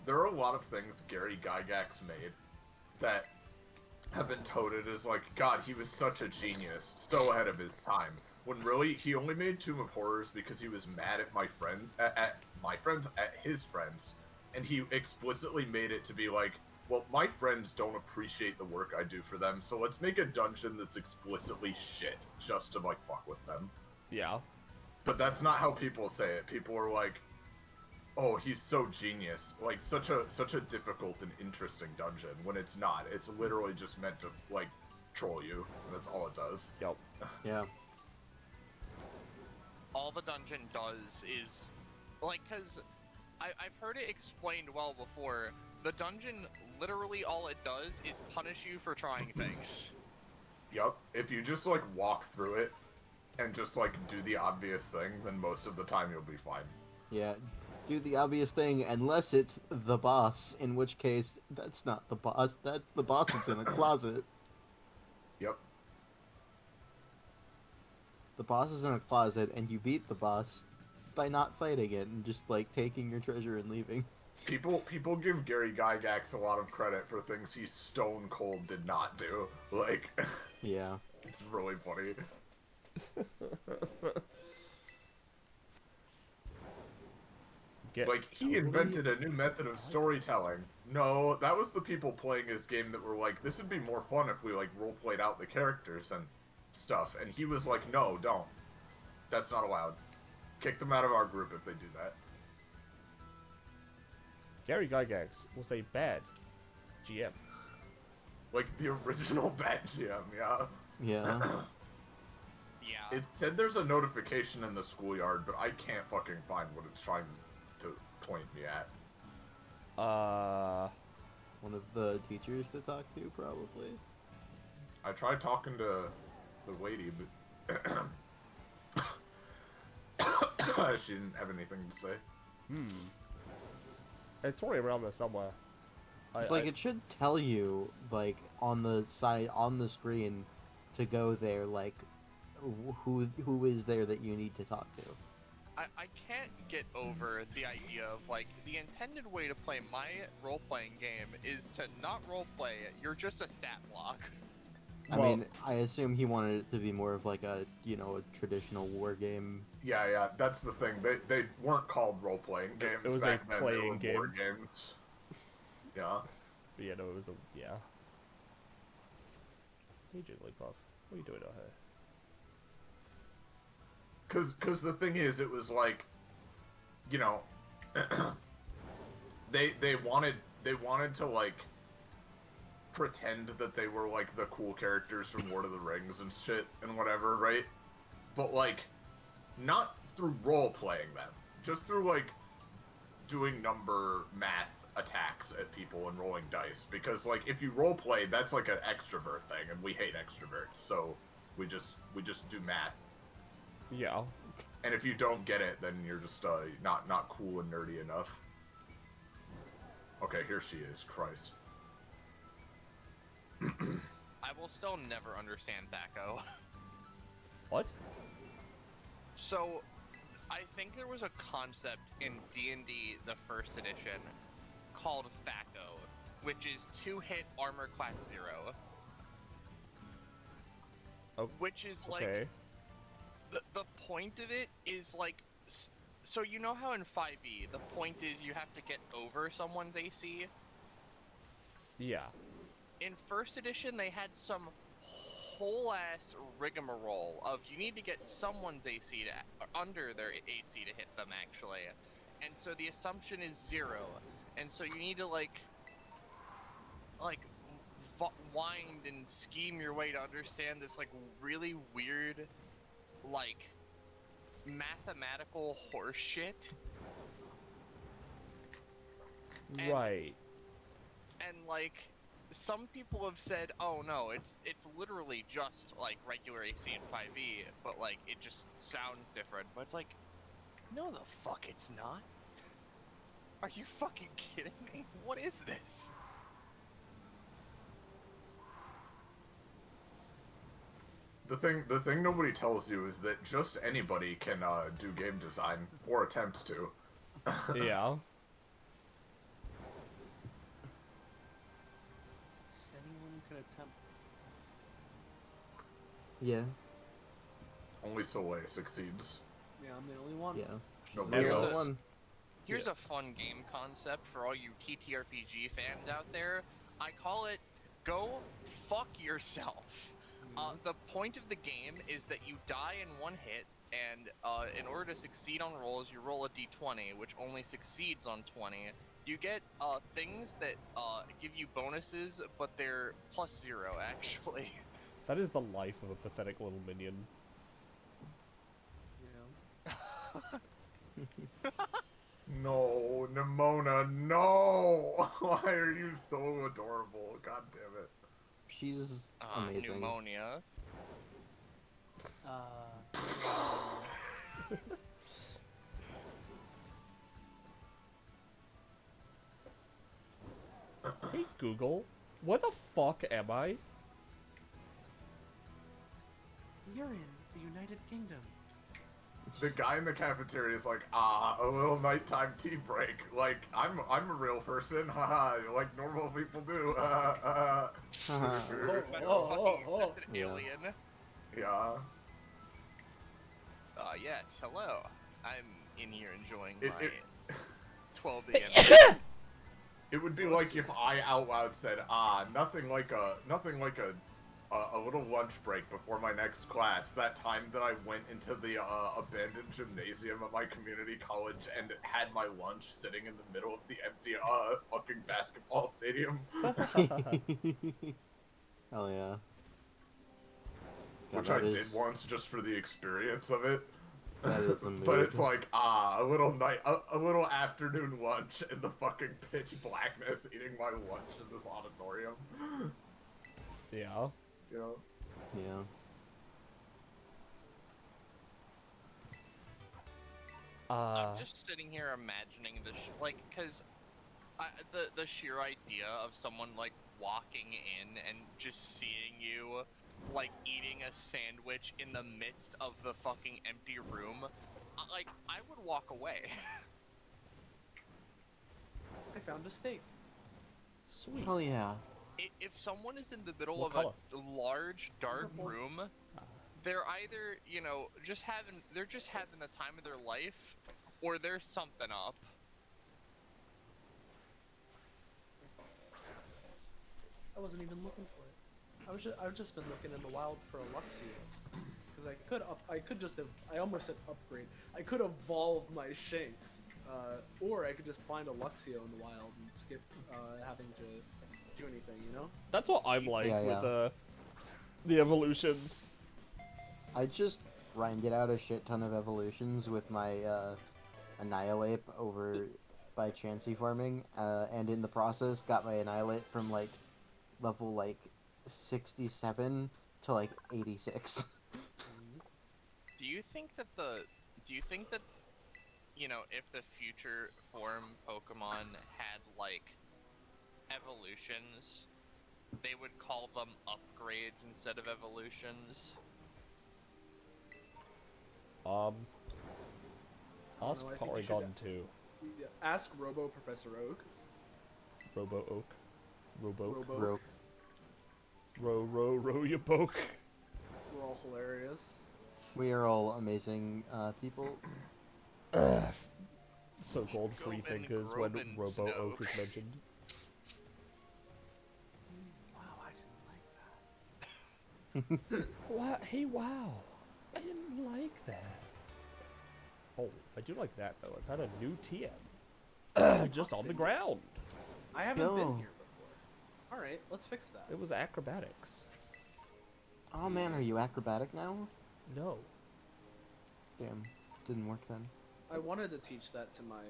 There are a lot of things Gary Gygax made that have been touted as like, God, he was such a genius, so ahead of his time. When really, he only made Tomb of Horrors because he was mad at at his friends, and he explicitly made it to be like, well, my friends don't appreciate the work I do for them, so let's make a dungeon that's explicitly shit, just to like fuck with them. Yeah. But that's not how people say it. People are like, oh, he's so genius. Like, such a difficult and interesting dungeon, when it's not. It's literally just meant to, like, troll you. That's all it does. Yep. Yeah. All the dungeon does is, like, because I've heard it explained well before, the dungeon, literally all it does is punish you for trying things. Yup. If you just, like, walk through it and just, like, do the obvious thing, then most of the time you'll be fine. Yeah. Do the obvious thing, unless it's the boss, in which case, that's not the boss, that the boss is in a closet. Yep. The boss is in a closet, and you beat the boss by not fighting it, and just, like, taking your treasure and leaving. People give Gary Gygax a lot of credit for things he stone cold did not do. Like, Yeah. it's really funny. Like, he invented a new method of storytelling. No, that was the people playing his game that were like, this would be more fun if we, like, role-played out the characters and stuff. And he was like, no, don't. That's not allowed. Kick them out of our group if they do that. Gary Gygax will say bad GM. Like, the original bad GM, yeah. Yeah. Yeah. It said there's a notification in the schoolyard, but I can't fucking find what it's trying to point me at. One of the teachers to talk to, probably. I tried talking to the lady, but she didn't have anything to say. It's probably around there somewhere. It's like, it should tell you, like, on the side, on the screen, to go there, like, who is there that you need to talk to. I can't get over the idea of, like, the intended way to play my role-playing game is to not role-play, you're just a stat block. I Well- mean, I assume he wanted it to be more of like a, you know, a traditional war game. Yeah, that's the thing. They weren't called role-playing games It was back a then. playing They were war game. games. Yeah. But yeah, no, it was a yeah. Hey, Jigglypuff, what are you doing out here? Cause the thing is, it was like, you know, they wanted to like pretend that they were like the cool characters from Lord of the Rings and shit and whatever, right? But like, not through role playing them, just through like doing number math attacks at people and rolling dice. Because like, if you role play, that's like an extrovert thing, and we hate extroverts, so we just do math. Yeah. And if you don't get it, then you're just not cool and nerdy enough. Okay, here she is. Christ. I will still never understand Thaco. What? So, I think there was a concept in D&D, the first edition, called Thaco, which is 2-hit armor class 0. Oh, Which is like, okay. the point of it is like, so you know how in 5e, the point is you have to get over someone's AC? Yeah. In first edition, they had some whole ass rigmarole of you need to get someone's AC to under their AC to hit them actually, and so the assumption is 0, and so you need to like wind and scheme your way to understand this like really weird like mathematical horse shit. And- Right. And like some people have said, oh no, it's literally just like regular AC in 5e, but like it just sounds different. But it's like, no the fuck it's not. Are you fucking kidding me? What is this? The thing nobody tells you is that just anybody can do game design or attempt to. Yeah. Anyone can attempt. Yeah, Only Soleil succeeds. Yeah, I'm the only one. yeah. Nobody Here's else. a- Here's a fun game concept for all you TTRPG fans out there. I call it, go fuck yourself. The point of the game is that you die in one hit, and in order to succeed on rolls, you roll a d20, which only succeeds on 20. You get things that give you bonuses, but they're +0, actually. That is the life of a pathetic little minion. Yeah. No, Nimona, no! Why are you so adorable? God damn it. She's amazing. Pneumonia. Hey Google, where the fuck am I? You're in the United Kingdom. The guy in the cafeteria is like, a little nighttime tea break. Like, I'm a real person, haha, like normal people do. That's an Yeah. alien. Yeah. Yes, hello. I'm in here enjoying It- my 12 a.m. It would be like if I out loud said, nothing like a little lunch break before my next class. That time that I went into the abandoned gymnasium at my community college and had my lunch sitting in the middle of the empty fucking basketball stadium. Hell yeah. God, Which I that did is- once just for the experience of it. That is a But mood. it's like, a little afternoon lunch in the fucking pitch blackness, eating my lunch in this auditorium. Yeah. You know? Yeah. I'm just sitting here imagining the cause the sheer idea of someone like walking in and just seeing you like eating a sandwich in the midst of the fucking empty room, like, I would walk away. I found a steak. Sweet. Oh yeah. If someone is in the middle What of color? a large, dark Purple. room, they're either, you know, they're just having the time of their life, or there's something up. I wasn't even looking for it. I've just been looking in the wild for a Luxio. Because I almost said upgrade. I could evolve my Shanks. Or I could just find a Luxio in the wild and skip having to do anything, you know? That's what I'm like Yeah, with yeah. the evolutions. I just grinded out a shit ton of evolutions with my Annihilate over by Chansey farming, and in the process got my Annihilate from like level like 67 to like 86. Do you think that you know, if the future form Pokemon had like evolutions, they would call them upgrades instead of evolutions? Ask I think you Polygon should- 2. Yeah, ask Robo Professor Oak. Robo Oak. Robo. Robo. Rope. Row you poke. We're all hilarious. We are all amazing people. So-called free Goben, thinkers when Groben, Robo Oak Snoke. is mentioned. Wow, I didn't like that. Wow, hey, wow. I didn't like that. Oh, I do like that, though. I've had a new TM. Just on the ground. I haven't been Yo. here before. Alright, let's fix that. It was acrobatics. Oh man, are you acrobatic now? No. Damn, didn't work then. I wanted to teach that to my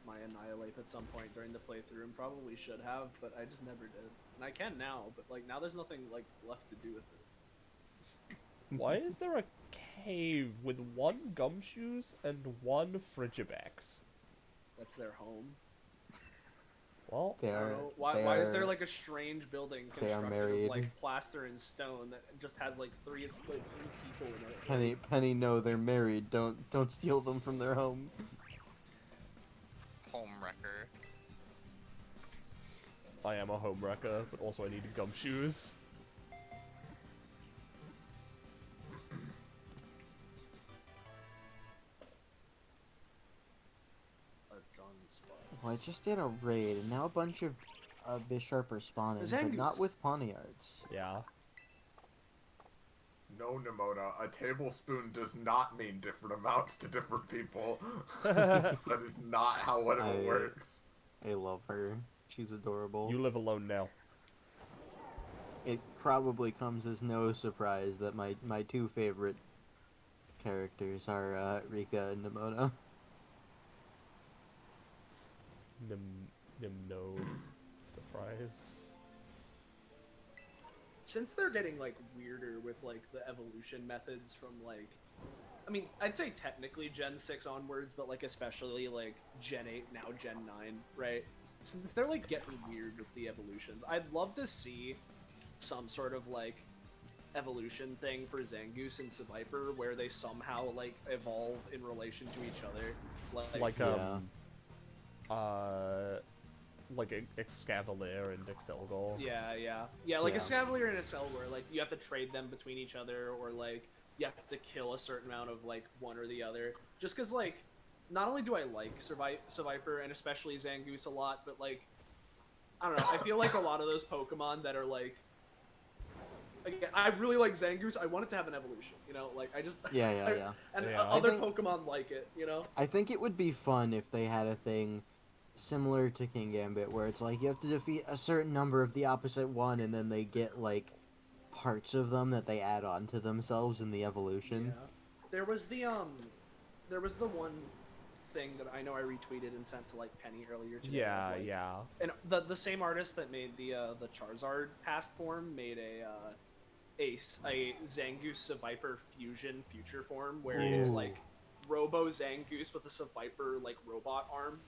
my Annihilate at some point during the playthrough, and probably should have, but I just never did. And I can now, but like now there's nothing like left to do with it. Why is there a cave with 1 Gumshoes and 1 Frigibax? That's their home. Well, They I don't are. know. Why is there like a strange building they are constructed married. of like plaster and stone that just has like three people in it? Penny? No, they're married. Don't steal them from their home. Homewrecker. I am a homewrecker, but also I need Gumshoes. A done spot. Well, I just did a raid, and now a bunch of Bisharp are spawning, but not Zangoose. with Pawniards. Yeah. No, Nimona, a tablespoon does not mean different amounts to different people. You That is not how whatever I- works. I love her. She's adorable. live alone now. It probably comes as no surprise that my 2 favorite characters are Rika and Nimona. No surprise. Since they're getting like weirder with like the evolution methods from like, I mean, I'd say technically Gen 6 onwards, but like especially like Gen 8, now Gen 9, right? Since they're like getting weird with the evolutions, I'd love to see some sort of like evolution thing for Zangoose and Seviper where they somehow like evolve in relation to each other. Like, Yeah. like Excavalier and Excelgor. Yeah, like Yeah. a Scavalier and a Selgor, like you have to trade them between each other, or like you have to kill a certain amount of like one or the other. Just because like, not only do I like Seviper and especially Zangoose a lot, but like, I don't know, I feel like a lot of those Pokemon that are like, again, I really like Zangoose. I want it to have an evolution, you know, like I just Yeah. and Yeah. other I think- Pokemon like it, you know. I think it would be fun if they had a thing similar to King Gambit, where it's like you have to defeat a certain number of the opposite one, and then they get like parts of them that they add on to themselves in the evolution. Yeah. There was the one thing that I know I retweeted and sent to like Penny earlier today. Yeah, of, like, yeah. And the same artist that made the Charizard past form made a Zangoose Seviper fusion future form where it's Ooh. like Robo Zangoose with a Seviper like robot arm.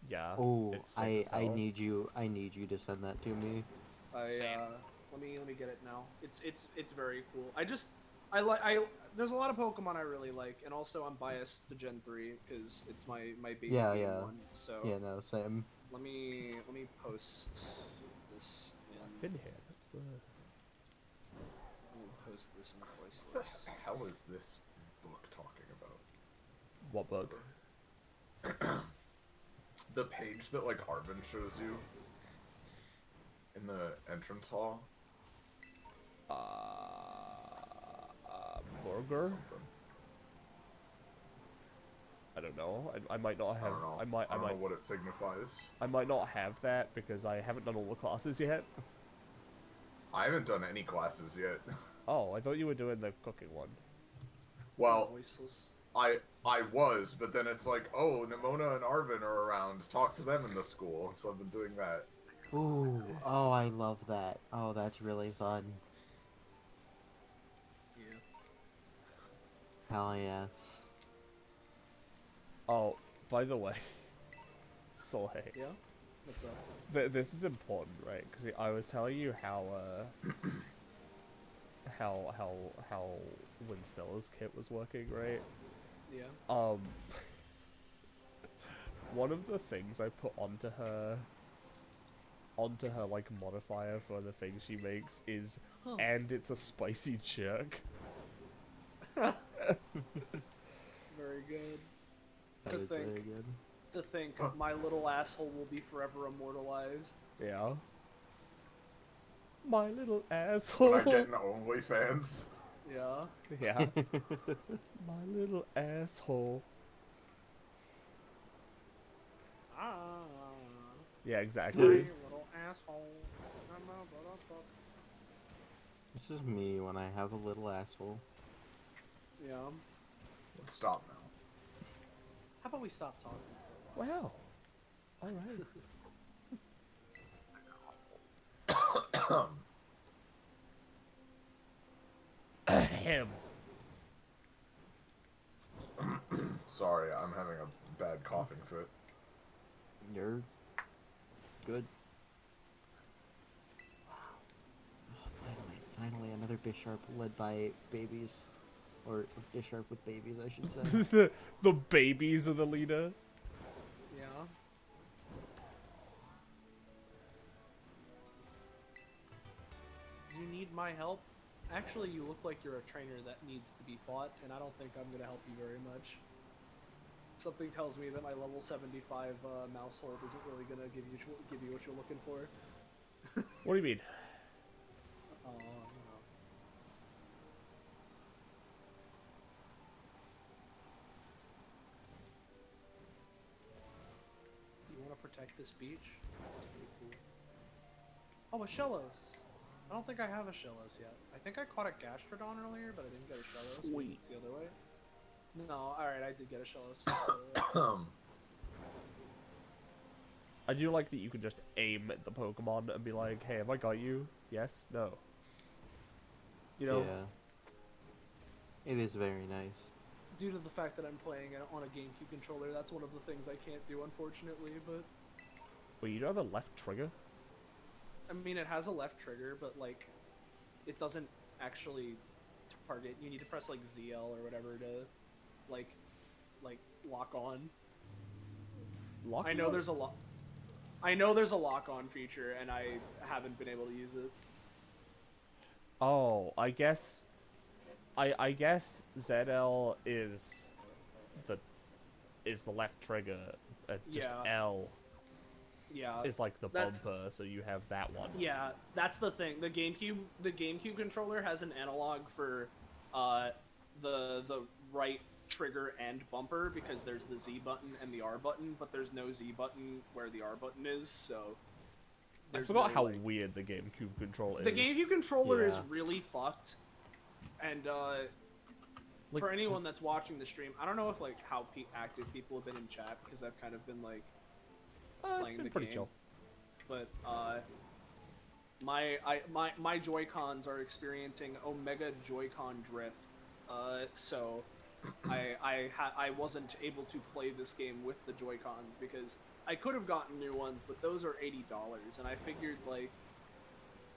Yeah. Oh, it's sick I as hell. need you to send that to me. I Same. let me get it now. It's very cool. I just There's a lot of Pokemon I really like, and also I'm biased to Gen 3 because it's my baby Yeah, game yeah. one. So Yeah, no, same. let me post this in. Been here. That's the. We'll post this in the voice What list. the hell is this book talking about? What book? The page that like Arvin shows you in the entrance hall. Burger? Something. I don't know. I might not I have. don't know. I might. I don't know what it signifies. I might not have that because I haven't done all the classes yet. I haven't done any classes yet. Oh, I thought you were doing the cooking one. Well, Voiceless. I was, but then it's like, oh, Nimona and Arvin are around. Talk to them in the school. So I've been doing that. Ooh, oh, I love that. Oh, that's really fun. Yeah. Hell yes. Oh, by the way, Soleil. Yeah. What's up? This is important, right? Because I was telling you how how Winstella's kit was working, right? Yeah. One of the things I put onto her like modifier for the thing she makes is, Huh. and it's a spicy jerk. Very good. That To is think. very good. To think my little asshole will be forever immortalized. Yeah. My little When asshole. I get into OnlyFans. Yeah. Yeah. My little asshole. Ah. Yeah, My exactly. little asshole. This is me when I have a little asshole. Yeah. Let's stop now. How about we stop talking? Wow. All right. Ahem. Sorry, I'm having a bad coughing fit. You're good. Wow. Oh, finally another Bisharp led by babies. Or Bisharp with babies, I should say. the babies of the leader. Yeah. You need my help? Actually, you look like you're a trainer that needs to be fought, and I don't think I'm gonna help you very much. Something tells me that my level 75 mouse hold isn't really gonna give you what you're looking for. What do you mean? Oh, no. You want to protect this beach? That's pretty cool. Oh, a Shellos! I don't think I have a Shellos yet. I think I caught a Gastrodon earlier, but I didn't get a Shellos. Sweet. It's the other way. No, alright, I did get a Shellos. It's the other way. I do like that you can just aim at the Pokemon and be like, hey, have I got you? Yes? No. You know? Yeah. It is very nice. Due to the fact that I'm playing it on a GameCube controller, that's one of the things I can't do, unfortunately, but... Wait, you don't have a left trigger? I mean, it has a left trigger, but, like, it doesn't actually target. You need to press, like, ZL or whatever to, like, lock on. Lock I know on? there's a lock... I know there's a lock-on feature, and I haven't been able to use it. Oh, I guess... I guess ZL is the left trigger. Just Yeah. L Yeah. is like the That's- bumper, so you have that one. Yeah, that's the thing. The GameCube controller has an analog for the right trigger and bumper because there's the Z button and the R button, but there's no Z button where the R button is, so I there's forgot no, how like- weird the GameCube control is. The GameCube controller is Yeah. really fucked. And Like- for anyone that's watching the stream, I don't know if like how active people have been in chat because I've kind of been like It's playing been the pretty game. chill. But my Joy-Cons are experiencing Omega Joy-Con drift, so I wasn't able to play this game with the Joy-Cons because I could have gotten new ones, but those are $80, and I figured like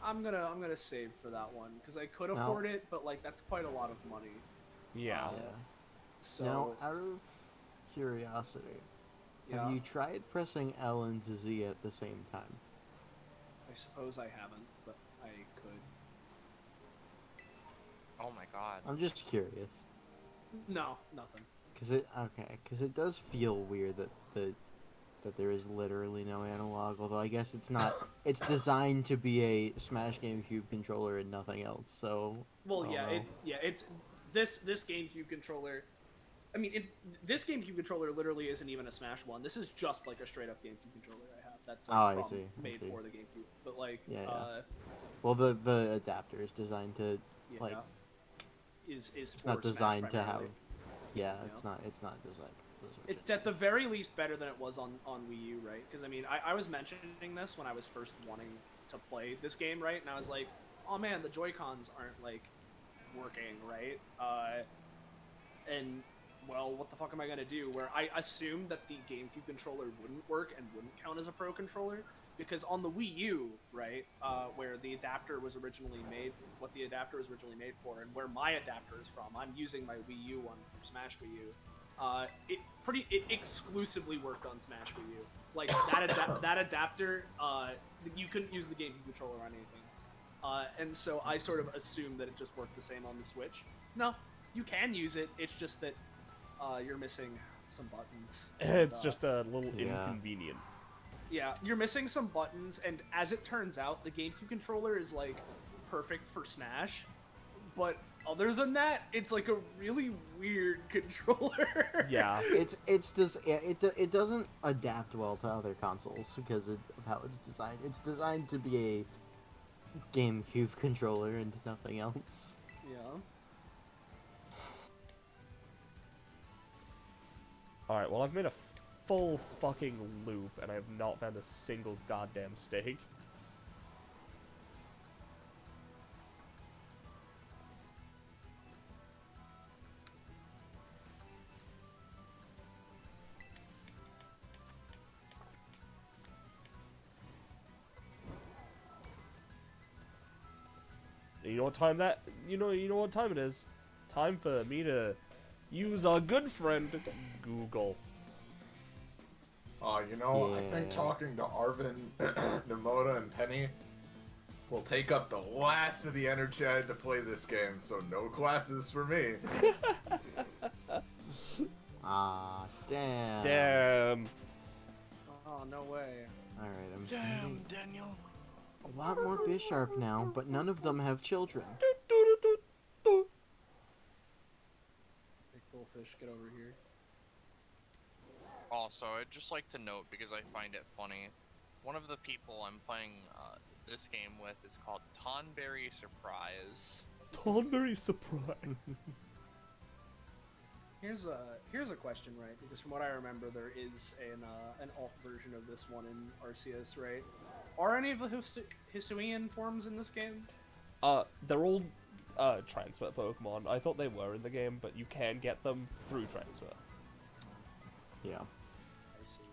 I'm gonna save for that one because I could Now- afford it, but like that's quite a lot of money. Yeah. So Now, out of curiosity, yeah, have you tried pressing L and Z at the same time? I suppose I haven't, but I could. Oh my god. I'm just curious. No, nothing. Cause it does feel weird that there is literally no analog. Although I guess it's not. It's designed to be a Smash GameCube controller and nothing else. So. Well, I don't yeah, know. it's this GameCube controller. I mean, this GameCube controller literally isn't even a Smash one. This is just like a straight up GameCube controller I have. That's like, Oh, I from, see, I made see. for the GameCube. But like, Yeah, yeah. Well, the adapter is designed to yeah, like. is It's for not designed Smash to have. primarily. Yeah, You it's know? not. It's not designed. for Switch. It's at the very least better than it was on Wii U, right? Because I mean, I was mentioning this when I was first wanting to play this game, right? And I was like, oh man, the Joy-Cons aren't like working, right? And well, what the fuck am I gonna do? Where I assumed that the GameCube controller wouldn't work and wouldn't count as a pro controller, because on the Wii U, right, where the adapter was originally made, what the adapter was originally made for, and where my adapter is from, I'm using my Wii U one from Smash Wii U. It exclusively worked on Smash Wii U. Like that adapter, you couldn't use the GameCube controller on anything. And so I sort of assumed that it just worked the same on the Switch. No, you can use it. It's just that you're missing some buttons. It's just a little Yeah. inconvenient. Yeah, you're missing some buttons, and as it turns out, the GameCube controller is like perfect for Smash, but other than that, it's like a really weird controller. Yeah. It doesn't adapt well to other consoles because of how it's designed. It's designed to be a GameCube controller and nothing else. Yeah. Alright, well, I've made a full fucking loop, and I have not found a single goddamn steak. You know what time that? You know what time it is? Time for me to use our good friend Google. I think Yeah. talking to Arvin, Namoda, and Penny will take up the last of the energy I had to play this game, so no classes for me. Ah, damn. Damn. Oh, no way. Alright, I'm Damn, finding Daniel. a lot more Bisharp now, but none of them have children. Big bullfish, get over here. Also, I'd just like to note, because I find it funny, one of the people I'm playing this game with is called Tonberry Surprise. Tonberry surprise. Here's a question, right? Because from what I remember, there is an alt version of this one in Arceus, right? Are any of the Hisuian forms in this game? They're all transfer Pokemon. I thought they were in the game, but you can get them through transfer. Yeah. I see.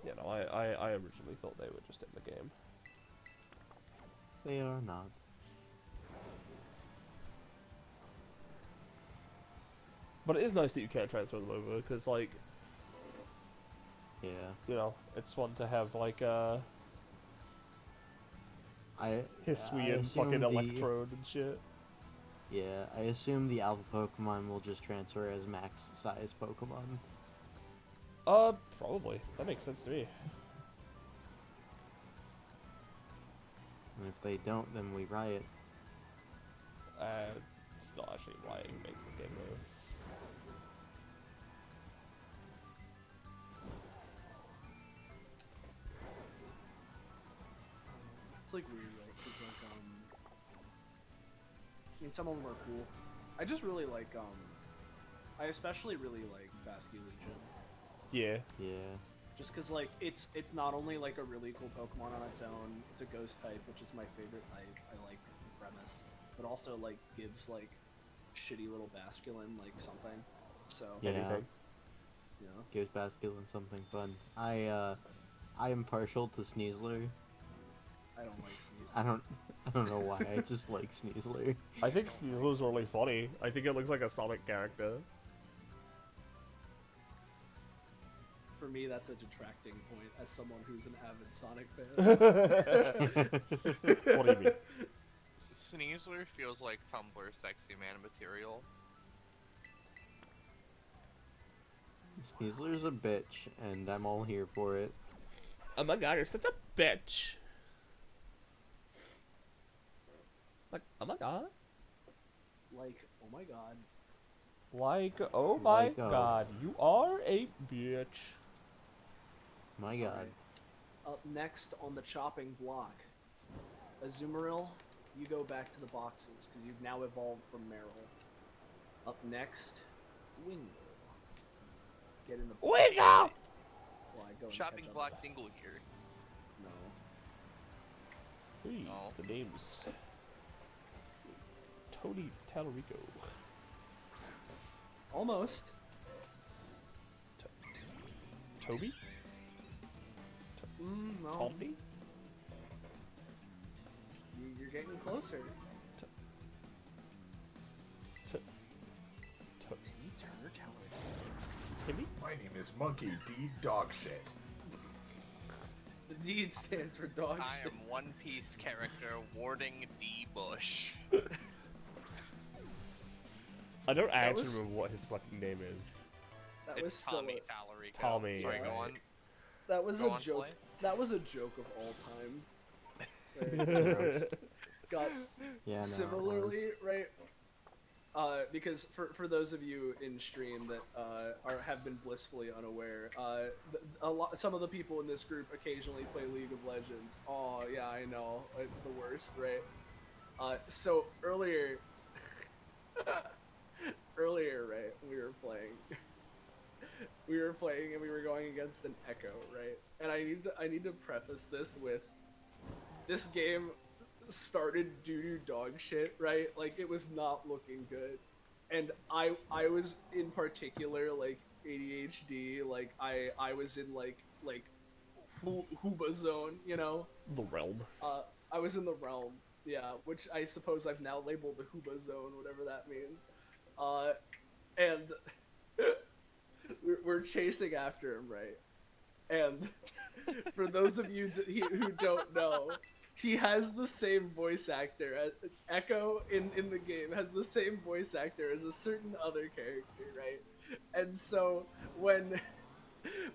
You know, I originally thought they were just in the game. They are not. But it is nice that you can't transfer them over, because, like, Yeah. you know, it's fun to have, like, I Hisuian assume fucking the- Electrode and shit. Yeah, I assume the alpha Pokemon will just transfer as max size Pokemon. Probably. That makes sense to me. And if they don't, then we riot. It's not actually rioting makes this game move. It's like weird, right? 'Cause, like, I mean, some of them are cool. I just really like, I especially really like Basculegion. Yeah. Yeah. Just because, like, it's not only, like, a really cool Pokemon on its own, it's a ghost type, which is my favorite type. I like the premise. But also, like, gives, like, shitty little Basculin, like, something. So, Yeah. Anything. you know. Gives Basculin something fun. I I am partial to Sneasler. I don't like Sneasler. I don't know why. I just like Sneasler. I think Sneasler's really funny. I think it looks like a Sonic character. For me, that's a detracting point as someone who's an avid Sonic fan. What do you mean? Sneasler feels like Tumblr sexy man material. Sneasler's a bitch, and I'm all here for it. Oh my god, you're such a bitch. Like, oh my god. Like, oh my god. Like, oh my Like, god, you are a bitch. My god. Up next on the chopping block, Azumarill, you go back to the boxes because you've now evolved from Meryl. Up next, Wingull. Get in the Wingull! Well, I go and Chopping catch up. block Dingle here. No. Hey, Oh. the name's Tony Tallarico. Almost. Toby? No. Tommy? You're getting closer. Timmy Turner Tallarico. Timmy? My name is Monkey D. Dogshit. The D stands for dog I shit. am One Piece character Warding D. Bush. I don't actually was- remember what his fucking name is. That was It's still Tommy a, Tallarico. Tommy, Sorry, go right. on. that was Go a on, joke. Slay. That was a joke of all time. Right? Got Yeah, no. similarly, right? Because for those of you in stream that have been blissfully unaware, some of the people in this group occasionally play League of Legends. Oh yeah, I know, the worst, right? So earlier, right, we were playing and we were going against an Echo, right? And I need to preface this with this game started doo-doo dog shit, right? Like, it was not looking good. And I was in particular, like, ADHD, like, I was in, like Hooba zone, you know? The realm. I was in the realm, yeah, which I suppose I've now labeled the Hooba zone, whatever that means. And we're chasing after him, right? And for those of you who don't know, he has the same voice actor. Echo in the game has the same voice actor as a certain other character, right? And so when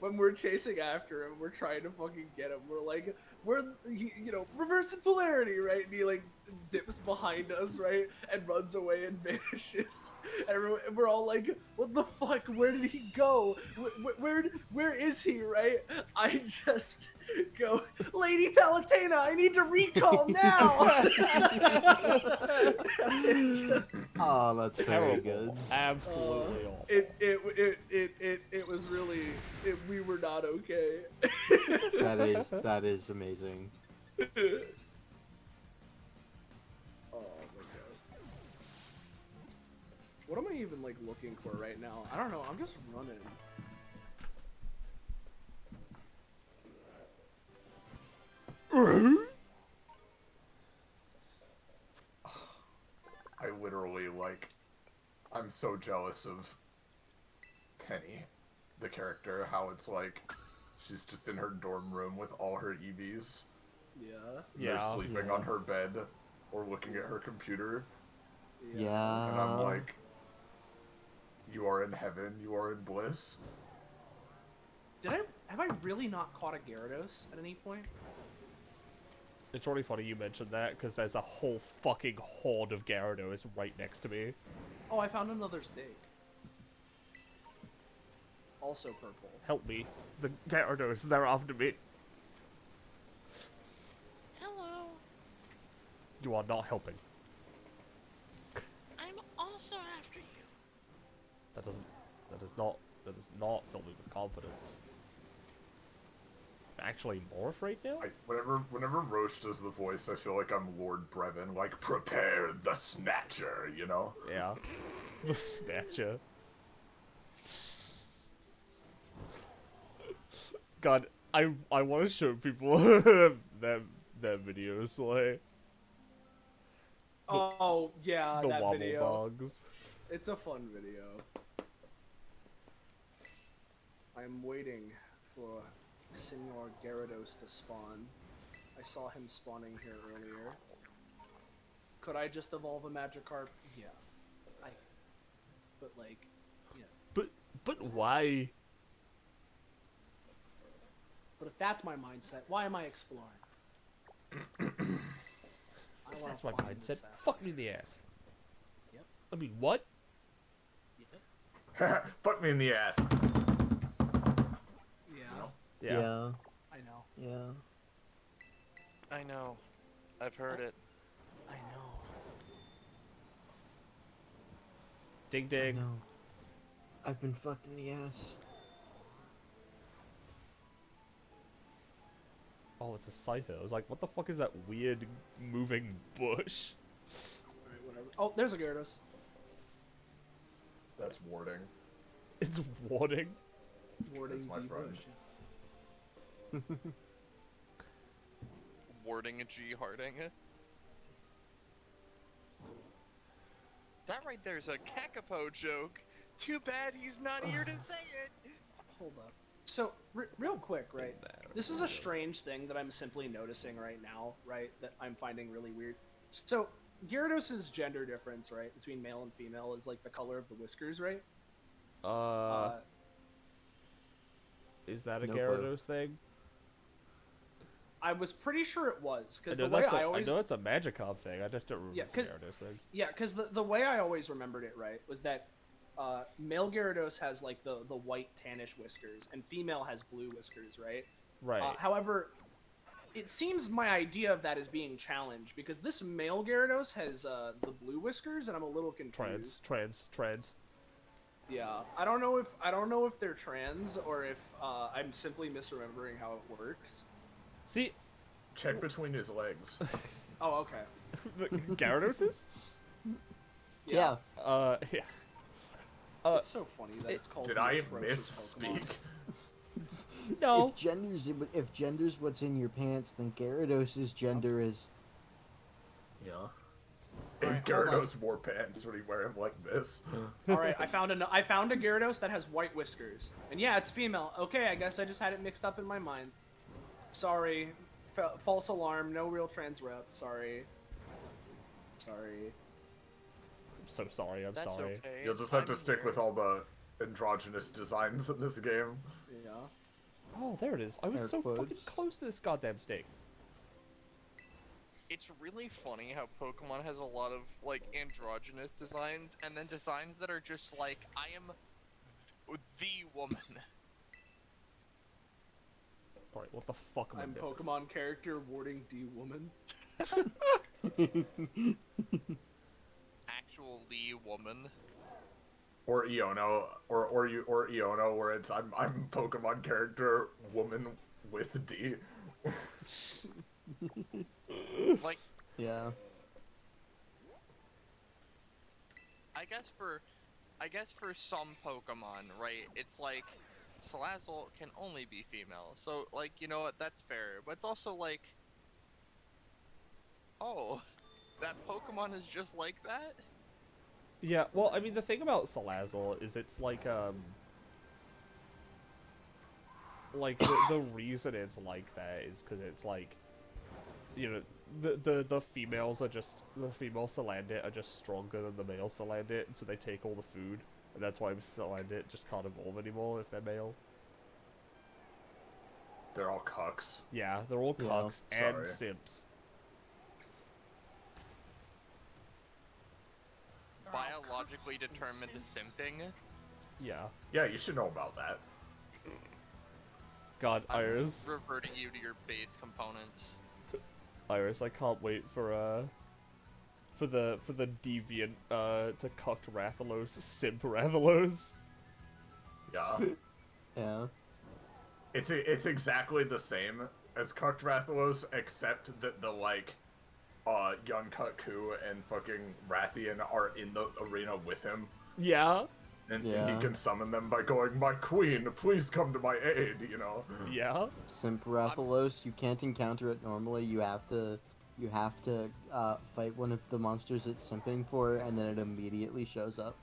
we're chasing after him, we're trying to fucking get him. We're like, reversing polarity, right? And he like dips behind us, right, and runs away and vanishes. And we're all like, what the fuck? Where did he go? Where is he, right? I just go, Lady Palutena, I need to recall now. Oh, that's very good. Absolutely awful. It was really, we were not okay. That is amazing. Oh my god. What am I even like looking for right now? I don't know. I'm just running. I literally, I'm so jealous of Penny, the character, how it's like, she's just in her dorm room with all her EVs. Yeah. They're Yeah. sleeping Yeah. on her bed or looking at her computer, Yeah. and I'm like, you are in heaven, you are in bliss. Have I really not caught a Gyarados at any point? It's really funny you mentioned that, because there's a whole fucking horde of Gyarados right next to me. Oh, I found another steak. Also purple. Help me. The Gyarados, they're after me. Hello. You are not helping. I'm also after you. That does not fill me with confidence. I'm actually more afraid now? Whenever Roche does the voice, I feel like I'm Lord Brevin, like, prepare the Snatcher, you know? Yeah. The Snatcher. God, I want to show people that videos like Oh yeah, the that wobble video. dogs. It's a fun video. I'm waiting for Senor Gyarados to spawn. I saw him spawning here earlier. Could I just evolve a Magikarp? Yeah. But like, yeah. But why? But if that's my mindset, why am I exploring? If that's my mindset. Fuck. Fuck me in the ass. Yep. I mean, what? Yep. Fuck me in the ass. Yeah. Yeah. I know. Yeah. I know. I've heard it. I know. Ding ding. No. I've been fucked in the ass. Oh, it's a Scyther. I was like, what the fuck is that weird moving bush? Alright, whatever. Oh, there's a Gyarados. That's warding. It's warding. Warding my friend. D-Bush. Warding a G Harding. That right there's a Kakapo joke. Too bad he's not here to say it. Hold up. So, real quick, right? This is a strange thing that I'm simply noticing right now, right? That I'm finding really weird. So, Gyarados' gender difference, right, between male and female is like the color of the whiskers, right? Is that a No clue. Gyarados thing? I was pretty sure it was, I because know, the way that's I always... I know it's a Magikarp thing. I just don't remember Yeah, it's a Gyarados thing. Yeah, because the way I always remembered it, right, was that male Gyarados has, like, the white tannish whiskers, and female has blue whiskers, right? Right. However, it seems my idea of that is being challenged, because this male Gyarados has the blue whiskers, and I'm a little confused. Trans. Yeah, I don't know if they're trans, or if I'm simply misremembering how it works. See, Check between his legs. Oh, okay. the Gyaradoses? Yeah. Yeah. It's so funny that it's called Did the I atrocious Pokemon. misspeak? No. If gender's what's in your pants, then Gyarados' gender is. Yeah. Alright, If hold on. Gyarados wore pants, would he wear them like this? All right, I found a Gyarados that has white whiskers, and yeah, it's female. Okay, I guess I just had it mixed up in my mind. Sorry, false alarm. No real trans rep. Sorry. I'm so sorry. I'm That's sorry. okay. You'll just have to I'm stick here. with all the androgynous designs in this game. Yeah. Oh, there it is. I was Air so fucking quotes. close to this goddamn steak. It's really funny how Pokemon has a lot of, like, androgynous designs, and then designs that are just like, I am the woman. Alright, what the fuck am I I'm missing? Pokemon character warding D woman. Actual Lee woman. Or Iono, or Iono, where it's I'm Pokemon character woman with D. Like, Yeah. I guess for some Pokemon, right, it's like, Salazzle can only be female, so, like, you know what, that's fair, but it's also like, oh, that Pokemon is just like that? Yeah, well, I mean, the thing about Salazzle is it's like the reason it's like that is because it's like, you know, the females are just, the female Salandit are just stronger than the male Salandit, and so they take all the food, and that's why Salandit just can't evolve anymore if they're male. They're all cucks. Yeah, they're all Yeah, cucks and sorry. simps. Biologically determined simping? Yeah. Yeah, you should know about that. God, I'm Iris. reverting you to your base components. Iris, I can't wait for the deviant to cucked Rathalos, simp Rathalos. Yeah. Yeah. It's exactly the same as Cucked Rathalos, except that the like young Cuckoo and fucking Rathian are in the arena with him. Yeah. And Yeah. he can summon them by going, "My queen, please come to my aid," you know? Yeah. Simp Rathalos, you can't encounter it normally. You have to fight one of the monsters it's simping for, and then it immediately shows up.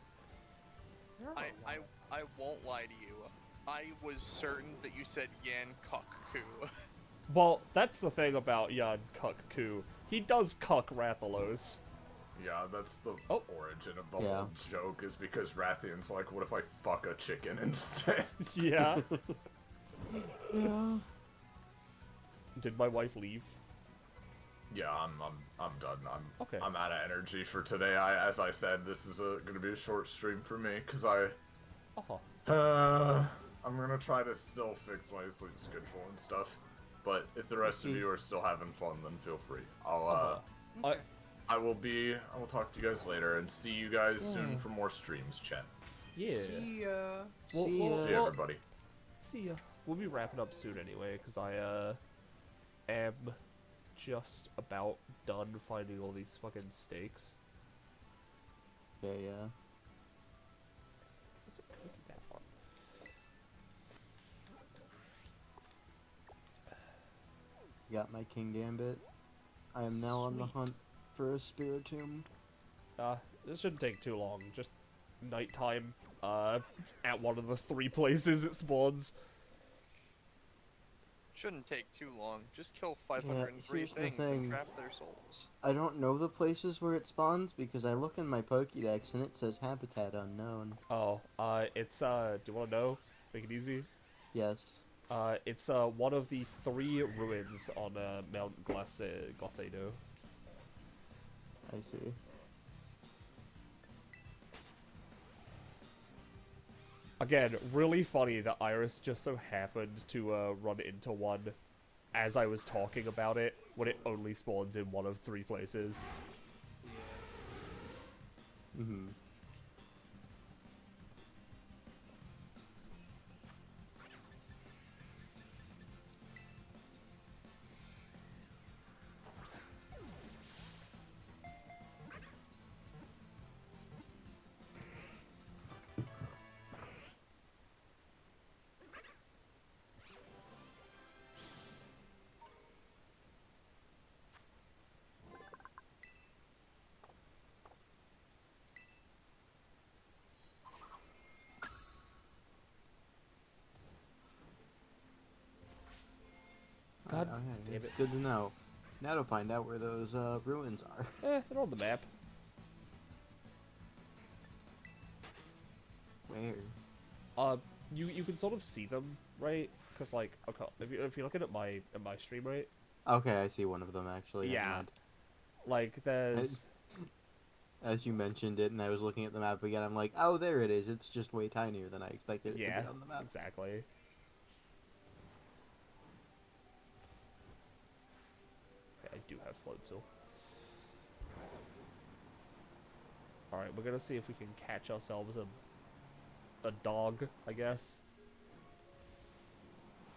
I won't lie to you. I was certain that you said Yan Kukku. Well, that's the thing about Yan Kukku. He does cuck Rathalos. Yeah, that's the Oh. origin of the Yeah. whole joke, is because Rathian's like, what if I fuck a chicken instead? Yeah. Did my wife leave? Yeah, I'm done. Okay. I'm out of energy for today. As I said, this is gonna be a short stream for me, because Oh. I'm gonna try to still fix my sleep schedule and stuff. But if the rest of you are still having fun, then feel free. I will talk to you guys later, and see you guys soon for more streams, chat. Yeah. See ya. See ya. See you, everybody. See ya. We'll be wrapping up soon anyway, because I am just about done finding all these fucking stakes. Yeah. What's it cookie that for? Got my King Gambit. I am now on the Sweet. hunt for a Spiritomb. This shouldn't take too long. Just nighttime, at one of the 3 places it spawns. Shouldn't take too long. Just kill 503 here's the things thing. and trap their souls. I don't know the places where it spawns because I look in my Pokédex and it says habitat unknown. Oh, it's, do you want to know? Make it easy. Yes. It's, one of the 3 ruins on, Mount Glacado. I see. Again, really funny that Iris just so happened to, run into one as I was talking about it, when it only spawns in one of 3 places. Mm-hmm. God Okay, damn it's it. good to know. Now to find out where those ruins are. They're on the map. Where? You can sort of see them, right? Cause like, okay, if you're looking at my stream, right? Okay, I see one of them actually. never Yeah. mind. Like there's As you mentioned it, and I was looking at the map again, I'm like, oh, there it is. It's just way tinier than I expected it yeah, to be on the map. exactly. Okay, I do have Floatzel. All right, we're gonna see if we can catch ourselves a dog, I guess.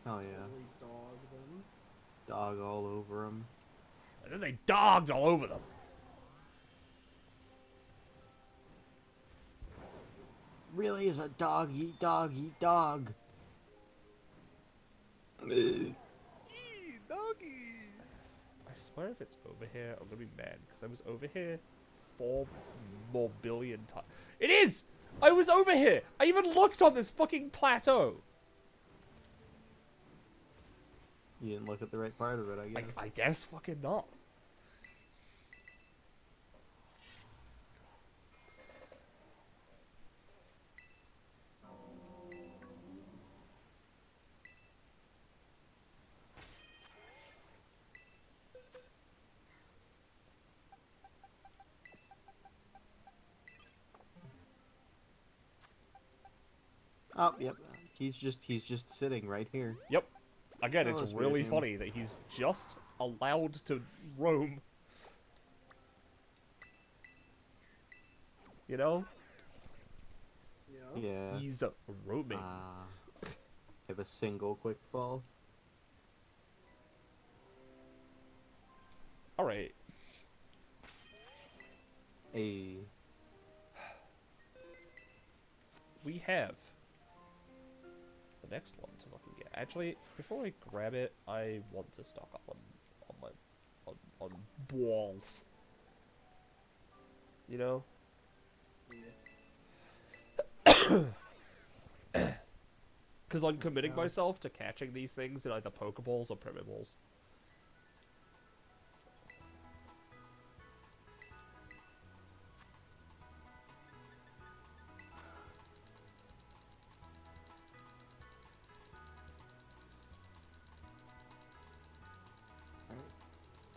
Oh yeah, Really dog them. dog all over him. And then they dogged all over them. Really is a dog eat dog eat dog. Doggy! I swear if it's over here, I'm gonna be mad, because I was over here 4 more billion times. It is! I was over here! I even looked on this fucking plateau! You didn't look at the right part of it, I guess. I guess fucking not. Oh, yep. He's just sitting right here. Yep. Again, Oh, it's that's really weird, yeah. funny that he's just allowed to roam. You know? Yeah. Yeah. He's roaming. Have a single quick fall. Alright. we have the next one to fucking get. Actually, before I grab it, I want to stock up on balls. You know? Because I'm committing myself to catching these things in either Pokeballs or Primaballs.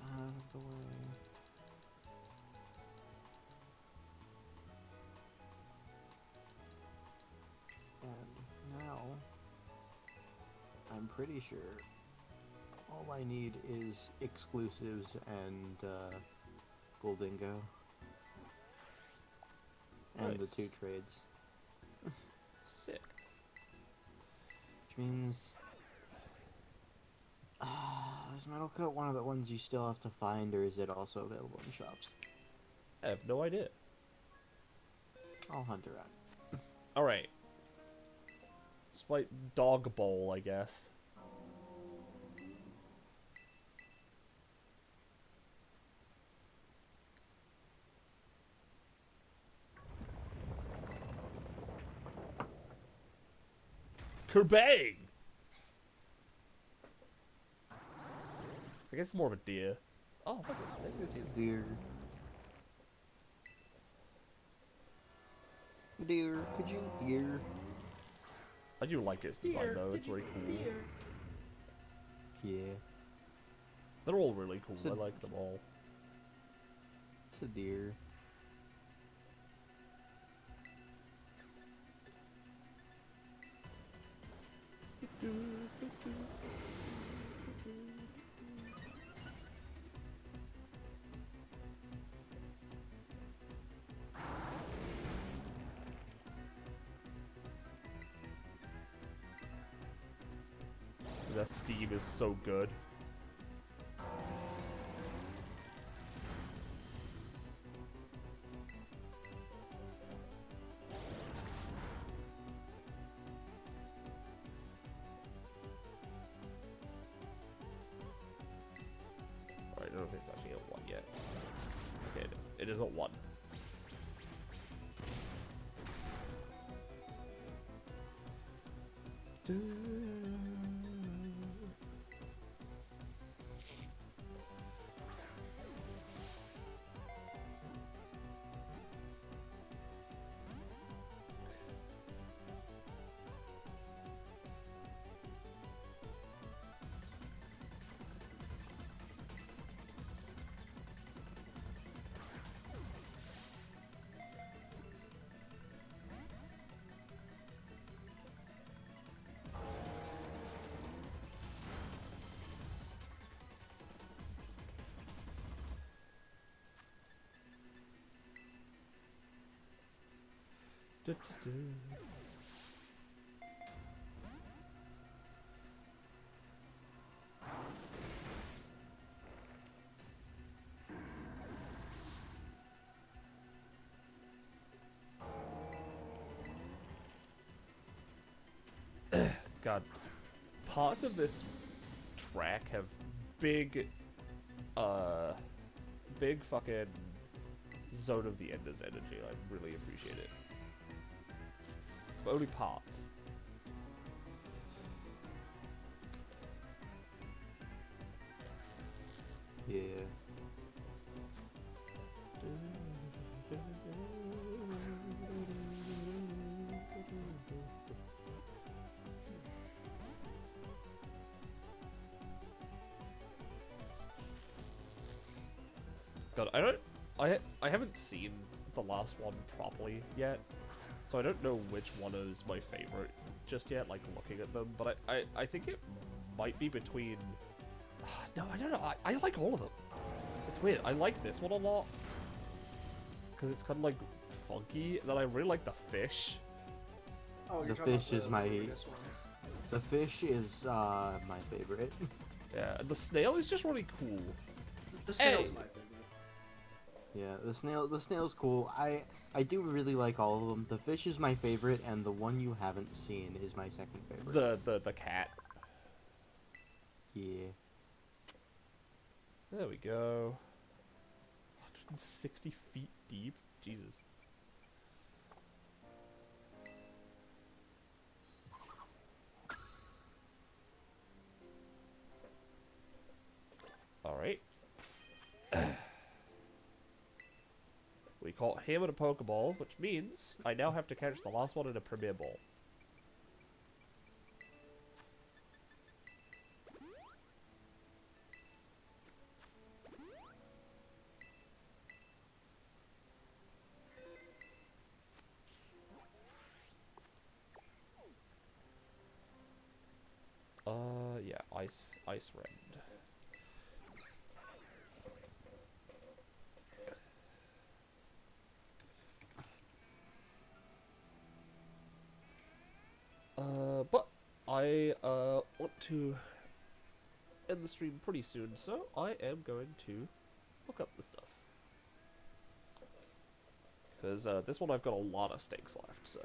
Out of the way. And now, I'm pretty sure all I need is exclusives and Goldingo. And the Nice. 2 trades. Sick. Which means... is Metal Coat one of the ones you still have to find, or is it also available in shops? I have no idea. I'll hunt around. Alright. Spite Dog Bowl, I guess. Kerbang! I guess it's more of a deer. Oh, fuck it. I think It's it's a deer. Deer, could you hear? I do like its design though, it's very cool. Yeah, They're all really cool, It's a- I like them all. it's a deer. The theme is so good. Alright, I don't think it's actually at 1 yet. Okay, it is. It is at 1. God, parts of this track have big, big fucking Zone of the Enders energy. I really appreciate it. But only parts. Yeah. God, I haven't seen the last one properly yet, so I don't know which one is my favorite just yet, like, looking at them, but I think it might be between... No, I don't know, I like all of them. It's weird, I like this one a lot, because it's kind of, like, funky, and then I really like the fish. Oh, The fish is my- The fish is my favorite. Yeah, and the snail is just really cool. The snail's Hey. my favorite. Yeah, the snail's cool. I do really like all of them. The fish is my favorite, and the one you haven't seen is my second favorite. The cat. Yeah. There we go. 160 feet deep. Jesus. Alright. We caught him in a Pokeball, which means I now have to catch the last one in a Premier Ball. Yeah, Ice Rend. But I want to end the stream pretty soon, so I am going to look up the stuff. Because this one I've got a lot of stakes left, so.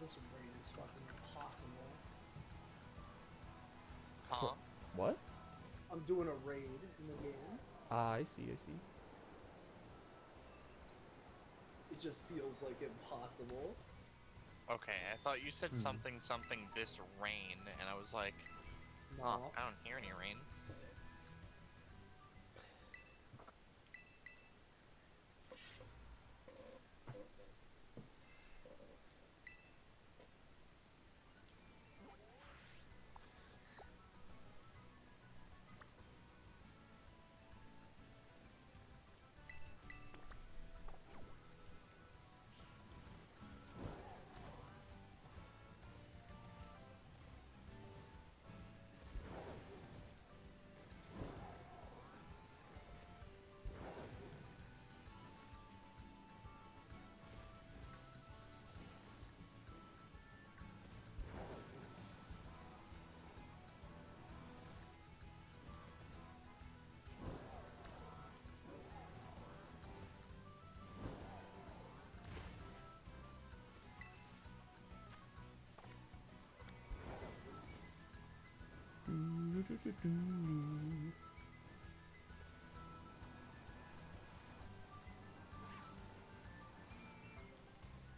This raid is fucking impossible. Huh? What? I'm doing a raid in the game. Ah, I see. It just feels like impossible. Okay, I thought you said something this rain, and I was like, huh, No. I don't hear any rain.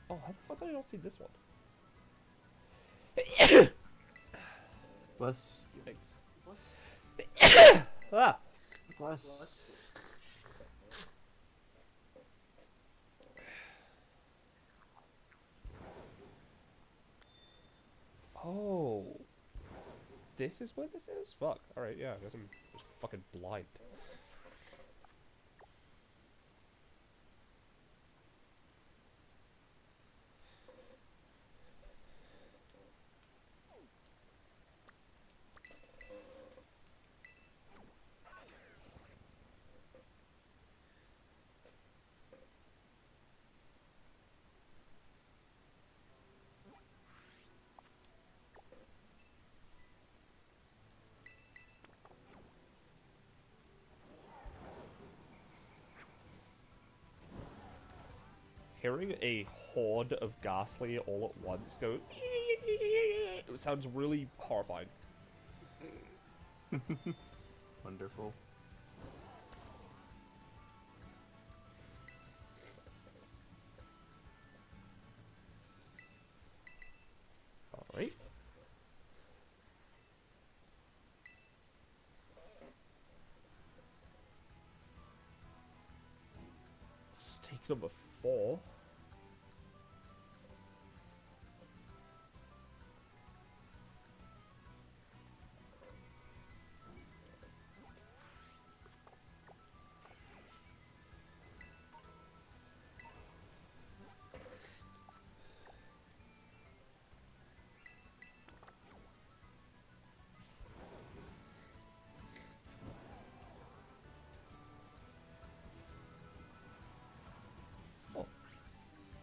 Oh, how the fuck did I not see this one? Bless you. Thanks. What? Ah! Bless. Oh. This is where this is? Fuck. Alright, yeah, I guess I'm just fucking blind. hearing a horde of Ghastly all at once go, it sounds really horrifying. Wonderful. Alright. Stake number 4.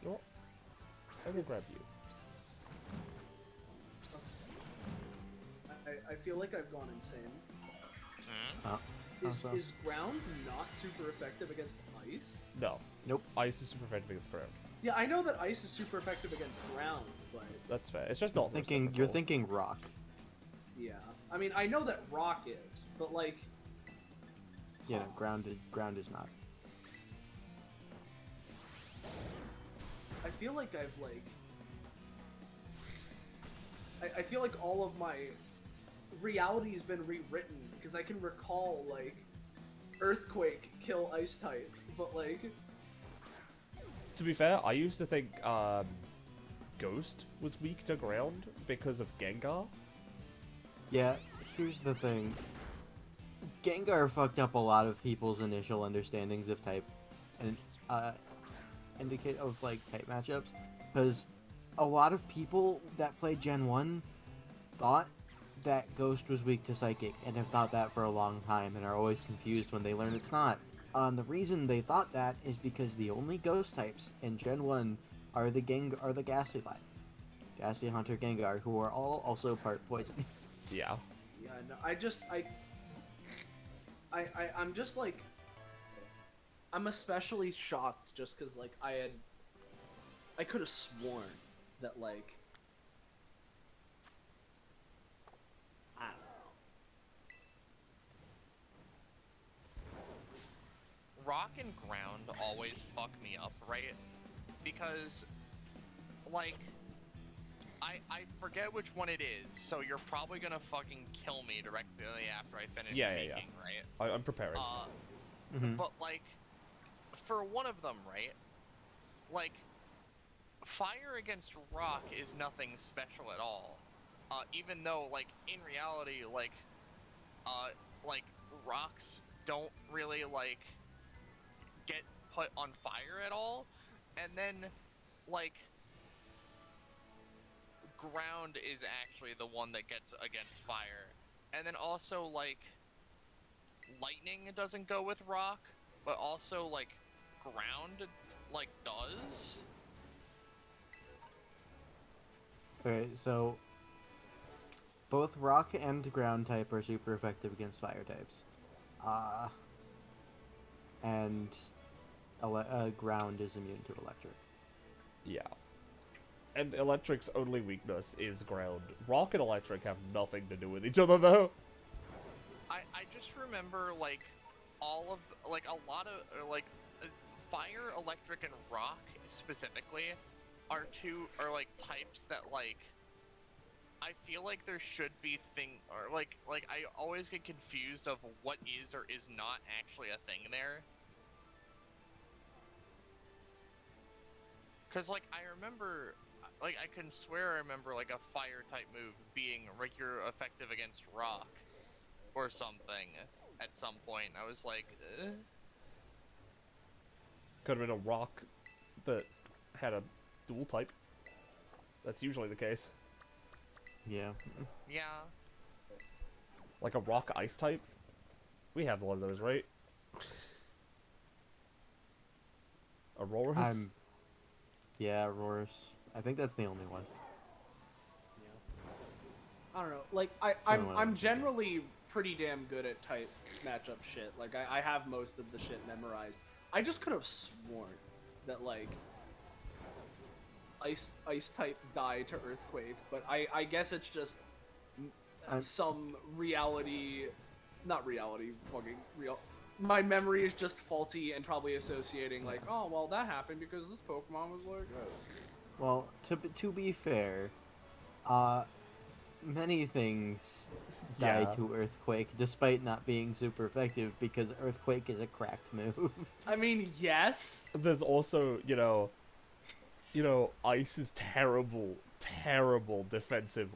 You know what? I will grab you. I feel like I've gone insane. Oh, Is ground not super effective against ice? No. Nope. Ice is super effective against ground. Yeah, I know that ice is super effective against ground, but That's fair. It's just not You're reciprocal. thinking rock. yeah. I mean, I know that rock is, but like, Yeah, no, ground is not. I feel like I've like, I feel like all of my reality has been rewritten because I can recall like earthquake kill ice type, but like, To be fair, I used to think Ghost was weak to ground because of Gengar. Yeah, here's the thing. Gengar fucked up a lot of people's initial understandings of type and indicate of like type matchups, because a lot of people that played Gen 1 thought that Ghost was weak to Psychic and have thought that for a long time and are always confused when they learn it's not. The reason they thought that is because the only Ghost types in Gen 1 are the Ghastly line. Ghastly, Hunter, Gengar, who are all also part poison. Yeah. yeah, no, I'm just like, I'm especially shocked just because like I could have sworn that like, I don't know. Rock and ground always fuck me up, right? Because, like, I forget which one it is, so you're probably gonna fucking kill me directly after I finish speaking, right? I'm preparing. But, like, for one of them, right? Like, fire against rock is nothing special at all. Even though, like, in reality, like, rocks don't really, like, get put on fire at all. And then, like, ground is actually the one that gets against fire. And then also, like, lightning doesn't go with rock, but also, like, ground, like, does. Okay, so both rock and ground type are super effective against fire types. And ground is immune to electric. Yeah. And electric's only weakness is ground. Rock and electric have nothing to do with each other, though. I just remember, like, all of, like, a lot of, like, fire, electric, and rock, specifically, are types that, like, I feel like there should be like, I always get confused of what is or is not actually a thing there. Because, like, I remember, like, I can swear I remember, like, a fire-type move being, like, you're effective against rock or something at some point. I was like, Could have been a rock that had a dual type. That's usually the case. Yeah. Yeah. Like a rock ice type. We have one of those, right? Auroras? Yeah, Aurorus. I think that's the only one. I don't know. Like I'm generally pretty damn good at type matchup shit. Like I have most of the shit memorized. I just could have sworn that like ice type die to earthquake, but I guess it's just some reality, not reality, fucking real. My memory is just faulty and probably associating like, oh well, that happened because this Pokemon was like this. Well, to be fair, many things die Yeah. to Earthquake, despite not being super effective, because Earthquake is a cracked move. I mean, yes. There's also, ice is terrible, terrible defensive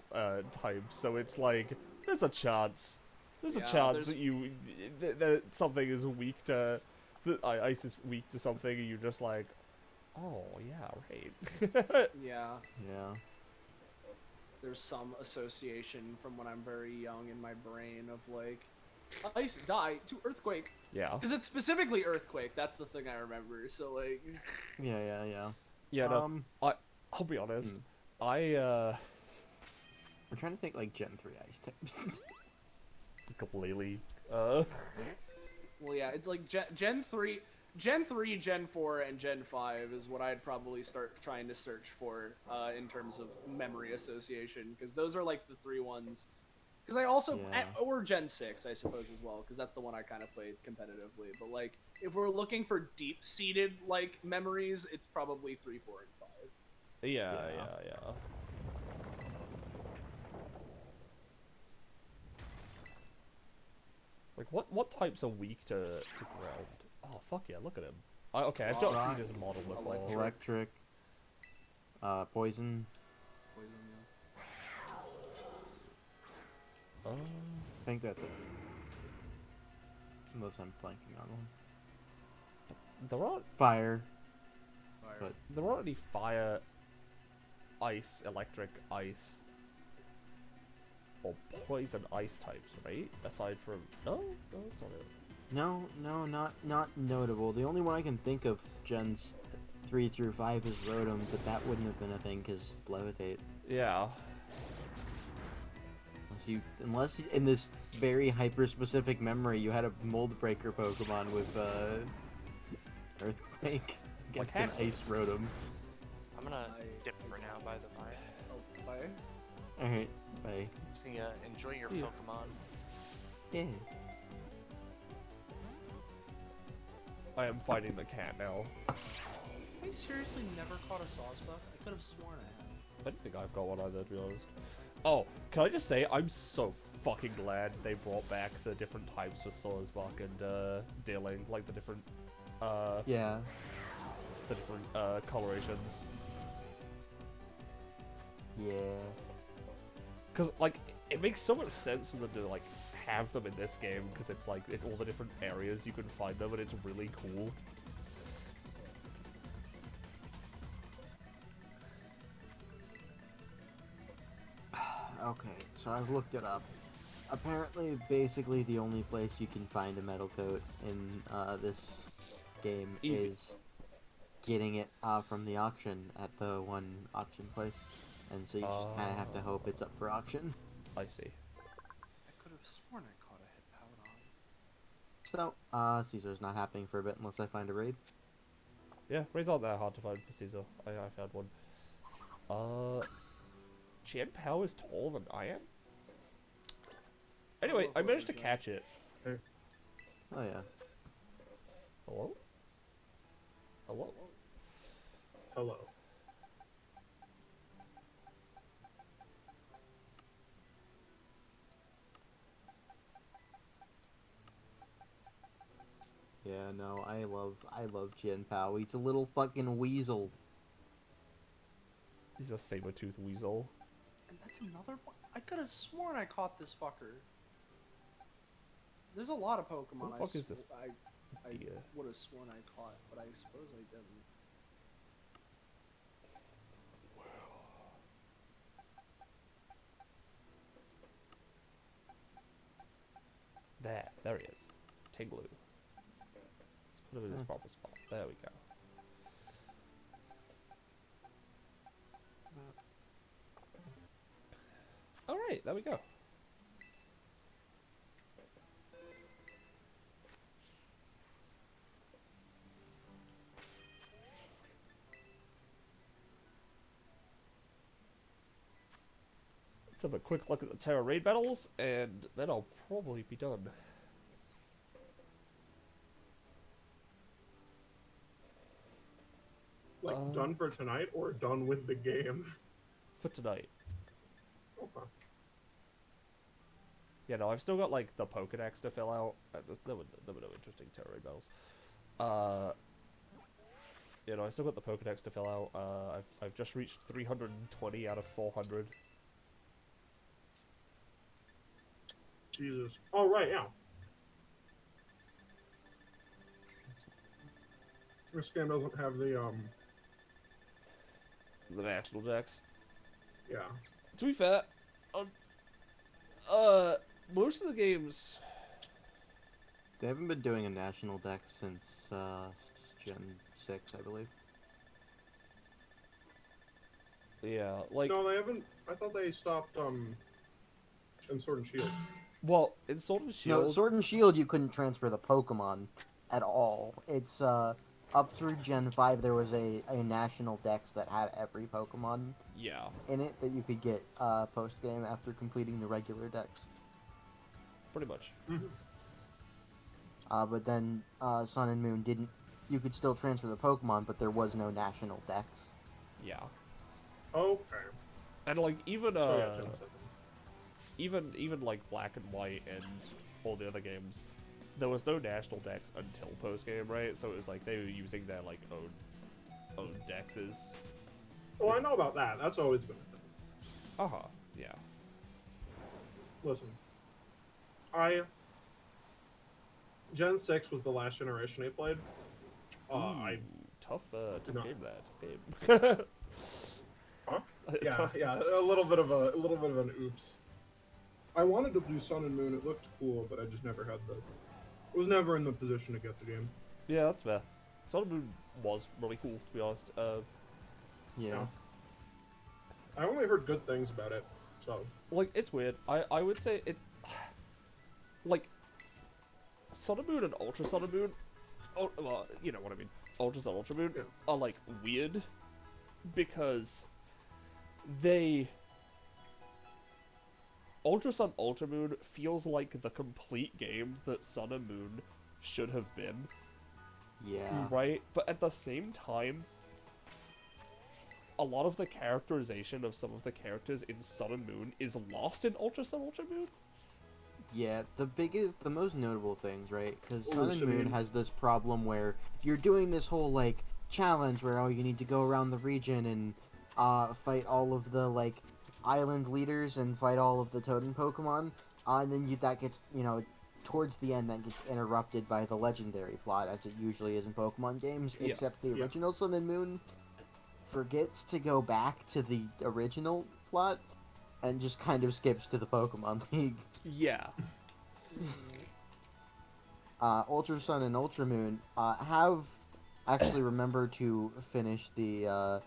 type. So it's like there's a chance. There's a Yeah, chance there's- that something is weak to that ice is weak to something, and you're just like, oh yeah, right. Yeah. Yeah. There's some association from when I'm very young in my brain of like ice die to earthquake Yeah. because it's specifically earthquake. That's the thing I remember. So like, Yeah. Yeah. No, I'll be honest. I'm trying to think like Gen 3 ice types. Completely. well, yeah, it's like Gen 3, Gen 3, Gen 4, and Gen 5 is what I'd probably start trying to search for in terms of memory association, because those are like the three ones. Because I also, Yeah. or Gen 6, I suppose, as well, because that's the one I kind of played competitively. But like, if we're looking for deep-seated like memories, it's probably 3, 4, and 5. Yeah. Like what types are weak to ground? Oh fuck yeah! Look at him. Okay, I've not seen his model before. Electric. Poison. Poison, yeah. I think that's it. Unless I'm blanking on one. There aren't Fire. Fire. But there aren't any fire, ice, electric, ice, or poison ice types, right? Aside from no, that's not it. no, not notable. The only one I can think of Gens 3 through 5 is Rotom, but that wouldn't have been a thing because Levitate. Yeah. Unless in this very hyper-specific memory you had a Mold Breaker Pokemon with Earthquake against an Haxorus. Ice Rotom. I'm gonna dip for now, by the way. Oh, fire. Alright, bye. See ya. Enjoy your See ya. Pokemon. Yeah. I am fighting the cat now. I seriously never caught a Sawsbuck. I could have sworn I had. I don't think I've got one either, to be honest. Oh, can I just say, I'm so fucking glad they brought back the different types for Sawsbuck and Dealing, like the different Yeah. colorations. Yeah. Because, like, it makes so much sense for them to, like, have them in this game, because it's, like, in all the different areas you can find them, and it's really cool. Okay, so I've looked it up. Apparently, basically the only place you can find a metal coat in this game Easy. is getting it from the auction at the one auction place. And so you just kind of have to hope it's up for auction. I see. I could have sworn I caught a hit So, Powdon. Caesar's not happening for a bit unless I find a raid. Yeah, raids aren't that hard to find for Caesar. I found one. Jen Power is taller than I am? Anyway, I managed to catch it. Oh yeah. Hello? Hello? Hello. Yeah, no, I love Jian Pao. He's a little fucking weasel. He's a saber-toothed weasel. And that's another one. I could have sworn I caught this fucker. There's a lot of Pokemon. What the fuck is this I deer? would have sworn I caught, but I suppose I didn't. There he is. Tinglu. Let's put him in his proper spot. There we go. Alright, there we go. Let's have a quick look at the Terra raid battles, and then I'll probably be done. Like, done for tonight or done with the game? For tonight. Okay. Yeah, no, I've still got, like, the Pokedex to fill out. There were no interesting Terra raid battles. You know, I still got the Pokedex to fill out. I've just reached 320 out of 400. Jesus. Oh, right, yeah. This game doesn't have the, The National Dex. yeah. To be fair, most of the games... They haven't been doing a national deck since Gen 6, I believe. Yeah, like... No, they haven't. I thought they stopped, in Sword and Shield. Well, in Sword and Shield... No, Sword and Shield you couldn't transfer the Pokemon at all. It's, up through Gen 5 there was a national dex that had every Pokemon Yeah. in it that you could get, post-game after completing the regular dex. Pretty much. But then, Sun and Moon didn't... You could still transfer the Pokemon, but there was no national dex. Yeah. Okay. And, like, even, So, yeah, Gen 7. even like Black and White and all the other games, there was no national dex until post-game, right? So it was like they were using their, like, own dexes. Oh, I know about that. That's always been a thing. Uh-huh, yeah. Listen. Gen 6 was the last generation I played. I... Tough No. game, that. Huh? Game. Yeah, Tough. yeah, a little bit of an oops. I wanted to do Sun and Moon. It looked cool, but I just never had the... I was never in the position to get the game. Yeah, that's fair. Sun and Moon was really cool, to be honest. Yeah. I only heard good things about it, so... Like, it's weird. I would say it... Like, Sun and Moon and Ultra Sun and Moon... Oh, well, you know what I mean. Ultra Sun, Ultra Moon Yeah. are, like, weird. Because they... Ultra Sun, Ultra Moon feels like the complete game that Sun and Moon should have been. Yeah. Right? But at the same time, a lot of the characterization of some of the characters in Sun and Moon is lost in Ultra Sun, Ultra Moon. Yeah, the most notable things, right? Because Oh, Sun and Moon Sabine. has this problem where you're doing this whole, like, challenge where, oh, you need to go around the region and, fight all of the, like, island leaders and fight all of the totem Pokemon, and then that gets, towards the end, that gets interrupted by the legendary plot, as it usually is in Pokemon games, Yeah. except the Yeah. original Sun and Moon forgets to go back to the original plot, and just kind of skips to the Pokemon League. Yeah. Ultra Sun and Ultra Moon have actually remembered to finish the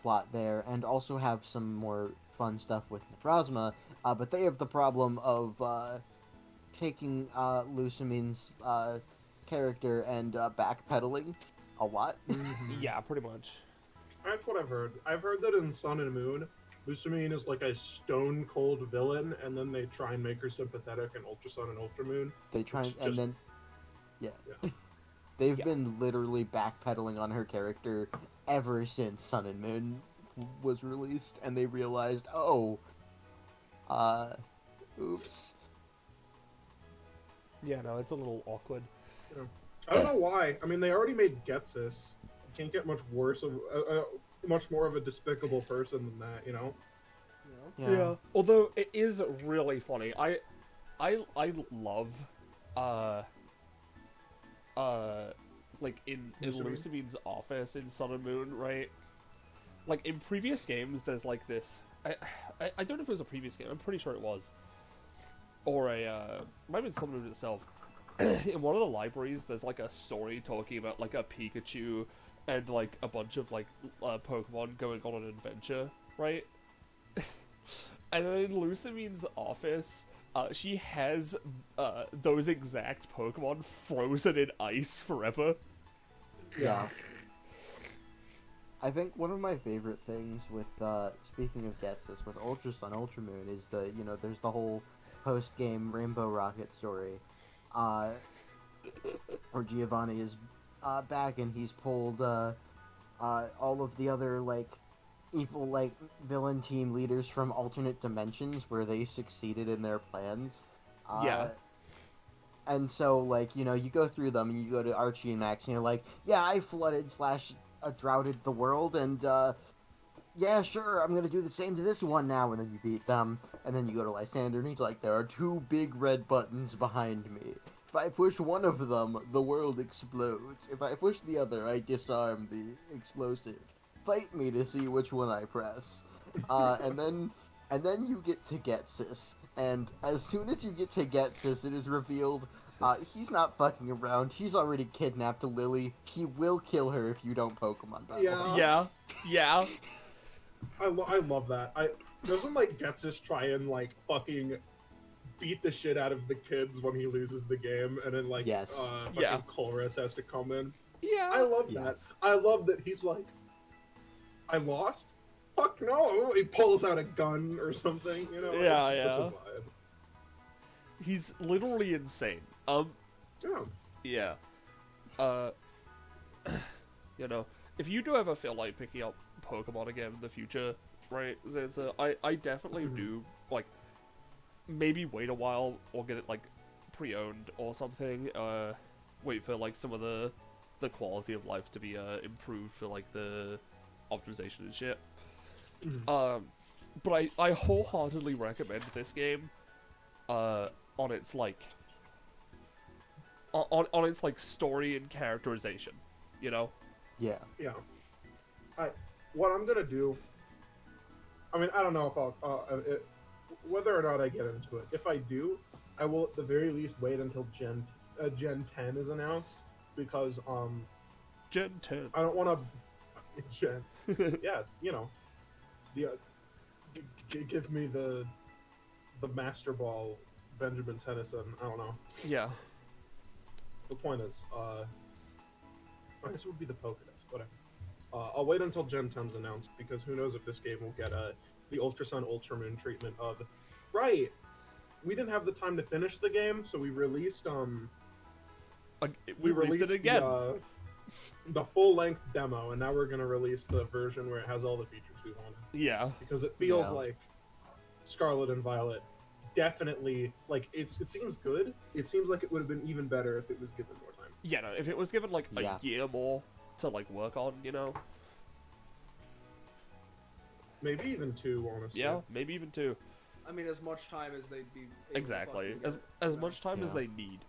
plot there, and also have some more fun stuff with Neprozma, but they have the problem of taking Lucamine's character and backpedaling a lot. Yeah, pretty much. That's what I've heard. I've heard that in Sun and Moon, Lucamine is like a stone-cold villain, and then they try and make her sympathetic in Ultra Sun and Ultra Moon. They try It's and just- then, yeah. Yeah. They've Yeah. been literally backpedaling on her character ever since Sun and Moon was released, and they realized, oh, oops. Yeah, no, it's a little awkward. I don't know why. I mean, they already made Getsis. You can't get much worse of, much more of a despicable person than that, you know? Yeah. Although it is really funny. I love like in Lucamine? Lucamine's office in Sun and Moon, right? Like in previous games there's like this I don't know if it was a previous game, I'm pretty sure it was. Or might have been Sun and Moon itself. In one of the libraries there's like a story talking about like a Pikachu and like a bunch of like Pokemon going on an adventure, right? And then in Lucamine's office, she has those exact Pokemon frozen in ice forever. Yeah. I think one of my favorite things with speaking of Getsus with Ultra Sun Ultra Moon is there's the whole post game Rainbow Rocket story, where Giovanni is back and he's pulled all of the other evil villain team leaders from alternate dimensions where they succeeded in their plans. Yeah. And so you go through them and you go to Archie and Max and you're like, yeah, I flooded / droughted the world and yeah, sure, I'm gonna do the same to this one now, and then you beat them, and then you go to Lysander and he's like, there are 2 big red buttons behind me. If I push one of them, the world explodes. If I push the other, I disarm the explosive. Fight me to see which one I press. And then you get to Getsus, and as soon as you get to Getsus, it is revealed he's not fucking around. He's already kidnapped Lily. He will kill her if you don't Pokemon battle. Yeah. I love that. Doesn't Getsus try and fucking beat the shit out of the kids when he loses the game, and then Yes. fucking Chorus has to come in. Yeah. I love that. Yes. I love that he's like, I lost? Fuck no! He pulls out a gun or something, you know? Yeah, it's just such a yeah. vibe. He's literally insane. Yeah. Yeah. If you do ever feel like picking up Pokemon again in the future, right, Zanza, I definitely do, maybe wait a while or get it, pre-owned or something, wait for, some of the quality of life to be, improved for, the optimization and shit. But I wholeheartedly recommend this game, on its, on its, story and characterization, you know? Yeah. Yeah. What I'm gonna do, I mean, I don't know if I'll, whether or not I get into it. If I do, I will at the very least wait until Gen 10 is announced, because, Gen 10. I don't want to, yeah, it's, give me the Master Ball Benjamin Tennyson, I don't know. Yeah. The point is, I guess it would be the Pokedex, whatever. I'll wait until Gen 10's announced, because who knows if this game will get the Ultra Sun Ultra Moon treatment of, right, we didn't have the time to finish the game, so we released We released it again. The full-length demo, and now we're going to release the version where it has all the features we wanted. Yeah. Because it feels Yeah. like Scarlet and Violet definitely, it seems good. It seems like it would have been even better if it was given more time. Yeah, no, if it was given, a Yeah. year more to, work on, Maybe even 2, honestly. Yeah, maybe even 2. I mean, as much time as they'd be able to Exactly. fucking As get, as you know? much time as Yeah. they need.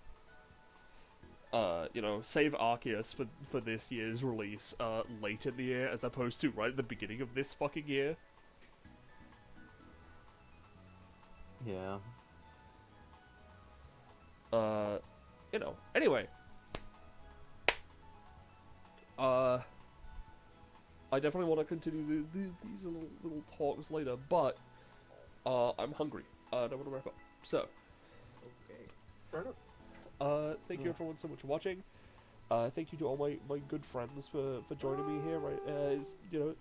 Save Arceus for this year's release, late in the year, as opposed to right at the beginning of this fucking year. Yeah. Anyway. I definitely want to continue these little talks later, but, I'm hungry. I don't want to wrap up. So, Okay. Fair enough. thank you Yeah. everyone so much for watching. Thank you to all my good friends for joining me here, right,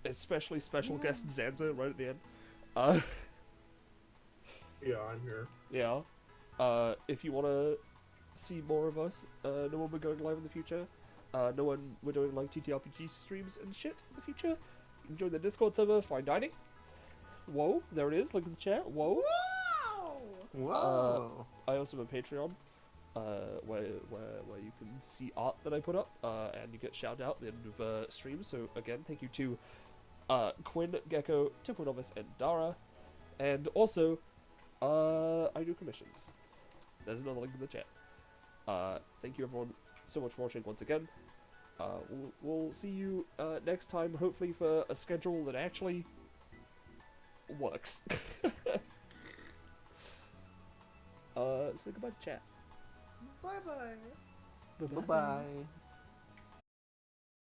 especially special guest Zanza right at the end. Yeah, I'm here. Yeah. If you want to see more of us, know when we're going live in the future, know when we're doing TTRPG streams and shit in the future, you can join the Discord server, Fine Dining. Whoa, there it is, look at the chat, whoa. Whoa. I also have a Patreon, where you can see art that I put up, and you get shouted out at the end of streams. So again, thank you to Quinn, Gecko, Temple Novice, and Dara, and also I do commissions. There's another link in the chat. Thank you everyone so much for watching once again. We'll see you next time, hopefully for a schedule that actually works. Say goodbye to chat. Bye bye. Bye-bye.